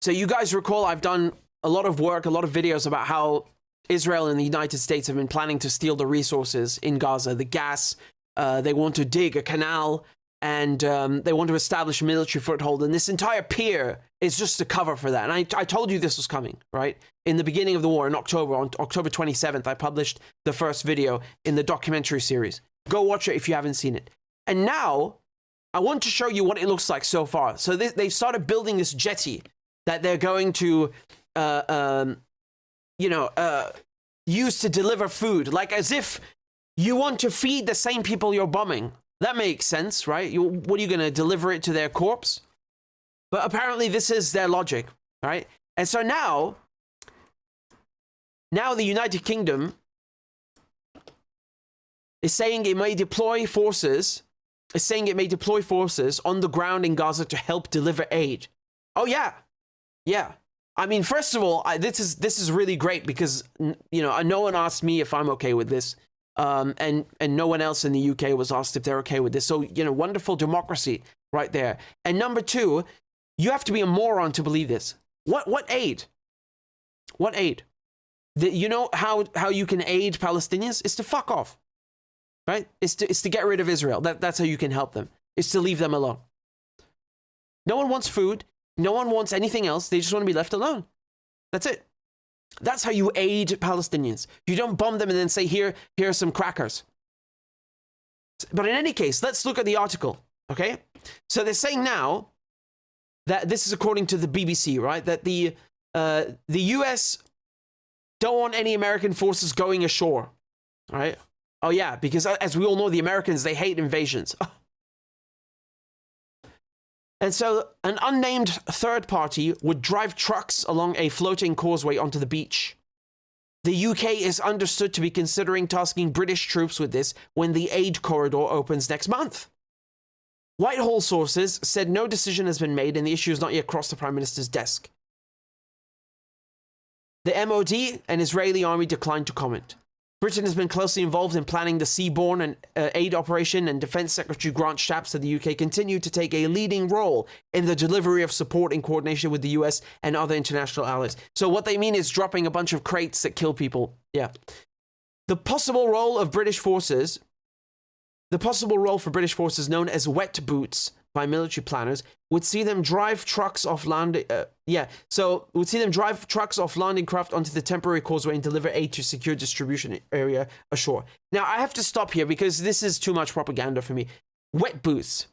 you guys recall I've done a lot of work, a lot of videos about how Israel and the United States have been planning to steal the resources in Gaza, the gas. They want to dig a canal, and they want to establish a military foothold, and this entire pier is just a cover for that. And I told you this was coming, right? In the beginning of the war, in October, on October 27th, I published the first video in the documentary series. Go watch it if you haven't seen it. And now, I want to show you what it looks like so far. So they've started building this jetty that they're going to, use to deliver food. Like as if you want to feed the same people you're bombing. That makes sense, right? What are you going to deliver it to their corpse? But apparently this is their logic, right? And so now the United Kingdom is saying it may deploy forces, on the ground in Gaza to help deliver aid. Oh yeah. Yeah. I mean, first of all, this is really great because, you know, no one asked me if I'm okay with this. And no one else in the UK was asked if they're okay with this. So, you know, wonderful democracy right there. And number two, you have to be a moron to believe this. What aid? What aid? You know how you can aid Palestinians? Is to fuck off. right? It's to get rid of Israel. That's how you can help them. It's to leave them alone. No one wants food. No one wants anything else. They just want to be left alone. That's it. That's how you aid Palestinians. You don't bomb them and then say, here are some crackers. But in any case, let's look at the article, okay? So they're saying now that this is according to the BBC, right? That the US don't want any American forces going ashore, right? Oh yeah, because as we all know, the Americans, they hate invasions. And so an unnamed third party would drive trucks along a floating causeway onto the beach. The UK is understood to be considering tasking British troops with this when the aid corridor opens next month. Whitehall sources said no decision has been made and the issue has not yet crossed the Prime Minister's desk. The MOD and Israeli army declined to comment. Britain has been closely involved in planning the seaborne and aid operation, and Defence Secretary Grant Shapps said the UK continued to take a leading role in the delivery of support in coordination with the US and other international allies. So what they mean is dropping a bunch of crates that kill people. Yeah. The possible role for British forces known as wet boots by military planners would see them drive trucks off landing craft onto the temporary causeway and deliver aid to secure distribution area ashore. Now I have to stop here because this is too much propaganda for me. Wet boots.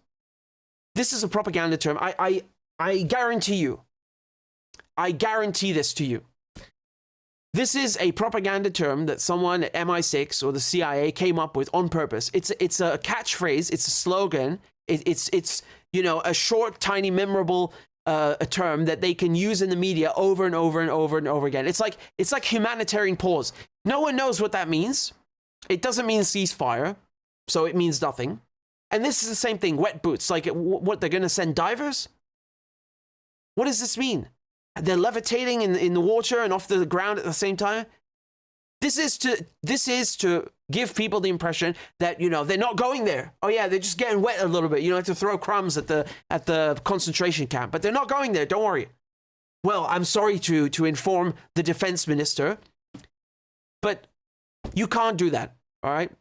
This is a propaganda term. I guarantee you. I guarantee this to you. This is a propaganda term that someone at MI6 or the CIA came up with on purpose. It's a catchphrase. It's a slogan. It's you know, a short, tiny, memorable a term that they can use in the media over and over and over and over again. It's like humanitarian pause. No one knows what that means. It doesn't mean ceasefire, so it means nothing. And this is the same thing. Wet boots. Like, what, they're going to send divers? What does this mean? They're levitating in the water and off the ground at the same time. This is to give people the impression that, you know, they're not going there. Oh yeah, they're just getting wet a little bit. You know, to throw crumbs at the concentration camp, but they're not going there. Don't worry. Well, I'm sorry to inform the defense minister, but you can't do that. All right,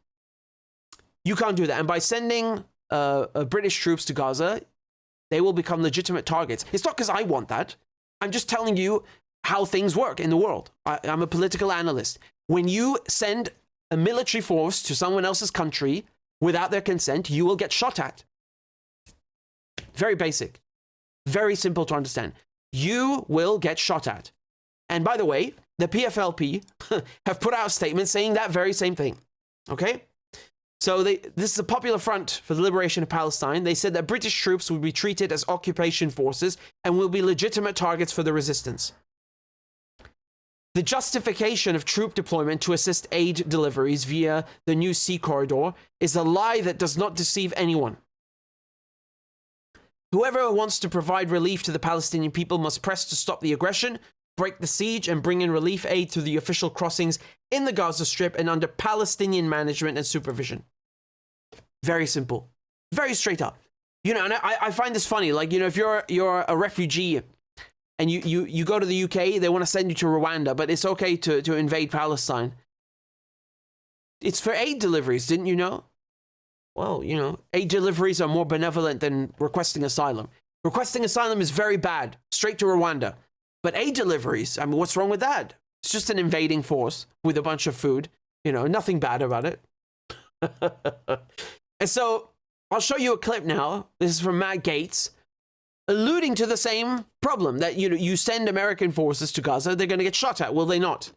you can't do that. And by sending British troops to Gaza, they will become legitimate targets. It's not because I want that. I'm just telling you how things work in the world. I'm a political analyst. When you send a military force to someone else's country without their consent, you will get shot at. Very basic. Very simple to understand. You will get shot at. And by the way, the PFLP have put out a statement saying that very same thing. Okay? So this is a Popular Front for the Liberation of Palestine. They said that British troops will be treated as occupation forces and will be legitimate targets for the resistance. The justification of troop deployment to assist aid deliveries via the new sea corridor is a lie that does not deceive anyone. Whoever wants to provide relief to the Palestinian people must press to stop the aggression, break the siege, and bring in relief aid through the official crossings in the Gaza Strip and under Palestinian management and supervision. Very simple. Very straight up. You know, and I find this funny. Like, you know, if you're a refugee and you go to the UK, they want to send you to Rwanda, but it's okay to invade Palestine. It's for aid deliveries, didn't you know? Well, you know, aid deliveries are more benevolent than requesting asylum. Requesting asylum is very bad, straight to Rwanda. But aid deliveries, I mean, what's wrong with that? It's just an invading force with a bunch of food. You know, nothing bad about it. And so, I'll show you a clip now. This is from Matt Gaetz, alluding to the same problem that, you know, you send American forces to Gaza, they're going to get shot at, will they not?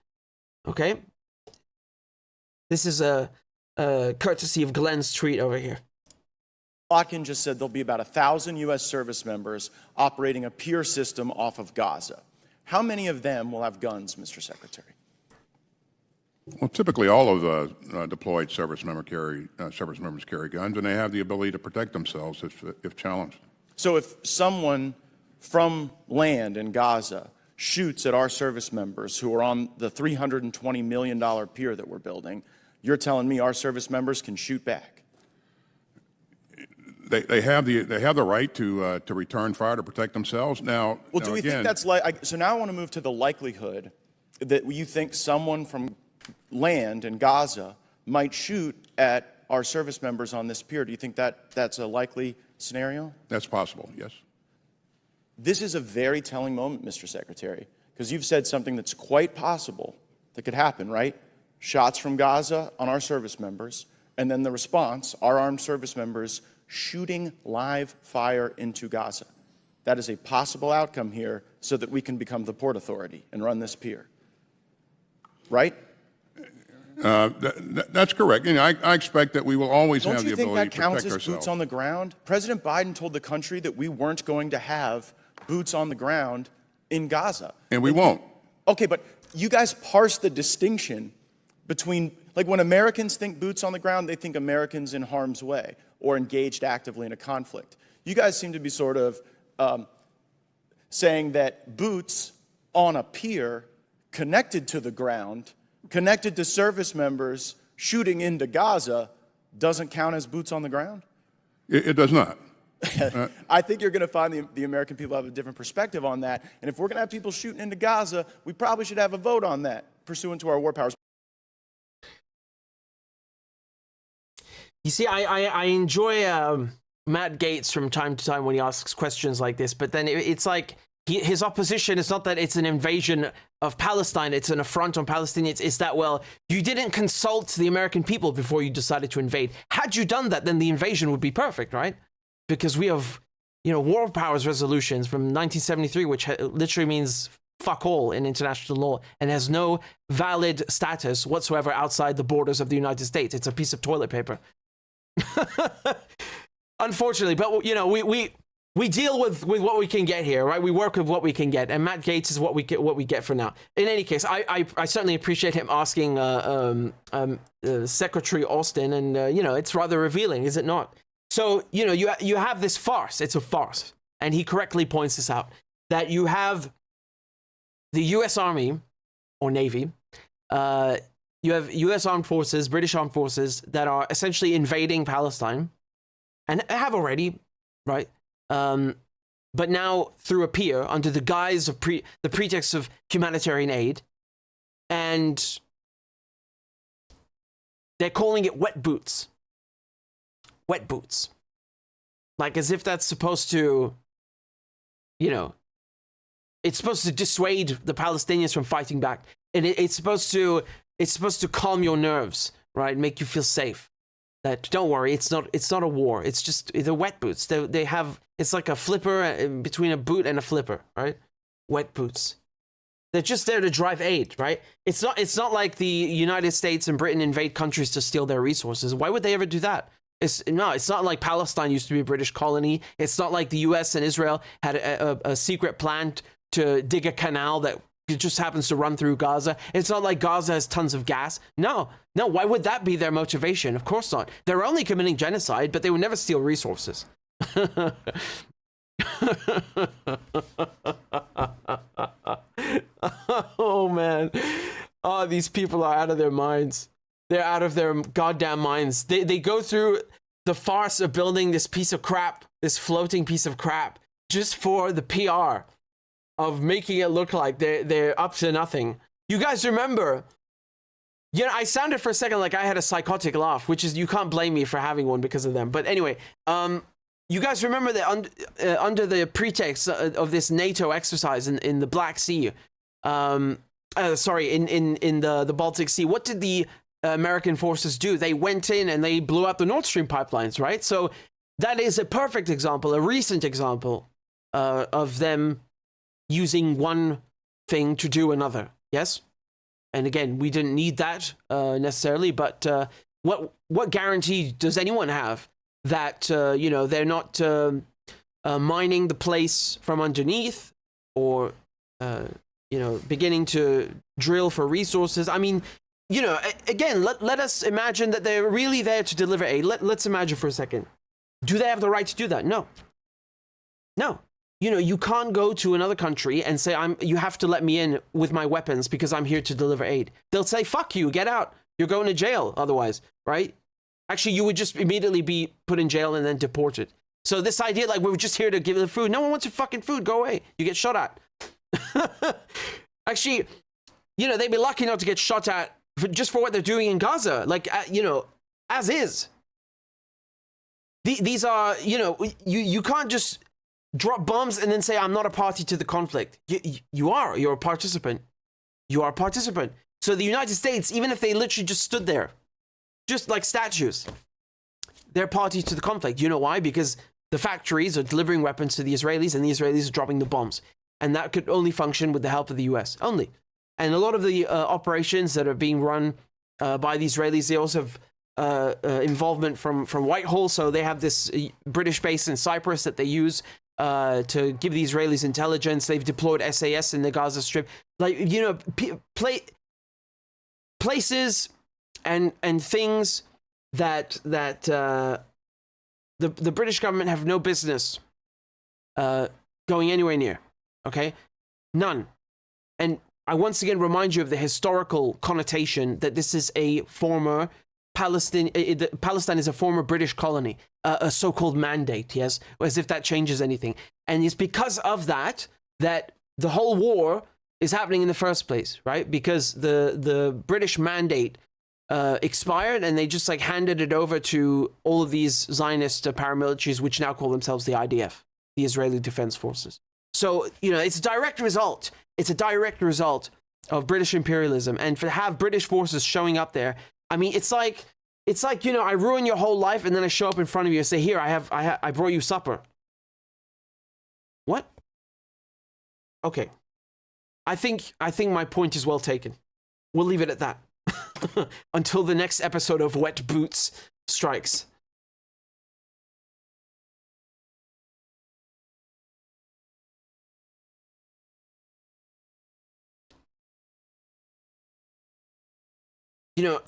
Okay? This is a courtesy of Glenn's tweet over here. Locken just said there'll be about 1,000 U.S. service members operating a pier system off of Gaza. How many of them will have guns, Mr. Secretary? Well, typically all of the deployed service members carry guns, and they have the ability to protect themselves if challenged. So if someone from land in Gaza shoots at our service members who are on the $320 million pier that we're building, you're telling me our service members can shoot back? They have the right to return fire to protect themselves. Now, well, do we think that's like? So now I want to move to the likelihood that you think someone from land in Gaza might shoot at our service members on this pier. Do you think that that's a likely scenario? That's possible, yes. This is a very telling moment, Mr. Secretary, because you've said something that's quite possible that could happen, right? Shots from Gaza on our service members, and then the response, our armed service members shooting live fire into Gaza. That is a possible outcome here so that we can become the Port Authority and run this pier. Right? That's correct. You know, I expect that we will always have the ability to protect ourselves. Don't you think that counts as boots on the ground? President Biden told the country that we weren't going to have boots on the ground in Gaza. And we won't. Okay, but you guys parse the distinction between, like when Americans think boots on the ground, they think Americans in harm's way or engaged actively in a conflict. You guys seem to be sort of saying that boots on a pier connected to the ground, connected to service members shooting into Gaza, doesn't count as boots on the ground? It does not. I think you're going to find the American people have a different perspective on that. And if we're going to have people shooting into Gaza, we probably should have a vote on that, pursuant to our war powers. You see, I enjoy Matt Gaetz from time to time when he asks questions like this, but then it's like his opposition is not that it's an invasion of Palestine, it's an affront on Palestinians. It's that, well, you didn't consult the American people before you decided to invade. Had you done that, then the invasion would be perfect, right? Because we have, you know, war powers resolutions from 1973, which literally means fuck all in international law and has no valid status whatsoever outside the borders of the United States. It's a piece of toilet paper. Unfortunately, but you know, we deal with what we can get here, right? We work with what we can get, and Matt Gaetz is what we get for now. In any case, I certainly appreciate him asking Secretary Austin, and you know, it's rather revealing, is it not? So you know, you have this farce. It's a farce, and he correctly points this out, that you have the U.S. Army or Navy. You have U.S. armed forces, British armed forces that are essentially invading Palestine, and have already, right? But now through a pier under the guise of the pretext of humanitarian aid, and they're calling it wet boots. Wet boots. Like as if that's supposed to, you know, it's supposed to dissuade the Palestinians from fighting back. And it's supposed to calm your nerves, right? Make you feel safe. That don't worry, it's not a war. It's just the wet boots. They have, it's like a flipper between a boot and a flipper, right? Wet boots. They're just there to drive aid, right? It's not like the United States and Britain invade countries to steal their resources. Why would they ever do that? It's not like Palestine used to be a British colony. It's not like the US and Israel had a secret plan to dig a canal that just happens to run through Gaza. It's not like Gaza has tons of gas. No, why would that be their motivation? Of course not. They're only committing genocide, but they would never steal resources. Oh, man. Oh, these people are out of their minds. They're out of their goddamn minds. They go through the farce of building this piece of crap, this floating piece of crap, just for the PR of making it look like they're up to nothing. You guys remember, you know, I sounded for a second like I had a psychotic laugh, which is, you can't blame me for having one because of them. But anyway, you guys remember that under the pretext of this NATO exercise in the Black Sea, in the Baltic Sea, what did the American forces do? They went in and they blew up the Nord Stream pipelines, right? So that is a perfect example, a recent example of them using one thing to do another. Yes? And again, we didn't need that necessarily, but what guarantee does anyone have that, you know, they're not mining the place from underneath or, you know, beginning to drill for resources? I mean, you know, again, let us imagine that they're really there to deliver aid. Let's imagine for a second. Do they have the right to do that? No. No. You know, you can't go to another country and say, you have to let me in with my weapons because I'm here to deliver aid. They'll say, fuck you, get out. You're going to jail otherwise, right? Actually, you would just immediately be put in jail and then deported. So this idea, like, we're just here to give them food. No one wants your fucking food. Go away. You get shot at. Actually, you know, they'd be lucky not to get shot at just for what they're doing in Gaza. Like, you know, as is. These are, you know, you can't just drop bombs and then say, I'm not a party to the conflict. You're a participant. You are a participant. So the United States, even if they literally just stood there, just like statues, they're party to the conflict. You know why? Because the factories are delivering weapons to the Israelis and the Israelis are dropping the bombs. And that could only function with the help of the US, only. And a lot of the operations that are being run by the Israelis, they also have involvement from Whitehall. So they have this British base in Cyprus that they use to give the Israelis intelligence. They've deployed SAS in the Gaza Strip. Like, you know, places and things that the British government have no business going anywhere near. Okay? None. And I once again remind you of the historical connotation that this is a former Palestine is a former British colony, a so-called mandate, yes, as if that changes anything. And it's because of that the whole war is happening in the first place, right? Because the British mandate expired and they just like handed it over to all of these Zionist paramilitaries, which now call themselves the IDF, the Israeli Defense Forces. So, you know, it's a direct result. It's a direct result of British imperialism. And to have British forces showing up there, I mean, it's like, you know, I ruin your whole life and then I show up in front of you and say, here, I brought you supper. What? Okay. I think my point is well taken. We'll leave it at that. Until the next episode of Wet Boots strikes. You know,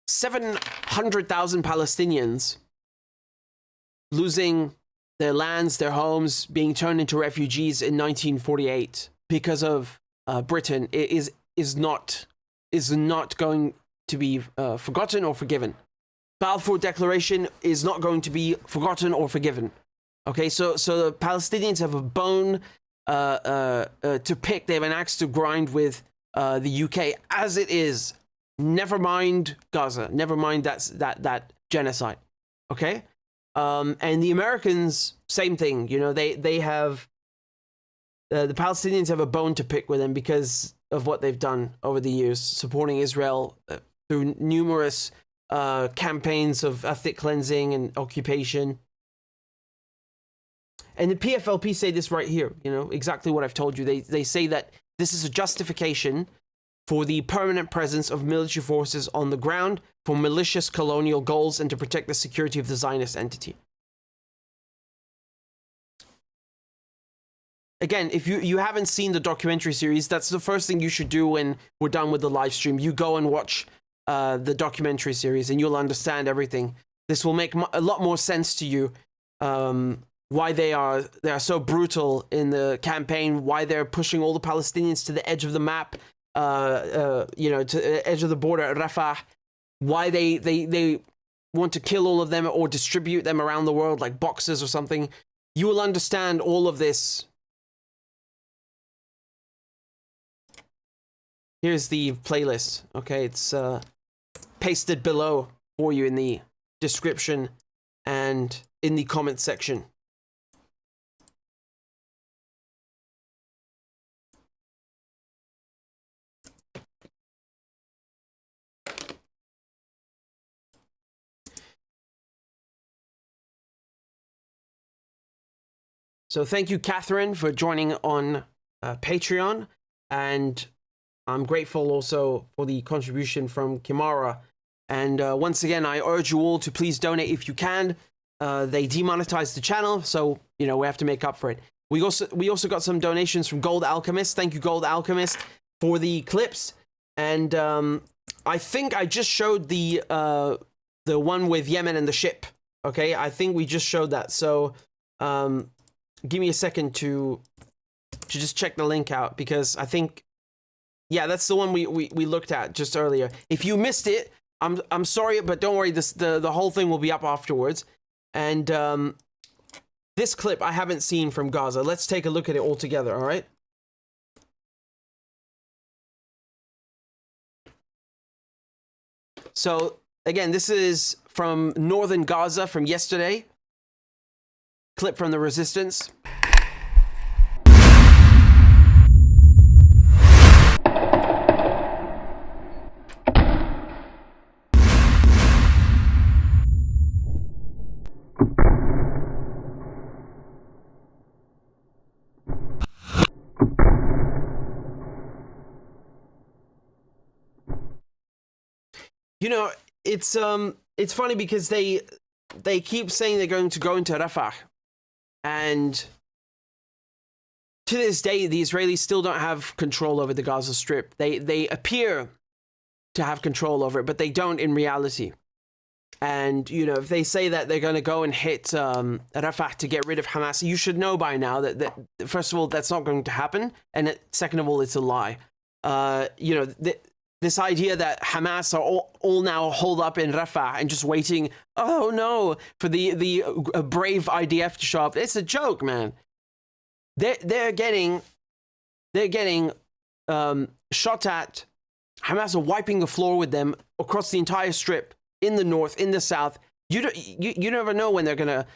700,000 Palestinians losing their lands, their homes, being turned into refugees in 1948 because of Britain is not going to be forgotten or forgiven. Balfour Declaration is not going to be forgotten or forgiven. Okay, so the Palestinians have a bone to pick. They have an axe to grind with the UK as it is. Never mind Gaza. Never mind that genocide. Okay, and the Americans, same thing. You know, they have the Palestinians have a bone to pick with them because of what they've done over the years, supporting Israel through numerous campaigns of ethnic cleansing and occupation. And the PFLP say this right here, you know, exactly what I've told you. They say that this is a justification for the permanent presence of military forces on the ground for malicious colonial goals and to protect the security of the Zionist entity. Again, if you haven't seen the documentary series, that's the first thing you should do when we're done with the live stream. You go and watch the documentary series and you'll understand everything. This will make a lot more sense to you. Why they are so brutal in the campaign, why they're pushing all the Palestinians to the edge of the map, you know, to the edge of the border at Rafah, why they want to kill all of them or distribute them around the world like boxes or something. You will understand all of this. Here's the playlist. Okay, it's pasted below for you in the description and in the comment section. So thank you, Catherine, for joining on Patreon. And I'm grateful also for the contribution from Kimara. And once again, I urge you all to please donate if you can. They demonetized the channel, so, you know, we have to make up for it. We also got some donations from Gold Alchemist. Thank you, Gold Alchemist, for the clips. And I think I just showed the one with Yemen and the ship. Okay, I think we just showed that. So give me a second to just check the link out, because I think, yeah, that's the one we looked at just earlier. If you missed it, I'm sorry, but don't worry, the whole thing will be up afterwards. And this clip I haven't seen from Gaza. Let's take a look at it all together, all right? So again, this is from northern Gaza from yesterday. Clip from the resistance. You know, it's funny because they keep saying they're going to go into Rafah, and to this day the Israelis still don't have control over the Gaza Strip. They appear to have control over it, but they don't in reality. And you know, if they say that they're going to go and hit Rafah to get rid of Hamas, you should know by now that first of all, that's not going to happen, and second of all, it's a lie. You know, this idea that Hamas are all now holed up in Rafah and just waiting, oh no, for the brave IDF to show up. It's a joke, man. They're getting shot at. Hamas are wiping the floor with them across the entire strip, in the north, in the south. You never know when they're gonna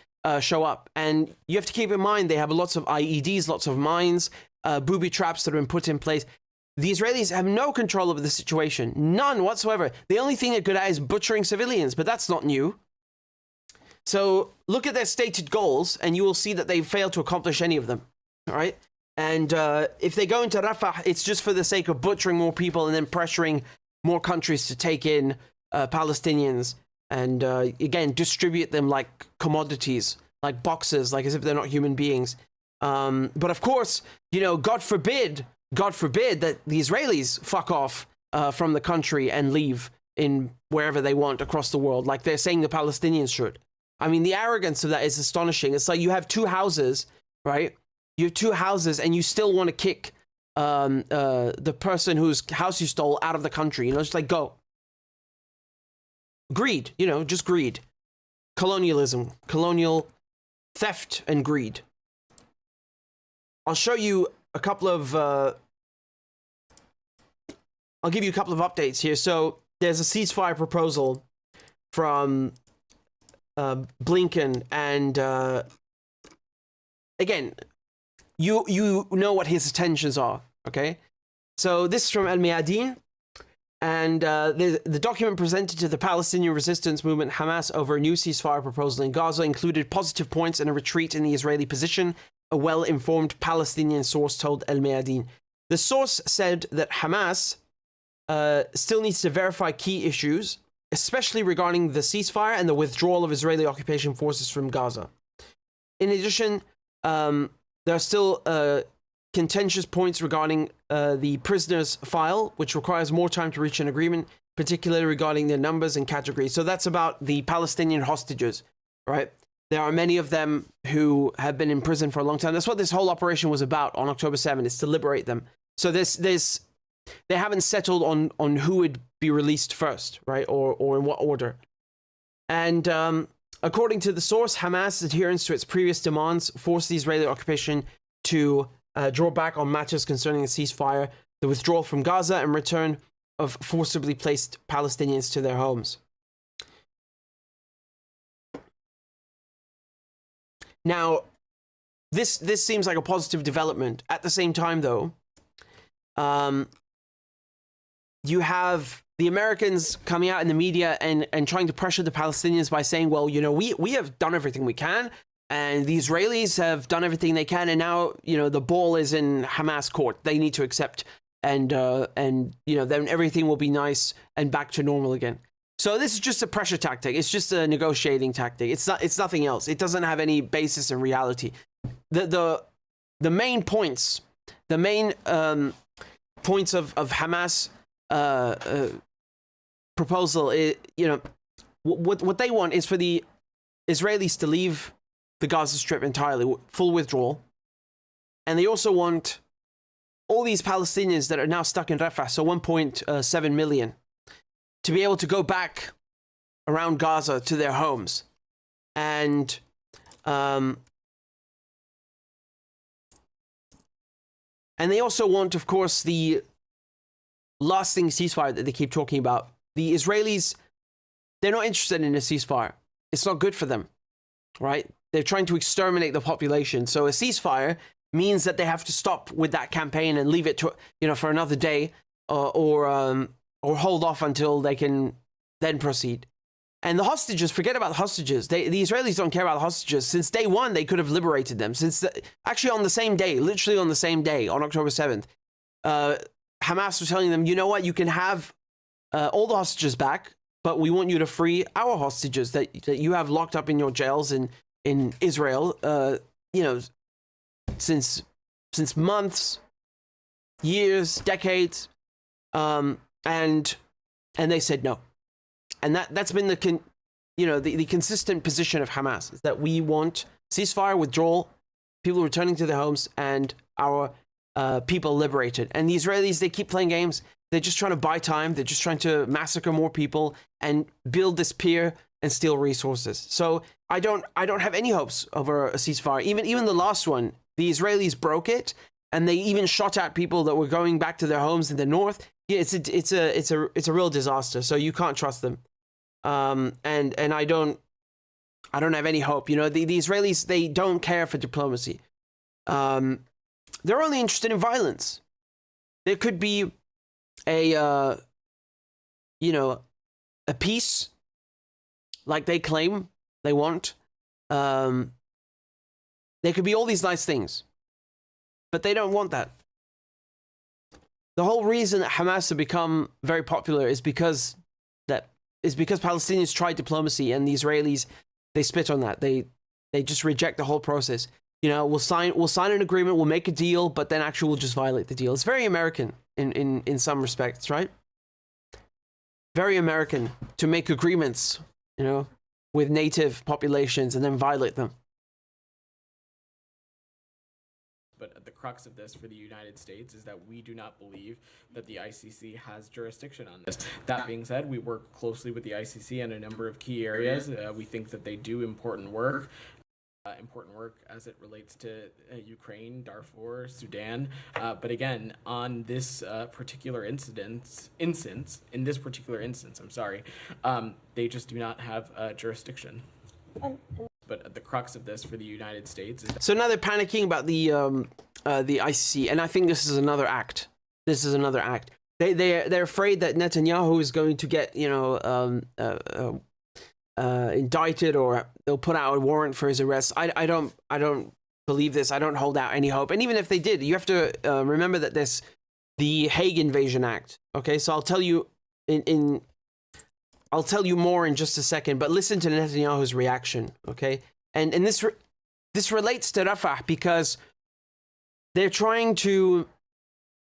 show up, and you have to keep in mind they have lots of IEDs, lots of mines, booby traps that have been put in place. The Israelis have no control over the situation, none whatsoever. The only thing they're good at is butchering civilians, but that's not new. So look at their stated goals, and you will see that they failed to accomplish any of them. All right, and if they go into Rafah, it's just for the sake of butchering more people and then pressuring more countries to take in Palestinians and again distribute them like commodities, like boxes, like as if they're not human beings. But of course, you know, God forbid that the Israelis fuck off from the country and leave in wherever they want across the world, like they're saying the Palestinians should. I mean, the arrogance of that is astonishing. It's like you have two houses, right? You have two houses and you still want to kick the person whose house you stole out of the country. You know, just like, go. Greed, you know, just greed. Colonialism, colonial theft and greed. I'll show you a couple of, I'll give you a couple of updates here. So there's a ceasefire proposal from Blinken, and again, you know what his intentions are, okay? So this is from Al Mayadeen, and the document presented to the Palestinian resistance movement Hamas over a new ceasefire proposal in Gaza included positive points and a retreat in the Israeli position, a well-informed Palestinian source told Al Mayadeen. The source said that Hamas still needs to verify key issues, especially regarding the ceasefire and the withdrawal of Israeli occupation forces from Gaza. In addition, there are still contentious points regarding the prisoners file, which requires more time to reach an agreement, particularly regarding their numbers and categories. So that's about the Palestinian hostages, right? There are many of them who have been in prison for a long time. That's what this whole operation was about on October 7th, is to liberate them. So they haven't settled on who would be released first, right? Or in what order. And according to the source, Hamas' adherence to its previous demands forced the Israeli occupation to draw back on matters concerning the ceasefire, the withdrawal from Gaza, and return of forcibly placed Palestinians to their homes. Now, this seems like a positive development. At the same time, though, you have the Americans coming out in the media and trying to pressure the Palestinians by saying, well, you know, we have done everything we can, and the Israelis have done everything they can, and now, you know, the ball is in Hamas court. They need to accept, and you know, then everything will be nice and back to normal again. So this is just a pressure tactic. It's just a negotiating tactic. It's nothing else. It doesn't have any basis in reality. The main points, the main points of Hamas proposal is, you know, what they want is for the Israelis to leave the Gaza Strip entirely, full withdrawal, and they also want all these Palestinians that are now stuck in Rafah, so 1.7 million, to be able to go back around Gaza to their homes. And they also want, of course, the lasting ceasefire that they keep talking about. The Israelis they're not interested in a ceasefire. It's not good for them, right? They're trying to exterminate the population. So a ceasefire means that they have to stop with that campaign and leave it to, for another day, or hold off until they can then proceed. And the hostages, forget about the hostages. The Israelis don't care about the hostages. Since day one, they could have liberated them. Actually on the same day, literally on the same day, on October 7th, Hamas was telling them, you know what, you can have all the hostages back, but we want you to free our hostages that you have locked up in your jails in Israel, since months, years, decades, and they said no. And that's been the consistent position of Hamas, is that we want ceasefire, withdrawal, people returning to their homes, and our people liberated. And the Israelis, they keep playing games. They're just trying to buy time. They're just trying to massacre more people and build this pier and steal resources. So I don't have any hopes over a ceasefire. Even the last one, the Israelis broke it, and they even shot at people that were going back to their homes in the north. Yeah, it's a real disaster. So you can't trust them. And I don't have any hope. The Israelis, they don't care for diplomacy. They're only interested in violence. There could be a peace like they claim they want. There could be all these nice things, but they don't want that. The whole reason that Hamas have become very popular is because Palestinians tried diplomacy, and the Israelis, they spit on that. They just reject the whole process. We'll sign an agreement, we'll make a deal, but then actually we'll just violate the deal. It's very American in some respects, right? Very American to make agreements, with native populations and then violate them. But the crux of this for the United States is that we do not believe that the ICC has jurisdiction on this. That being said, we work closely with the ICC in a number of key areas. We think that they do important work as it relates to Ukraine, Darfur, Sudan. But again, on this particular instance, they just do not have jurisdiction. But the crux of this for the United States is... So now they're panicking about the ICC, and I think this is another act. They're afraid that Netanyahu is going to get indicted, or they'll put out a warrant for his arrest. I don't believe this. I don't hold out any hope. And even if they did, you have to remember that there's the Hague Invasion Act. Okay, so I'll tell you I'll tell you more in just a second, but listen to Netanyahu's reaction, okay? And this relates to Rafah because they're trying to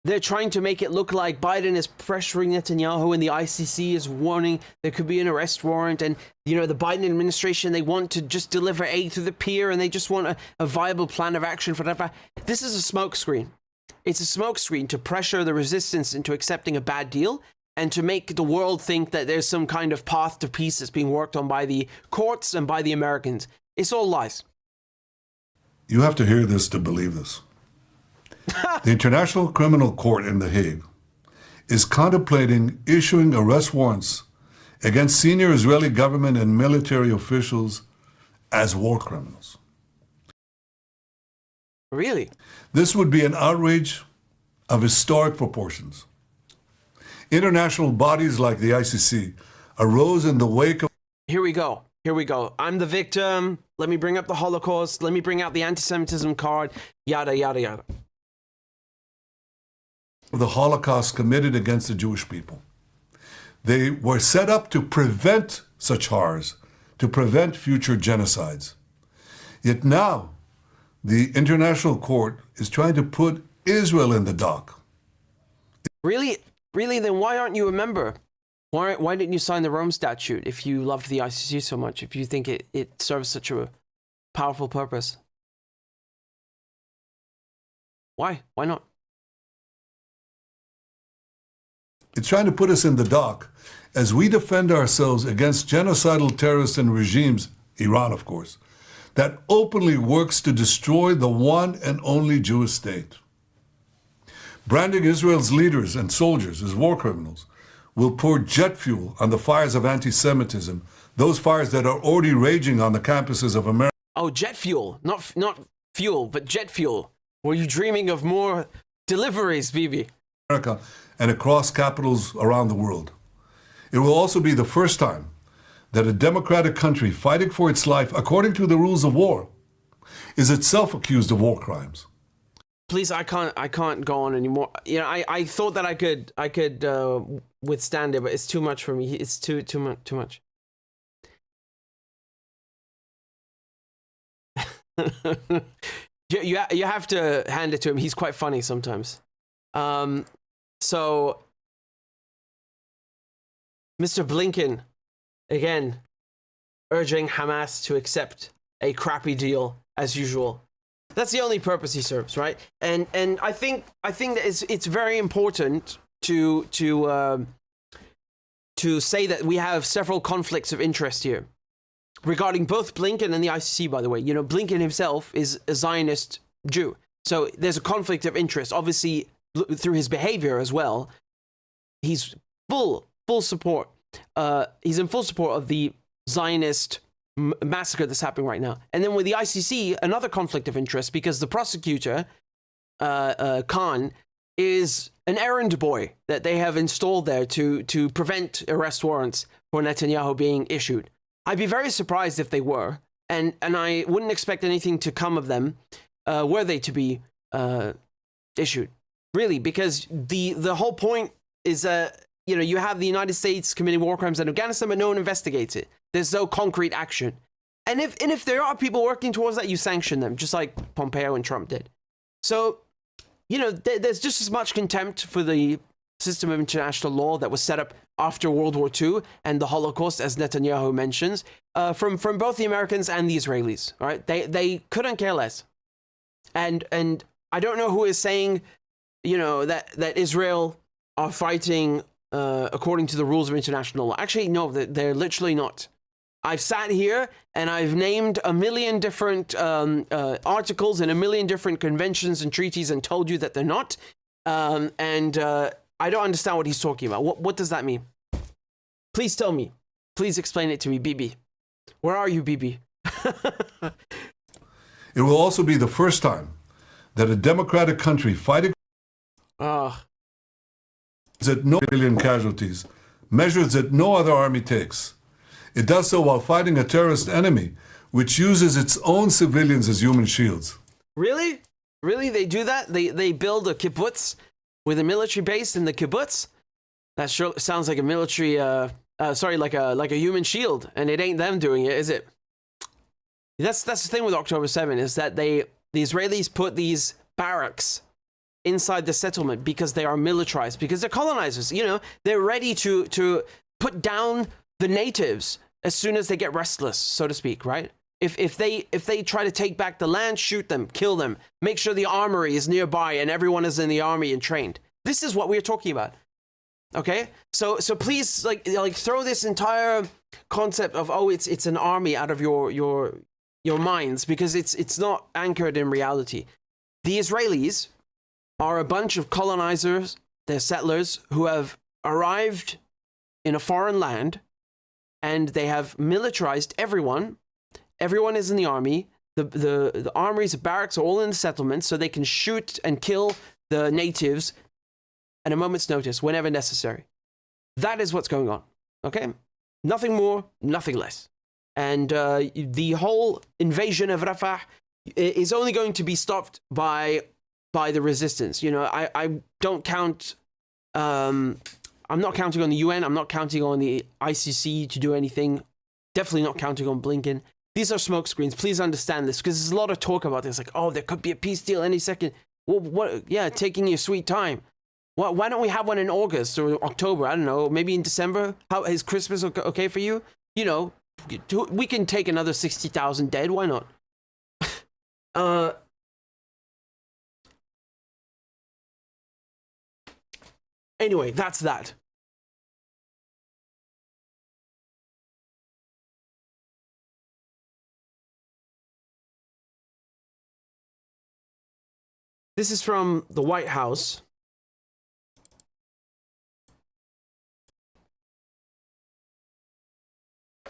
make it look like Biden is pressuring Netanyahu, and the ICC is warning there could be an arrest warrant, and the Biden administration, they want to just deliver aid to the pier, and they just want a viable plan of action for Rafah. This is a smokescreen. It's a smokescreen to pressure the resistance into accepting a bad deal, and to make the world think that there's some kind of path to peace that's being worked on by the courts and by the Americans. It's all lies. You have to hear this to believe this. The International Criminal Court in The Hague is contemplating issuing arrest warrants against senior Israeli government and military officials as war criminals. Really? This would be an outrage of historic proportions. International bodies like the ICC arose in the wake of... Here we go. I'm the victim. Let me bring up the Holocaust. Let me bring out the anti-Semitism card. Yada, yada, yada. The Holocaust committed against the Jewish people. They were set up to prevent such horrors, to prevent future genocides. Yet now, the International Court is trying to put Israel in the dock. Really? Then why aren't you a member? Why didn't you sign the Rome Statute if you love the ICC so much, if you think it serves such a powerful purpose? Why? Why not? It's trying to put us in the dock as we defend ourselves against genocidal terrorists and regimes, Iran of course, that openly works to destroy the one and only Jewish state. Branding Israel's leaders and soldiers as war criminals will pour jet fuel on the fires of anti-Semitism, those fires that are already raging on the campuses of America. Oh, jet fuel. Not fuel, but jet fuel. Were you dreaming of more deliveries, Bibi? America and across capitals around the world. It will also be the first time that a democratic country fighting for its life according to the rules of war is itself accused of war crimes. Please, I can't go on anymore. You know, I thought that I could withstand it, but it's too much for me. It's too much. you have to hand it to him. He's quite funny sometimes. So Mr. Blinken again urging Hamas to accept a crappy deal as usual. That's the only purpose he serves, right? And I think that it's very important to say that we have several conflicts of interest here regarding both Blinken and the ICC. By the way, you know, Blinken himself is a Zionist Jew, so there's a conflict of interest. Obviously, through his behavior as well, he's full support. He's in full support of the Zionist massacre that's happening right now. And then with the ICC, another conflict of interest, because the prosecutor, Khan, is an errand boy that they have installed there to prevent arrest warrants for Netanyahu being issued. I'd be very surprised if they were, and I wouldn't expect anything to come of them were they to be issued. Really, because the whole point is you know, you have the United States committing war crimes in Afghanistan, but no one investigates it. There's no concrete action. And if there are people working towards that, you sanction them, just like Pompeo and Trump did. So, you know, there's just as much contempt for the system of international law that was set up after World War II and the Holocaust, as Netanyahu mentions, from both the Americans and the Israelis. All right, they couldn't care less. And I don't know who is saying, you know, that Israel are fighting according to the rules of international law. Actually, no, they're literally not. I've sat here and I've named a million different articles and a million different conventions and treaties and told you that they're not. I don't understand what he's talking about. What does that mean? Please tell me. Please explain it to me, Bibi. Where are you, Bibi? It will also be the first time that a democratic country fighting that no million casualties, measures that no other army takes. It does so while fighting a terrorist enemy which uses its own civilians as human shields. Really? Really? They do that? They build a kibbutz with a military base in the kibbutz? That sure sounds like a military, like a human shield, and it ain't them doing it, is it? That's the thing with October 7, is that the Israelis put these barracks inside the settlement because they are militarized, because they're colonizers. You know, they're ready to put down the natives as soon as they get restless, so to speak, right? If they try to take back the land, shoot them, kill them, make sure the armory is nearby and everyone is in the army and trained. This is what we're talking about. Okay? So please like throw this entire concept of it's an army out of your minds, because it's not anchored in reality. The Israelis are a bunch of colonizers, they're settlers who have arrived in a foreign land, and they have militarized everyone. Everyone is in the army. The armories, the barracks are all in the settlements, so they can shoot and kill the natives at a moment's notice, whenever necessary. That is what's going on. Okay? Nothing more, nothing less. And the whole invasion of Rafah is only going to be stopped by the resistance. You know, I don't count. I'm not counting on the UN. I'm not counting on the ICC to do anything. Definitely not counting on Blinken. These are smokescreens. Please understand this, because there's a lot of talk about this. Like, oh, there could be a peace deal any second. Well, what? Yeah, taking your sweet time. Why don't we have one in August or October? I don't know. Maybe in December. How is Christmas okay for you? You know, we can take another 60,000 dead. Why not? Anyway, that's that. This is from the White House.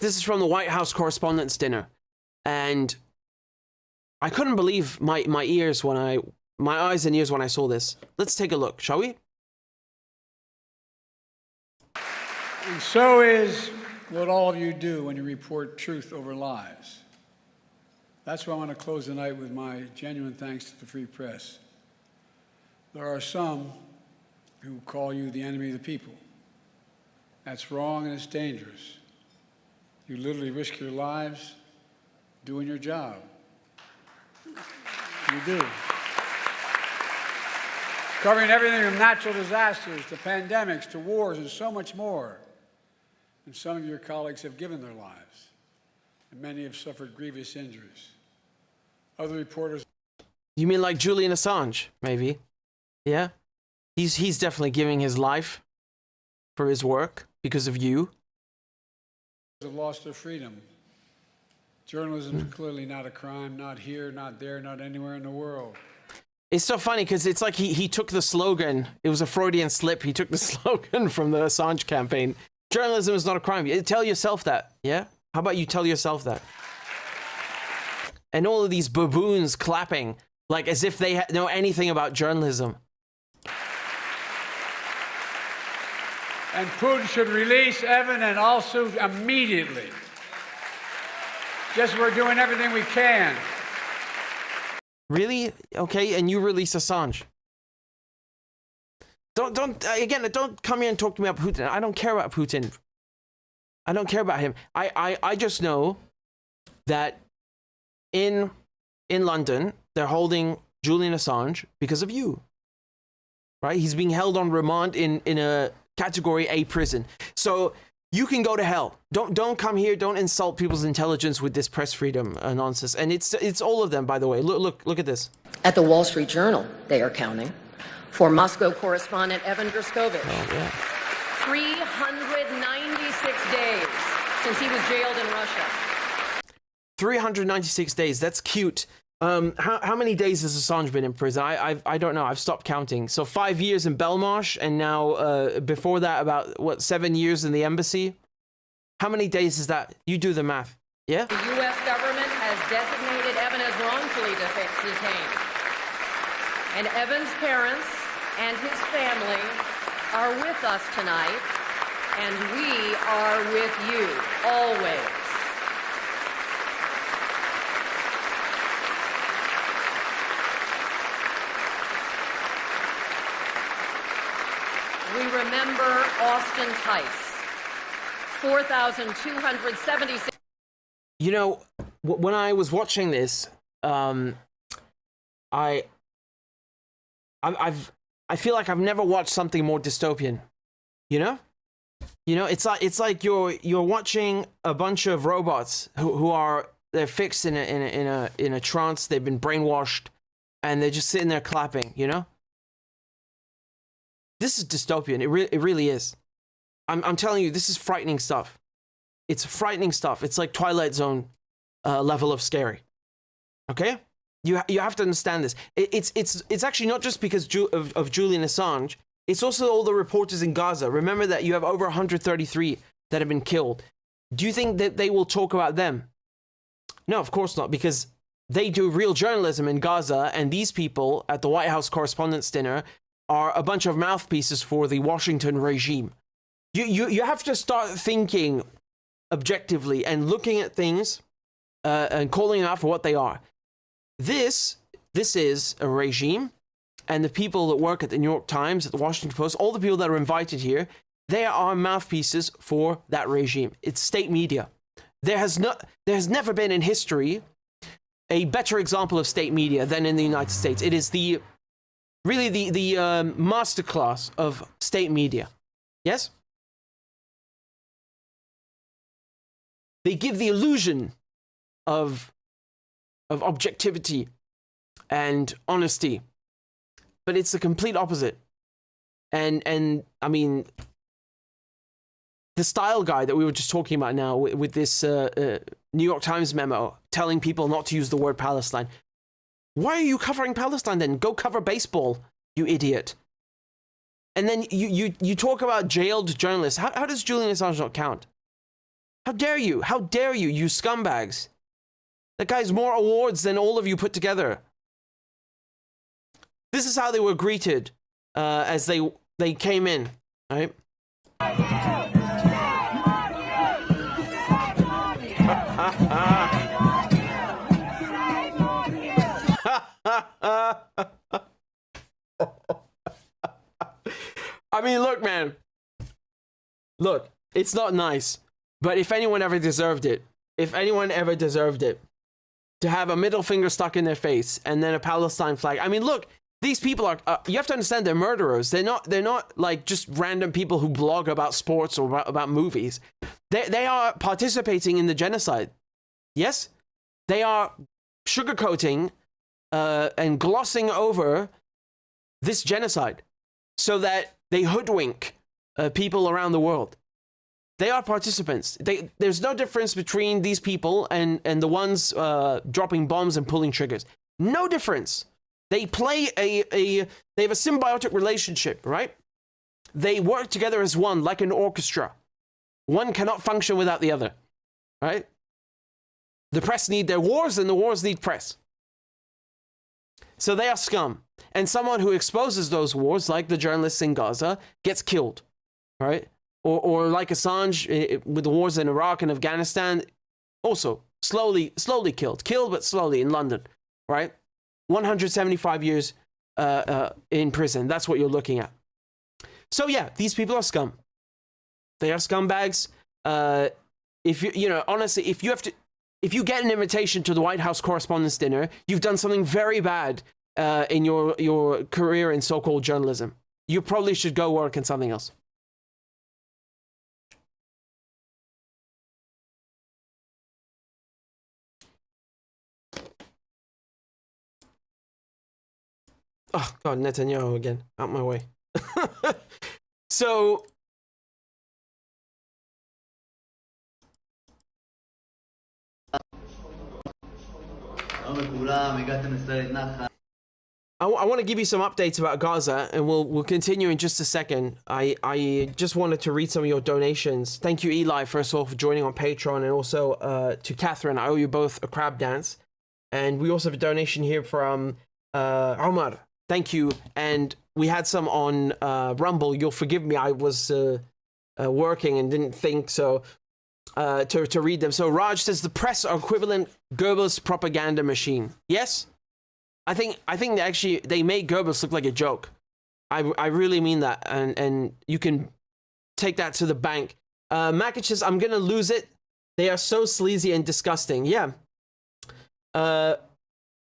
This is from the White House Correspondents' Dinner. And I couldn't believe my eyes and ears when I saw this. Let's take a look, shall we? And so is what all of you do when you report truth over lies. That's why I want to close the night with my genuine thanks to the free press. There are some who call you the enemy of the people. That's wrong and it's dangerous. You literally risk your lives doing your job. You do. Covering everything from natural disasters to pandemics to wars and so much more. And some of your colleagues have given their lives, and many have suffered grievous injuries. Other reporters... You mean like Julian Assange, maybe? Yeah? He's definitely giving his life for his work because of you. ...have lost their freedom. Journalism is clearly not a crime, not here, not there, not anywhere in the world. It's so funny because it's like he took the slogan. It was a Freudian slip. He took the slogan from the Assange campaign. Journalism is not a crime. Tell yourself that, yeah? How about you tell yourself that? And all of these baboons clapping, like as if they know anything about journalism. And Putin should release Evan and also immediately. Just we're doing everything we can. Really? Okay, and you release Assange. Don't come here and talk to me about Putin. I don't care about Putin. I don't care about him. I just know that in London, they're holding Julian Assange because of you. Right? He's being held on remand in a Category A prison. So you can go to hell. Don't come here. Don't insult people's intelligence with this press freedom nonsense. And it's all of them, by the way. Look at this. At the Wall Street Journal, they are counting. For Moscow correspondent Evan Gershkovich, 396 days since he was jailed in Russia. 396 days. That's cute. How many days has Assange been in prison? I don't know. I've stopped counting. So 5 years in Belmarsh, and now before that, about 7 years in the embassy. How many days is that? You do the math. Yeah. The U.S. government has designated Evan as wrongfully detained, and Evan's parents and his family are with us tonight, and we are with you always. We remember Austin Tice, 4,276. You know, when I was watching this, I feel like I've never watched something more dystopian. You know, it's like you're watching a bunch of robots they're fixed in a trance. They've been brainwashed, and they're just sitting there clapping. You know. This is dystopian. It really is. I'm telling you, this is frightening stuff. It's frightening stuff. It's like Twilight Zone level of scary. Okay? You have to understand this. It's actually not just because of Julian Assange. It's also all the reporters in Gaza. Remember that you have over 133 that have been killed. Do you think that they will talk about them? No, of course not, because they do real journalism in Gaza, and these people at the White House Correspondents' Dinner are a bunch of mouthpieces for the Washington regime. You have to start thinking objectively and looking at things and calling out for what they are. This is a regime, and the people that work at the New York Times, at the Washington Post, all the people that are invited here, they are mouthpieces for that regime. It's state media. There has never been in history a better example of state media than in the United States. It is really the masterclass of state media. Yes? They give the illusion of objectivity and honesty, but it's the complete opposite. And I mean, the style guide that we were just talking about now with this New York Times memo telling people not to use the word Palestine. Why are you covering Palestine then? Go cover baseball, you idiot. And then you talk about jailed journalists. How does Julian Assange not count? How dare you? How dare you, you scumbags? That guy's more awards than all of you put together. This is how they were greeted as they came in, right? I mean, look, man. Look, it's not nice. But if anyone ever deserved it, to have a middle finger stuck in their face and then a Palestine flag. I mean, look, these people are, you have to understand, they're murderers. They're not like just random people who blog about sports or about movies. They are participating in the genocide. Yes? They are sugarcoating and glossing over this genocide so that they hoodwink people around the world. They are participants. There's no difference between these people and the ones dropping bombs and pulling triggers. No difference. They play they have a symbiotic relationship, right? They work together as one, like an orchestra. One cannot function without the other, right? The press need their wars and the wars need press. So they are scum. And someone who exposes those wars, like the journalists in Gaza, gets killed, right? Or like Assange with the wars in Iraq and Afghanistan, also slowly killed but slowly in London, right? 175 years in prison. That's what you're looking at. So yeah, these people are scum. They are scumbags. If honestly, if you get an invitation to the White House Correspondents' Dinner, you've done something very bad in your career in so-called journalism. You probably should go work in something else. Oh, God, Netanyahu again. Out my way. So... I want to give you some updates about Gaza, and we'll continue in just a second. I just wanted to read some of your donations. Thank you, Eli, first of all, for joining on Patreon, and also to Catherine. I owe you both a crab dance. And we also have a donation here from Omar. Thank you. And we had some on Rumble. You'll forgive me, I was working and didn't think so to read them. So Raj says the press are equivalent Goebbels propaganda machine. Yes? I think they make Goebbels look like a joke. I really mean that, and you can take that to the bank. Makic says, I'm gonna lose it. They are so sleazy and disgusting. Yeah.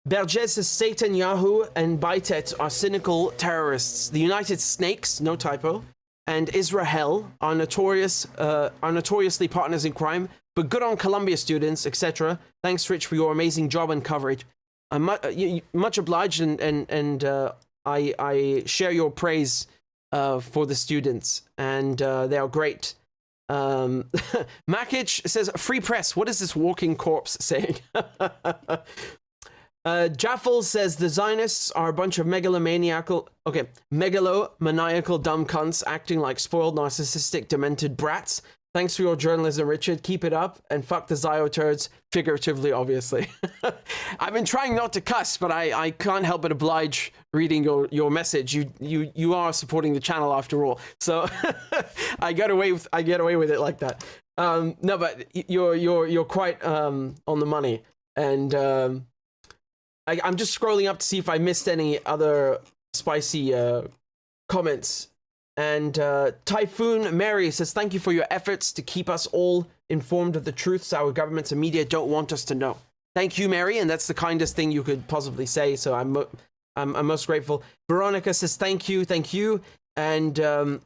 Berger says Satan, Yahoo, and Baitet are cynical terrorists. The United Snakes, no typo, and Israel are notoriously partners in crime, but good on Columbia students, etc. Thanks, Rich, for your amazing job and coverage. I'm much obliged, and I share your praise for the students, and they are great. Makic says, free press. What is this walking corpse saying? Jaffel says the Zionists are a bunch of megalomaniacal dumb cunts acting like spoiled, narcissistic, demented brats. Thanks for your journalism, Richard. Keep it up, and fuck the Zio turds, figuratively, obviously. I've been trying not to cuss, but I can't help but oblige reading your message. You are supporting the channel after all, so I get away with it like that. No, but you're quite on the money, and I'm just scrolling up to see if I missed any other spicy comments. And Typhoon Mary says, thank you for your efforts to keep us all informed of the truths our governments and media don't want us to know. Thank you, Mary, and that's the kindest thing you could possibly say, so I'm most grateful. Veronica says, thank you, and I'm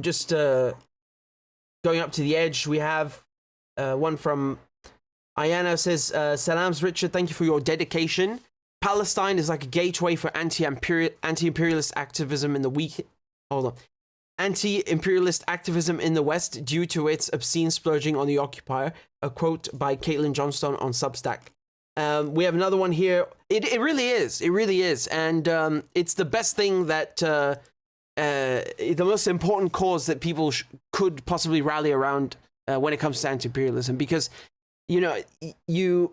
just going up to the edge. We have one from Ayana says, Salams, Richard, thank you for your dedication. Palestine is like a gateway for anti-imperialist activism in the anti-imperialist activism in the West due to its obscene splurging on the occupier. A quote by Caitlin Johnstone on Substack. We have another one here. It really is. It really is. And it's the best thing that, the most important cause that people could possibly rally around when it comes to anti-imperialism, because you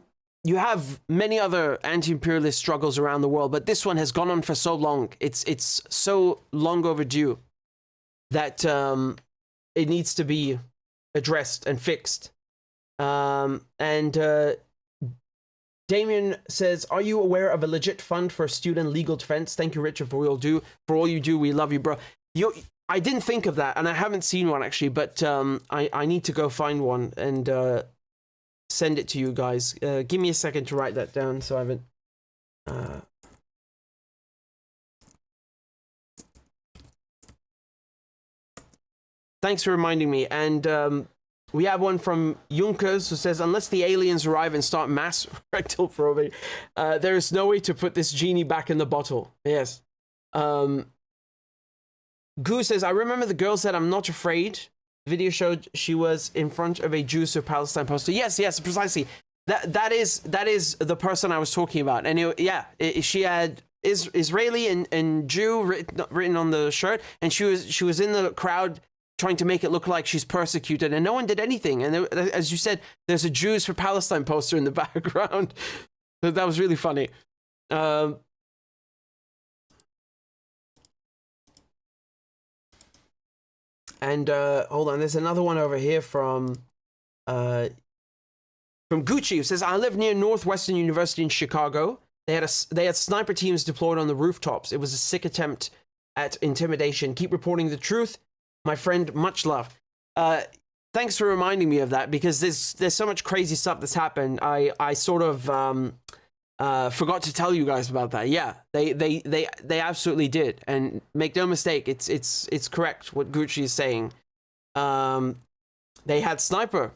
have many other anti-imperialist struggles around the world, but this one has gone on for so long. It's so long overdue that it needs to be addressed and fixed. Damien says, "Are you aware of a legit fund for student legal defense?" Thank you, Richard, for all you do. We love you, bro. I didn't think of that, and I haven't seen one actually, but I need to go find one and send it to you guys. Give me a second to write that down, so I haven't. Thanks for reminding me. And we have one from Junkers who says, "Unless the aliens arrive and start mass rectal probing, there is no way to put this genie back in the bottle." Yes. Goo says, "I remember the girl said, 'I'm not afraid.' The video showed she was in front of a Jews for Palestine poster." Yes, precisely. That is the person I was talking about. And she had Israeli and Jew written on the shirt, and she was in the crowd trying to make it look like she's persecuted, and no one did anything. And there, as you said, there's a Jews for Palestine poster in the background. That was really funny. Hold on, there's another one over here from Gucci, who says, "I live near Northwestern University in Chicago. They had sniper teams deployed on the rooftops. It was a sick attempt at intimidation. Keep reporting the truth, my friend. Much love." Thanks for reminding me of that, because there's so much crazy stuff that's happened. I sort of forgot to tell you guys about that. Yeah, they absolutely did, and make no mistake, it's correct what Gucci is saying. They had sniper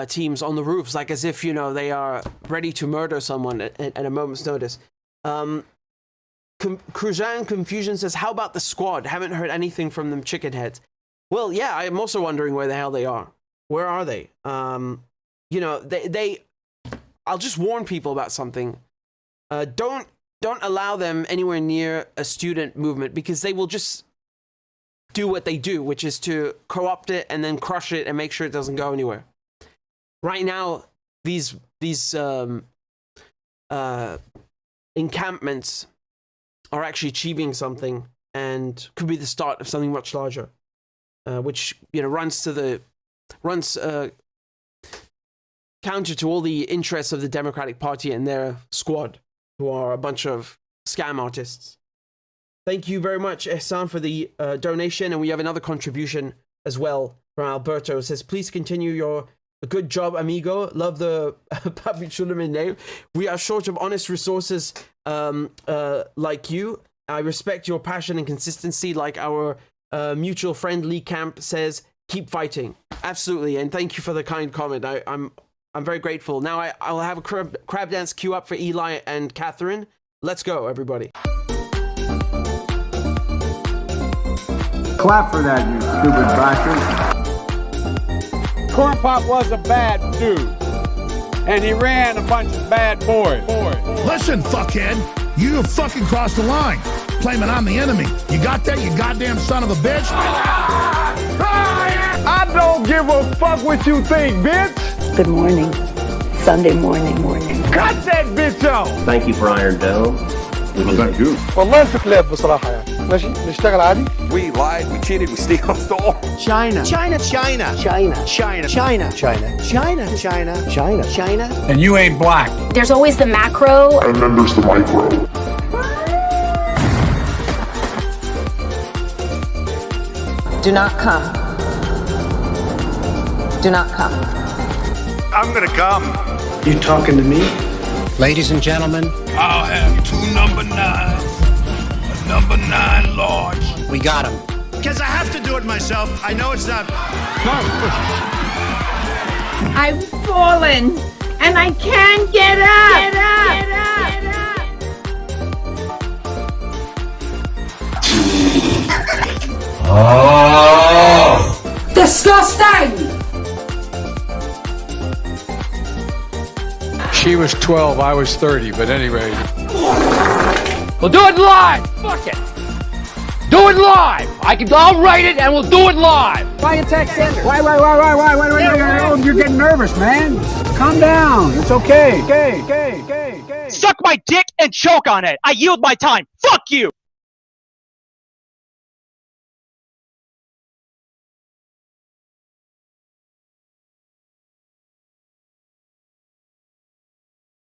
teams on the roofs, like as if they are ready to murder someone at a moment's notice. Cruzan Confusion says, "How about the squad? Haven't heard anything from them chicken heads." Well, yeah, I'm also wondering where the hell they are. Where are they? I'll just warn people about something. Don't allow them anywhere near a student movement, because they will just do what they do, which is to co-opt it and then crush it and make sure it doesn't go anywhere. Right now, these encampments are actually achieving something, and could be the start of something much larger, which runs counter to all the interests of the Democratic Party and their squad, who are a bunch of scam artists. Thank you very much, Ehsan, for the donation, and we have another contribution as well from Alberto. It says, "Please continue your good job, amigo. Love the Papi Chulamin name. We are short of honest resources like you. I respect your passion and consistency, like our mutual friend Lee Camp says. Keep fighting." Absolutely, and thank you for the kind comment. I'm very grateful. Now I'll have a crab dance queue up for Eli and Catherine. Let's go, everybody. Clap for that, you stupid bastard. Corn Pop was a bad dude, and he ran a bunch of bad boys. Listen, fuckhead, you have fucking crossed the line, claiming I'm the enemy. You got that, you goddamn son of a bitch? I don't give a fuck what you think, bitch. Good morning. Sunday morning. Cut that bitch off. Thank you for Iron Dome. Thank you. والله في كلاب بصراحة يعني. ماشي نشتغل عادي. We lied, we cheated, we stole. China. And you ain't black. There's always the macro. And then there's the micro. Do not come. Do not come. I'm gonna come. You talking to me? Ladies and gentlemen, I'll have 2 number 9s. A number 9 large. we got him. Because I have to do it myself. I know it's not. I've fallen and I can't get up. Disgusting! She was 12, I was 30, but anyway. We'll do it live! Fuck it! Do it live! I'll write it and we'll do it live! Why attack Sanders? Wait, you're getting nervous, man. Calm down. It's okay. Okay. Suck my dick and choke on it! I yield my time! Fuck you!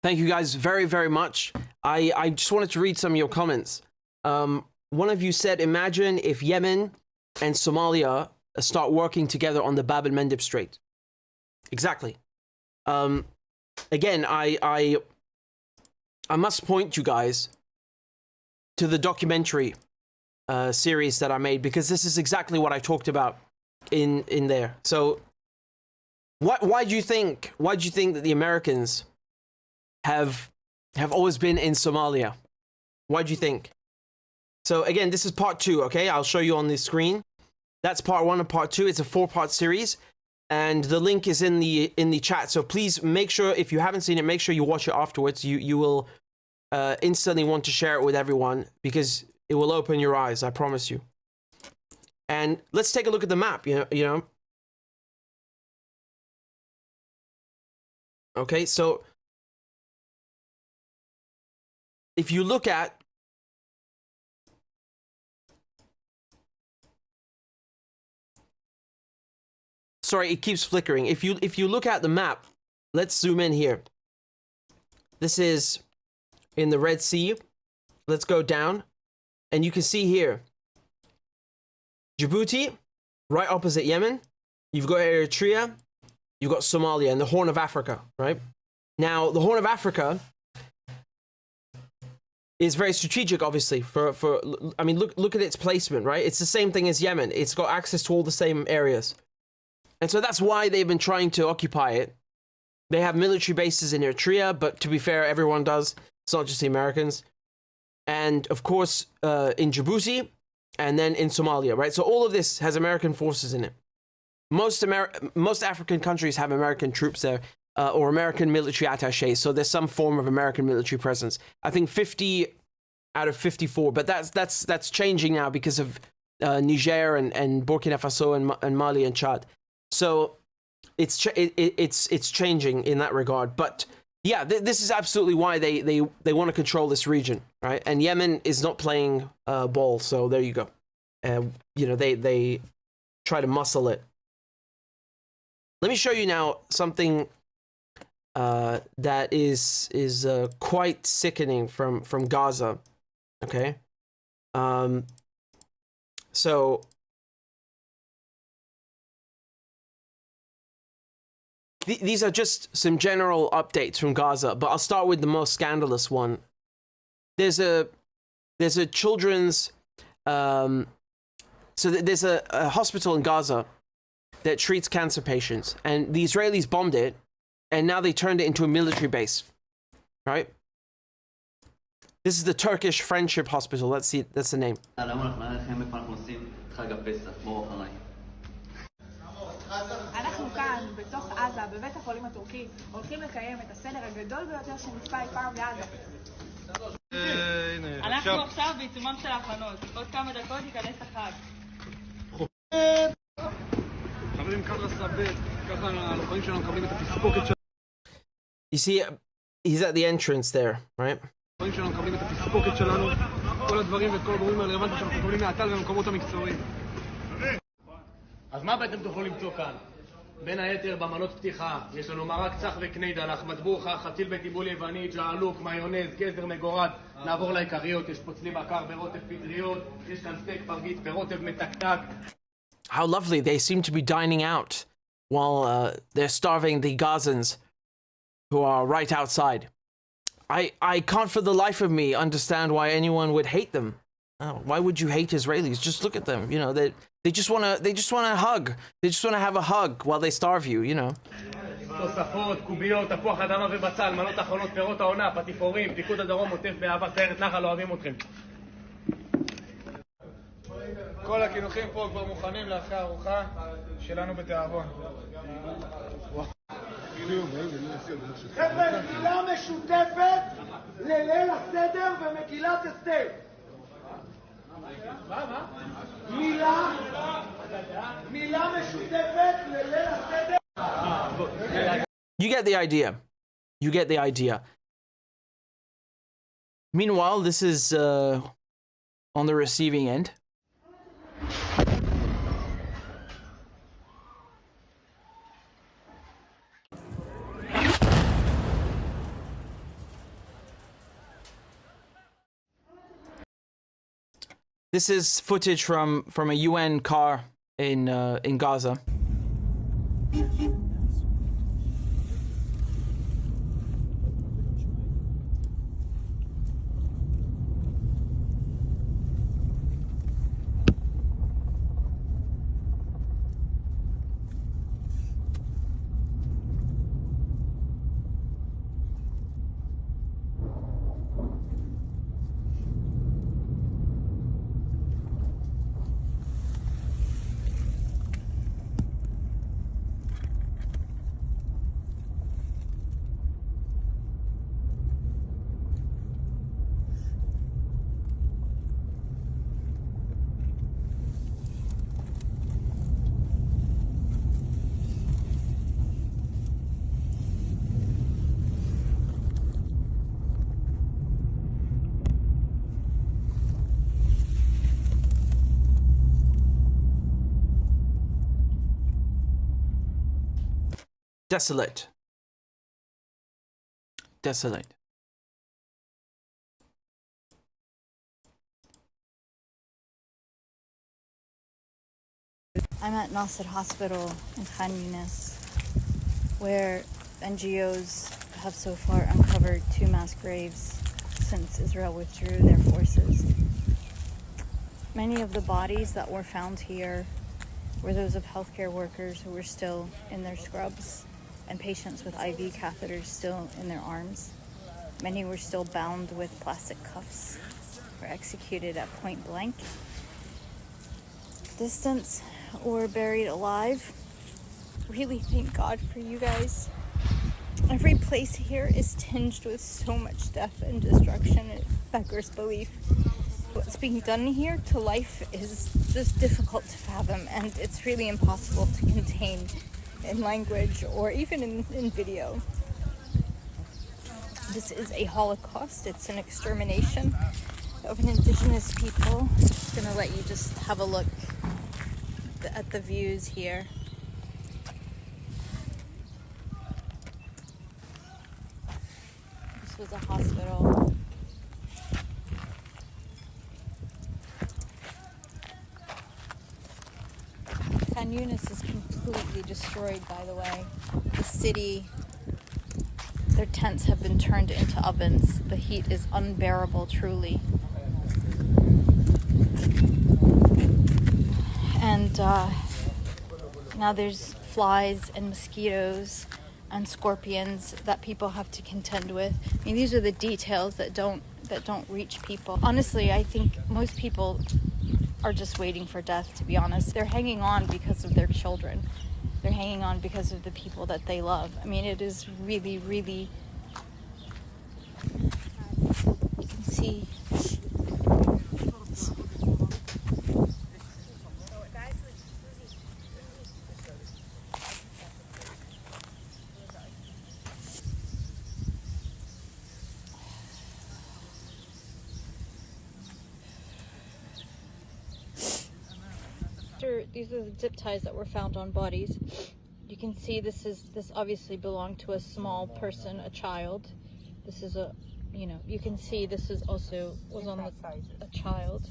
Thank you guys very, very much. I just wanted to read some of your comments. One of you said, imagine if Yemen and Somalia start working together on the Bab el-Mandeb Strait. Exactly. Again, I must point you guys to the documentary series that I made, because this is exactly what I talked about in there. So why do you think that the Americans have always been in Somalia? Why do you think? So again, this is part 2, okay? I'll show you on the screen. That's part 1 and part 2. It's a 4-part series, and the link is in the chat. So please make sure, if you haven't seen it, make sure you watch it afterwards. You will instantly want to share it with everyone, because it will open your eyes, I promise you. And let's take a look at the map, you know. Okay, so if you look at sorry, it keeps flickering. If you look at the map, let's zoom in here. This is in the Red Sea. Let's go down, and you can see here Djibouti, right opposite Yemen. You've got Eritrea, you've got Somalia, and the Horn of Africa, right? Now, the Horn of Africa is very strategic, obviously, for I mean, look at its placement, right? It's the same thing as Yemen. It's got access to all the same areas. And so that's why they've been trying to occupy it. They have military bases in Eritrea, but to be fair, everyone does. It's not just the Americans. And of course, in Djibouti, and then in Somalia, right? So all of this has American forces in it. Most African countries have American troops there, or American military attaches. So there's some form of American military presence. I think 50 out of 54, but that's changing now because of Niger and Burkina Faso and Mali and Chad. So it's changing in that regard. But yeah, this is absolutely why they want to control this region, right? And Yemen is not playing ball. So there you go. You know, they try to muscle it. Let me show you now something that is quite sickening from Gaza. Okay. So these are just some general updates from Gaza, but I'll start with the most scandalous one. There's a children's so there's a hospital in Gaza that treats cancer patients, and the Israelis bombed it, and now they turned it into a military base, right? This is the Turkish Friendship Hospital. Let's see, that's the name. אנחנו כאן, בתוך עזה, בבית החולים הטורקי, הולכים לקיים את הסדר הגדול ביותר שנצפה אי פעם בעזה. אנחנו עכשיו בעיצומם של ההכנות. עוד כמה דקות ייכנס החג. חברים, כאן לסבט, ככה הלוחמים שלנו מקבלים את התספוקת שלנו. You see, he's at the entrance there, right? הלוחמים שלנו מקבלים את התספוקת שלנו, כל הדברים ואת כל הגורמים הרלוונטיים שאנחנו מקבלים מהאת"ל והמקומות המקצועיים. אז מה בעצם תוכלו למצוא כאן? בין היתר במנות פתיחה, יש לנו מרק צח וקניידלח, מטבוחה, חציל בטיבול יווני, ג'עלוק, מיונז, גזר מגורד. נעבור לעיקריות, יש פה צלי בקר ברוטב פטריות, יש כאן סטייק פרגית ברוטב מתקתק. How lovely, they seem to be dining out while they're starving the Gazans who are right outside. I can't for the life of me understand why anyone would hate them. Oh, why would you hate Israelis? Just look at them, you know, they just want to hug. They just want to have a hug while they starve you, you know. תוספות, קוביות, תפוח אדמה ובצל, מנות אחרונות, פירות העונה, פטיפורים, פיקוד הדרום עוטף באהבה סיירת נחל, אוהבים אתכם. כל הקינוחים פה כבר מוכנים לאחרי הארוחה שלנו בתיאבון. חבר'ה, תפילה משותפת לליל הסדר ומגילת אסתר. מה? You get the idea. You get the idea. Meanwhile, this is on the receiving end. This is footage from a UN car in Gaza. Desolate. Desolate. I'm at Nasser Hospital in Khan Yunis, where NGOs have so far uncovered 2 mass graves since Israel withdrew their forces. Many of the bodies that were found here were those of healthcare workers who were still in their scrubs and patients with IV catheters still in their arms. Many were still bound with plastic cuffs or executed at point blank distance or buried alive. Really thank God for you guys. Every place here is tinged with so much death and destruction. It beggars belief. What's being done here to life is just difficult to fathom, and it's really impossible to contain in language or even in video. This is a Holocaust. It's an extermination of an indigenous people. I'm gonna let you just have a look at the views here. This was a hospital. Khan Yunis is completely destroyed, by the way. The city, their tents have been turned into ovens. The heat is unbearable, truly. And now there's flies and mosquitoes and scorpions that people have to contend with. I mean, these are the details that don't reach people. Honestly, I think most people are just waiting for death, to be honest. They're hanging on because of their children. They're hanging on because of the people that they love. I mean, it is really, really... You can see... These are the zip ties that were found on bodies. You can see this obviously belonged to a small person, a child. This is a, you can see this is also was on a child.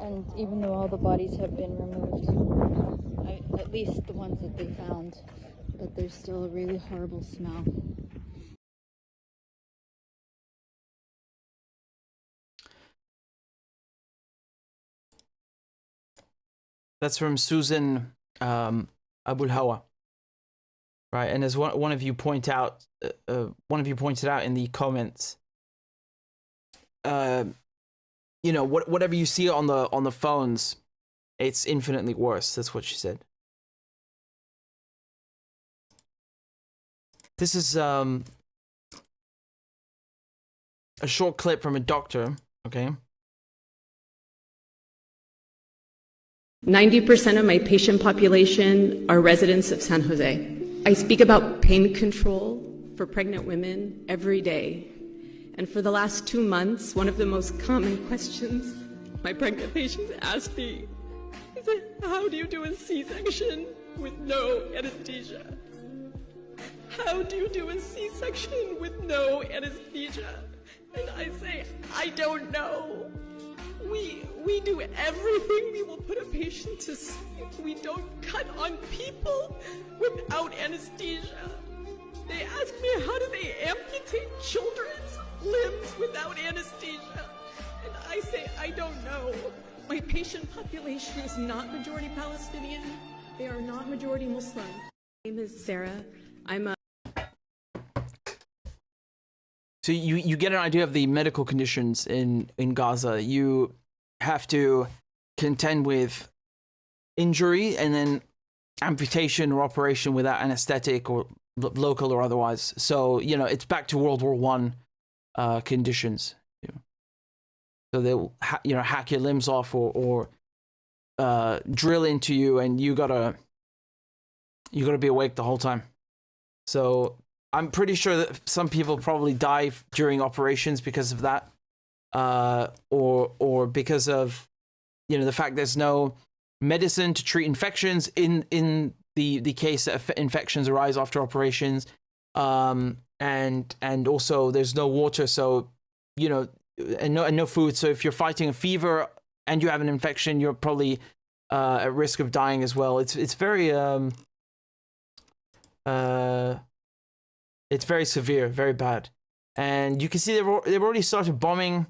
And even though all the bodies have been removed, at least the ones that they found, but there's still a really horrible smell. That's from Susan Abul Hawa, right? And as one of you pointed out in the comments, whatever you see on the phones, it's infinitely worse. That's what she said. This is a short clip from a doctor. Okay. 90% of my patient population are residents of San Jose. I speak about pain control for pregnant women every day. And for the last 2 months, one of the most common questions my pregnant patients ask me is, how do you do a C-section with no anesthesia? How do you do a C-section with no anesthesia? And I say, I don't know. We do everything. We will put a patient to sleep. We don't cut on people without anesthesia. They ask me, how do they amputate children's limbs without anesthesia? And I say, I don't know. My patient population is not majority Palestinian. They are not majority Muslim. My name is Sarah. I'm a... So you get an idea of the medical conditions in Gaza. You have to contend with injury and then amputation or operation without anesthetic or local or otherwise. So, you know, it's back to World War I conditions. So they'll hack your limbs off or drill into you, and you gotta be awake the whole time. So I'm pretty sure that some people probably die during operations because of that, or because of, you know, the fact there's no medicine to treat infections in the case that infections arise after operations, and also there's no water, so, you know, and no food. So if you're fighting a fever and you have an infection, you're probably at risk of dying as well. It's very it's very severe, very bad. And you can see they've already started bombing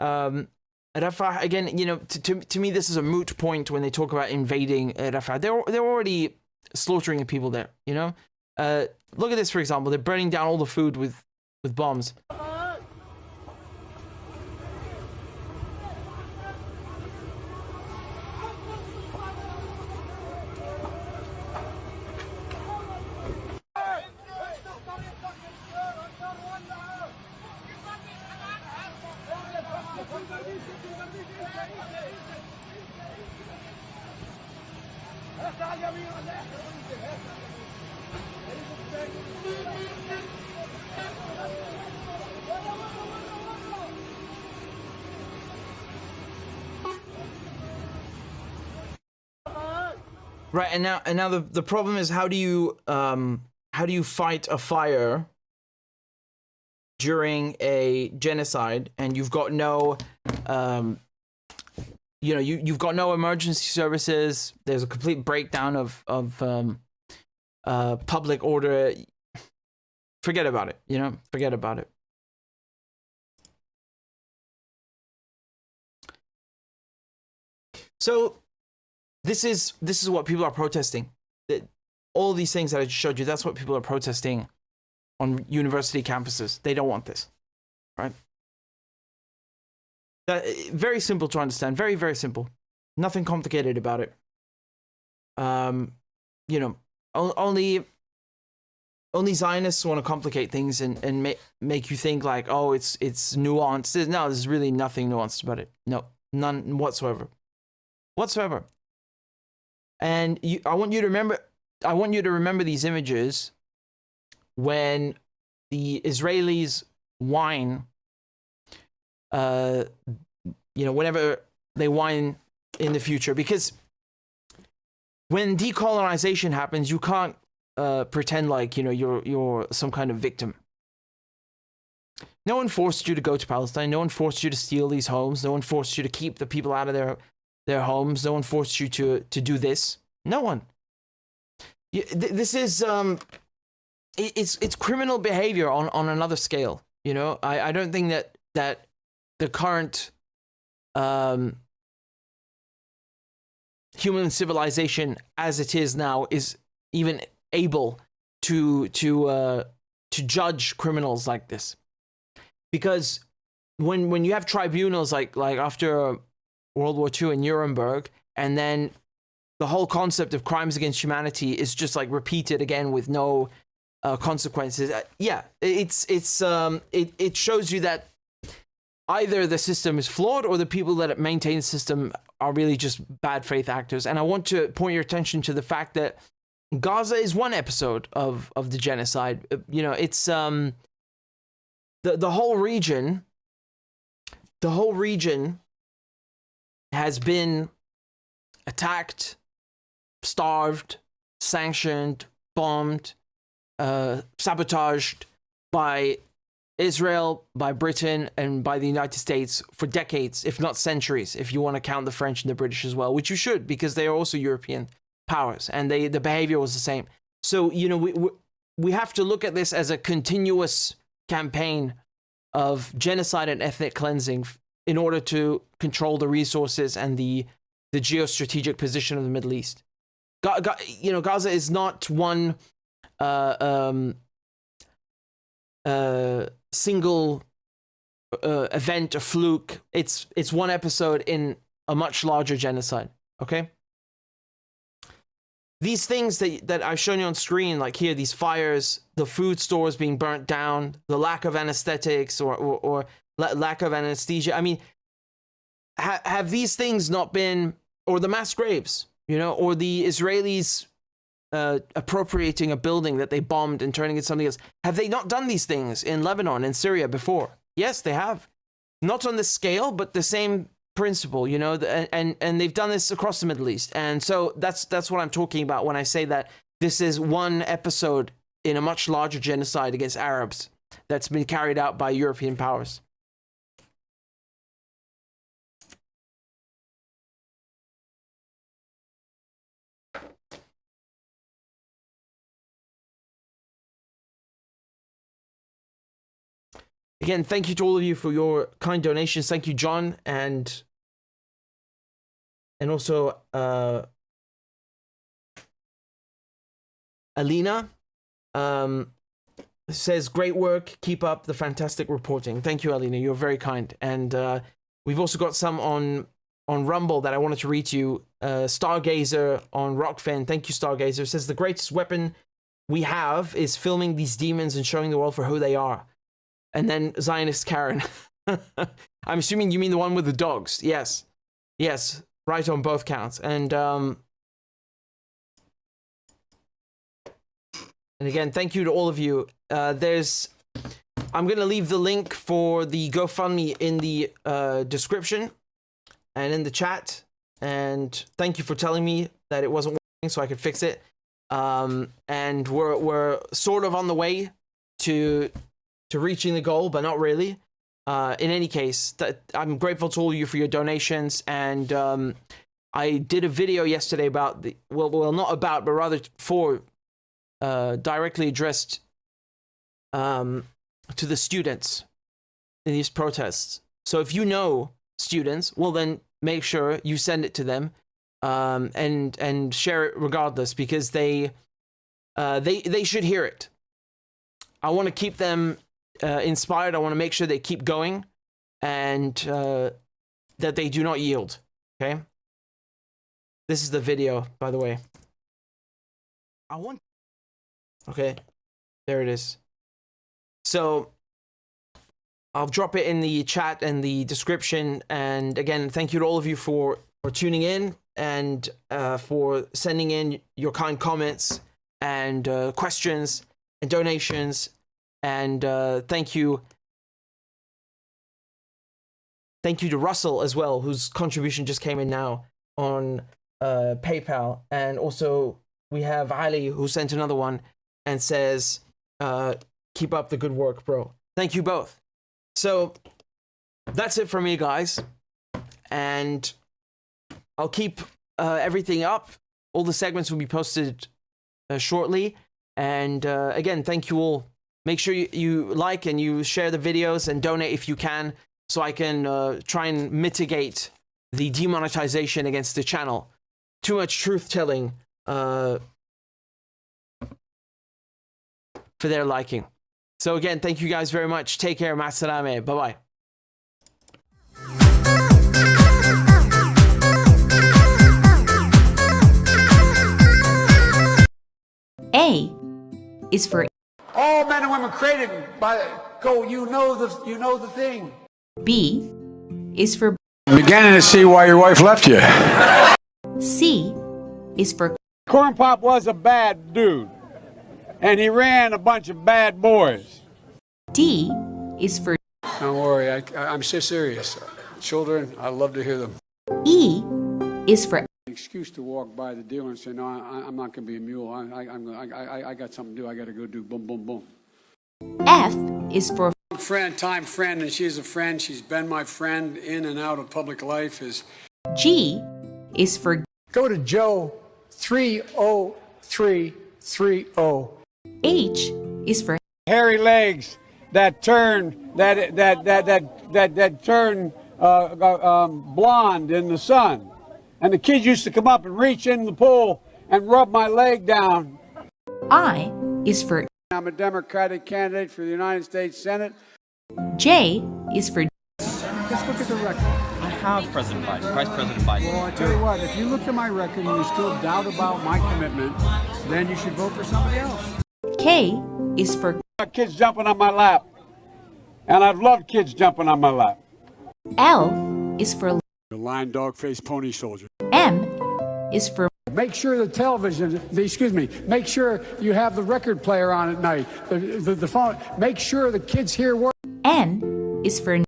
Rafah. Again, you know, to me, this is a moot point when they talk about invading Rafah. They're already slaughtering people there, you know? Look at this, for example. They're burning down all the food with bombs. Right, and now the problem is, how do you fight a fire during a genocide, and you've got no you've got no emergency services. There's a complete breakdown of public order. Forget about it, you know, forget about it. So this is what people are protesting. All these things that I just showed you, that's what people are protesting on university campuses. They don't want this, right? Very simple to understand. Very, very simple. Nothing complicated about it. You know, only Zionists want to complicate things and make you think like, oh, it's nuanced. No, there's really nothing nuanced about it. No, none whatsoever. Whatsoever. And I want you to remember these images when the Israelis whine, you know, whenever they whine in the future, because when decolonization happens, you can't pretend like, you know, you're some kind of victim. No one forced you to go to Palestine. No one forced you to steal these homes. No one forced you to keep the people out of their homes. No one forced you to do this. No one. This is it's criminal behavior on another scale. You know, I don't think that the current human civilization as it is now is even able to judge criminals like this, because when you have tribunals like after World War II in Nuremberg, and then the whole concept of crimes against humanity is just like repeated again with no consequences. Yeah, it shows you that either the system is flawed or the people that maintain the system are really just bad faith actors. And I want to point your attention to the fact that Gaza is one episode of the genocide. You know, it's the whole region. The whole region has been attacked, starved, sanctioned, bombed, sabotaged by Israel, by Britain, and by the United States for decades, if not centuries, if you want to count the French and the British as well, which you should, because they are also European powers, and the behavior was the same. So, you know, we have to look at this as a continuous campaign of genocide and ethnic cleansing in order to control the resources and the geostrategic position of the Middle East. You know, Gaza is not one single event, a fluke. It's one episode in a much larger genocide. Okay. These things that I've shown you on screen, like here, these fires, the food stores being burnt down, the lack of anesthetics or lack of anesthesia. I mean, have these things not been, or the mass graves, you know, or the Israelis appropriating a building that they bombed and turning it something else. Have they not done these things in Lebanon and Syria before? Yes, they have. Not on this scale, but the same principle, you know, and they've done this across the Middle East. And so that's what I'm talking about when I say that this is one episode in a much larger genocide against Arabs that's been carried out by European powers. Again, thank you to all of you for your kind donations. Thank you, John, and also Alina says, great work, keep up the fantastic reporting. Thank you, Alina, you're very kind. And we've also got some on Rumble that I wanted to read to you. Stargazer on Rockfen, thank you, Stargazer, says the greatest weapon we have is filming these demons and showing the world for who they are. And then Zionist Karen. I'm assuming you mean the one with the dogs. Yes. Yes. Right on both counts. And again, thank you to all of you. I'm going to leave the link for the GoFundMe in the description and in the chat. And thank you for telling me that it wasn't working so I could fix it. And we're sort of on the way to reaching the goal, but not really. In any case, I'm grateful to all of you for your donations, and I did a video yesterday about not about, but rather for directly addressed to the students in these protests. So if you know students, well then make sure you send it to them and share it regardless, because they should hear it. I want to keep them inspired. I want to make sure they keep going and that they do not yield. Okay. This is the video, by the way. Okay. There it is. So I'll drop it in the chat and the description. And again, thank you to all of you for tuning in and for sending in your kind comments and questions and donations. And thank you to Russell as well, whose contribution just came in now on PayPal. And also we have Ali, who sent another one and says, keep up the good work, bro. Thank you both. So that's it for me, guys. And I'll keep everything up. All the segments will be posted shortly. And again, thank you all. Make sure you like and you share the videos and donate if you can, so I can try and mitigate the demonetization against the channel. Too much truth-telling for their liking. So again, thank you guys very much. Take care. Ma salame. Bye-bye. A is for all men and women created by go. You know the thing. B is for I'm beginning to see why your wife left you. C is for Corn Pop was a bad dude, and he ran a bunch of bad boys. D is for Don't worry, I'm so serious. Children, I love to hear them. E is for Excuse to walk by the dealer and say, no, I'm not going to be a mule. I got something to do. I got to go do boom, boom, boom. F is for Time friend, and she's a friend. She's been my friend in and out of public life. G is for Go to Joe 30330. H is for Hairy legs that turn blonde in the sun. And the kids used to come up and reach in the pool and rub my leg down. I is for I'm a Democratic candidate for the United States Senate. J is for Just look at the record. I have President Biden, Vice President Biden. Well, I tell you what, if you look at my record and you still doubt about my commitment, then you should vote for somebody else. K is for Kids jumping on my lap. And I've loved kids jumping on my lap. L is for The lion, dog, face, pony soldier. M is for Make sure the television, make sure you have the record player on at night. The phone, make sure the kids hear words. N is for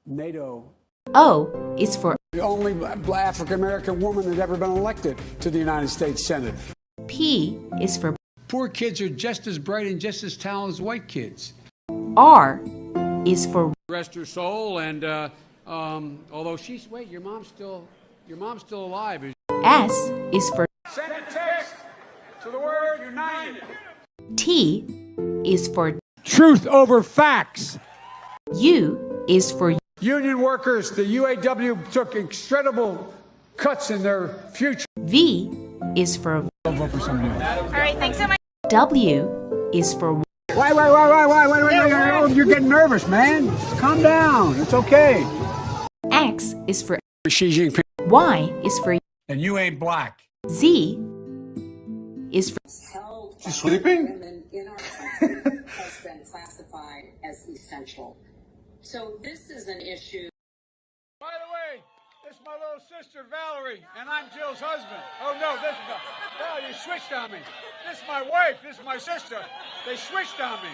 NATO. O is for The only African American woman that ever been elected to the United States Senate. P is for Poor kids are just as bright and just as talented as white kids. R is for Rest her soul, and although she's your mom's still alive. S is for Send a text to the word united. T is for Truth over facts. U is for Union workers, the UAW took incredible cuts in their future. V is for I'll vote for somebody else. All right, thanks so much. W is for Wait, you're getting nervous, man. Calm down. It's okay. X is for Xi Jinping. Y is for And you ain't black. Z is for She's sleeping? Women in our country has been classified as essential. So this is an issue. By the way, this is my little sister Valerie, and I'm Jill's husband. Oh no, this is oh, you switched on me. This is my wife, this is my sister. They switched on me.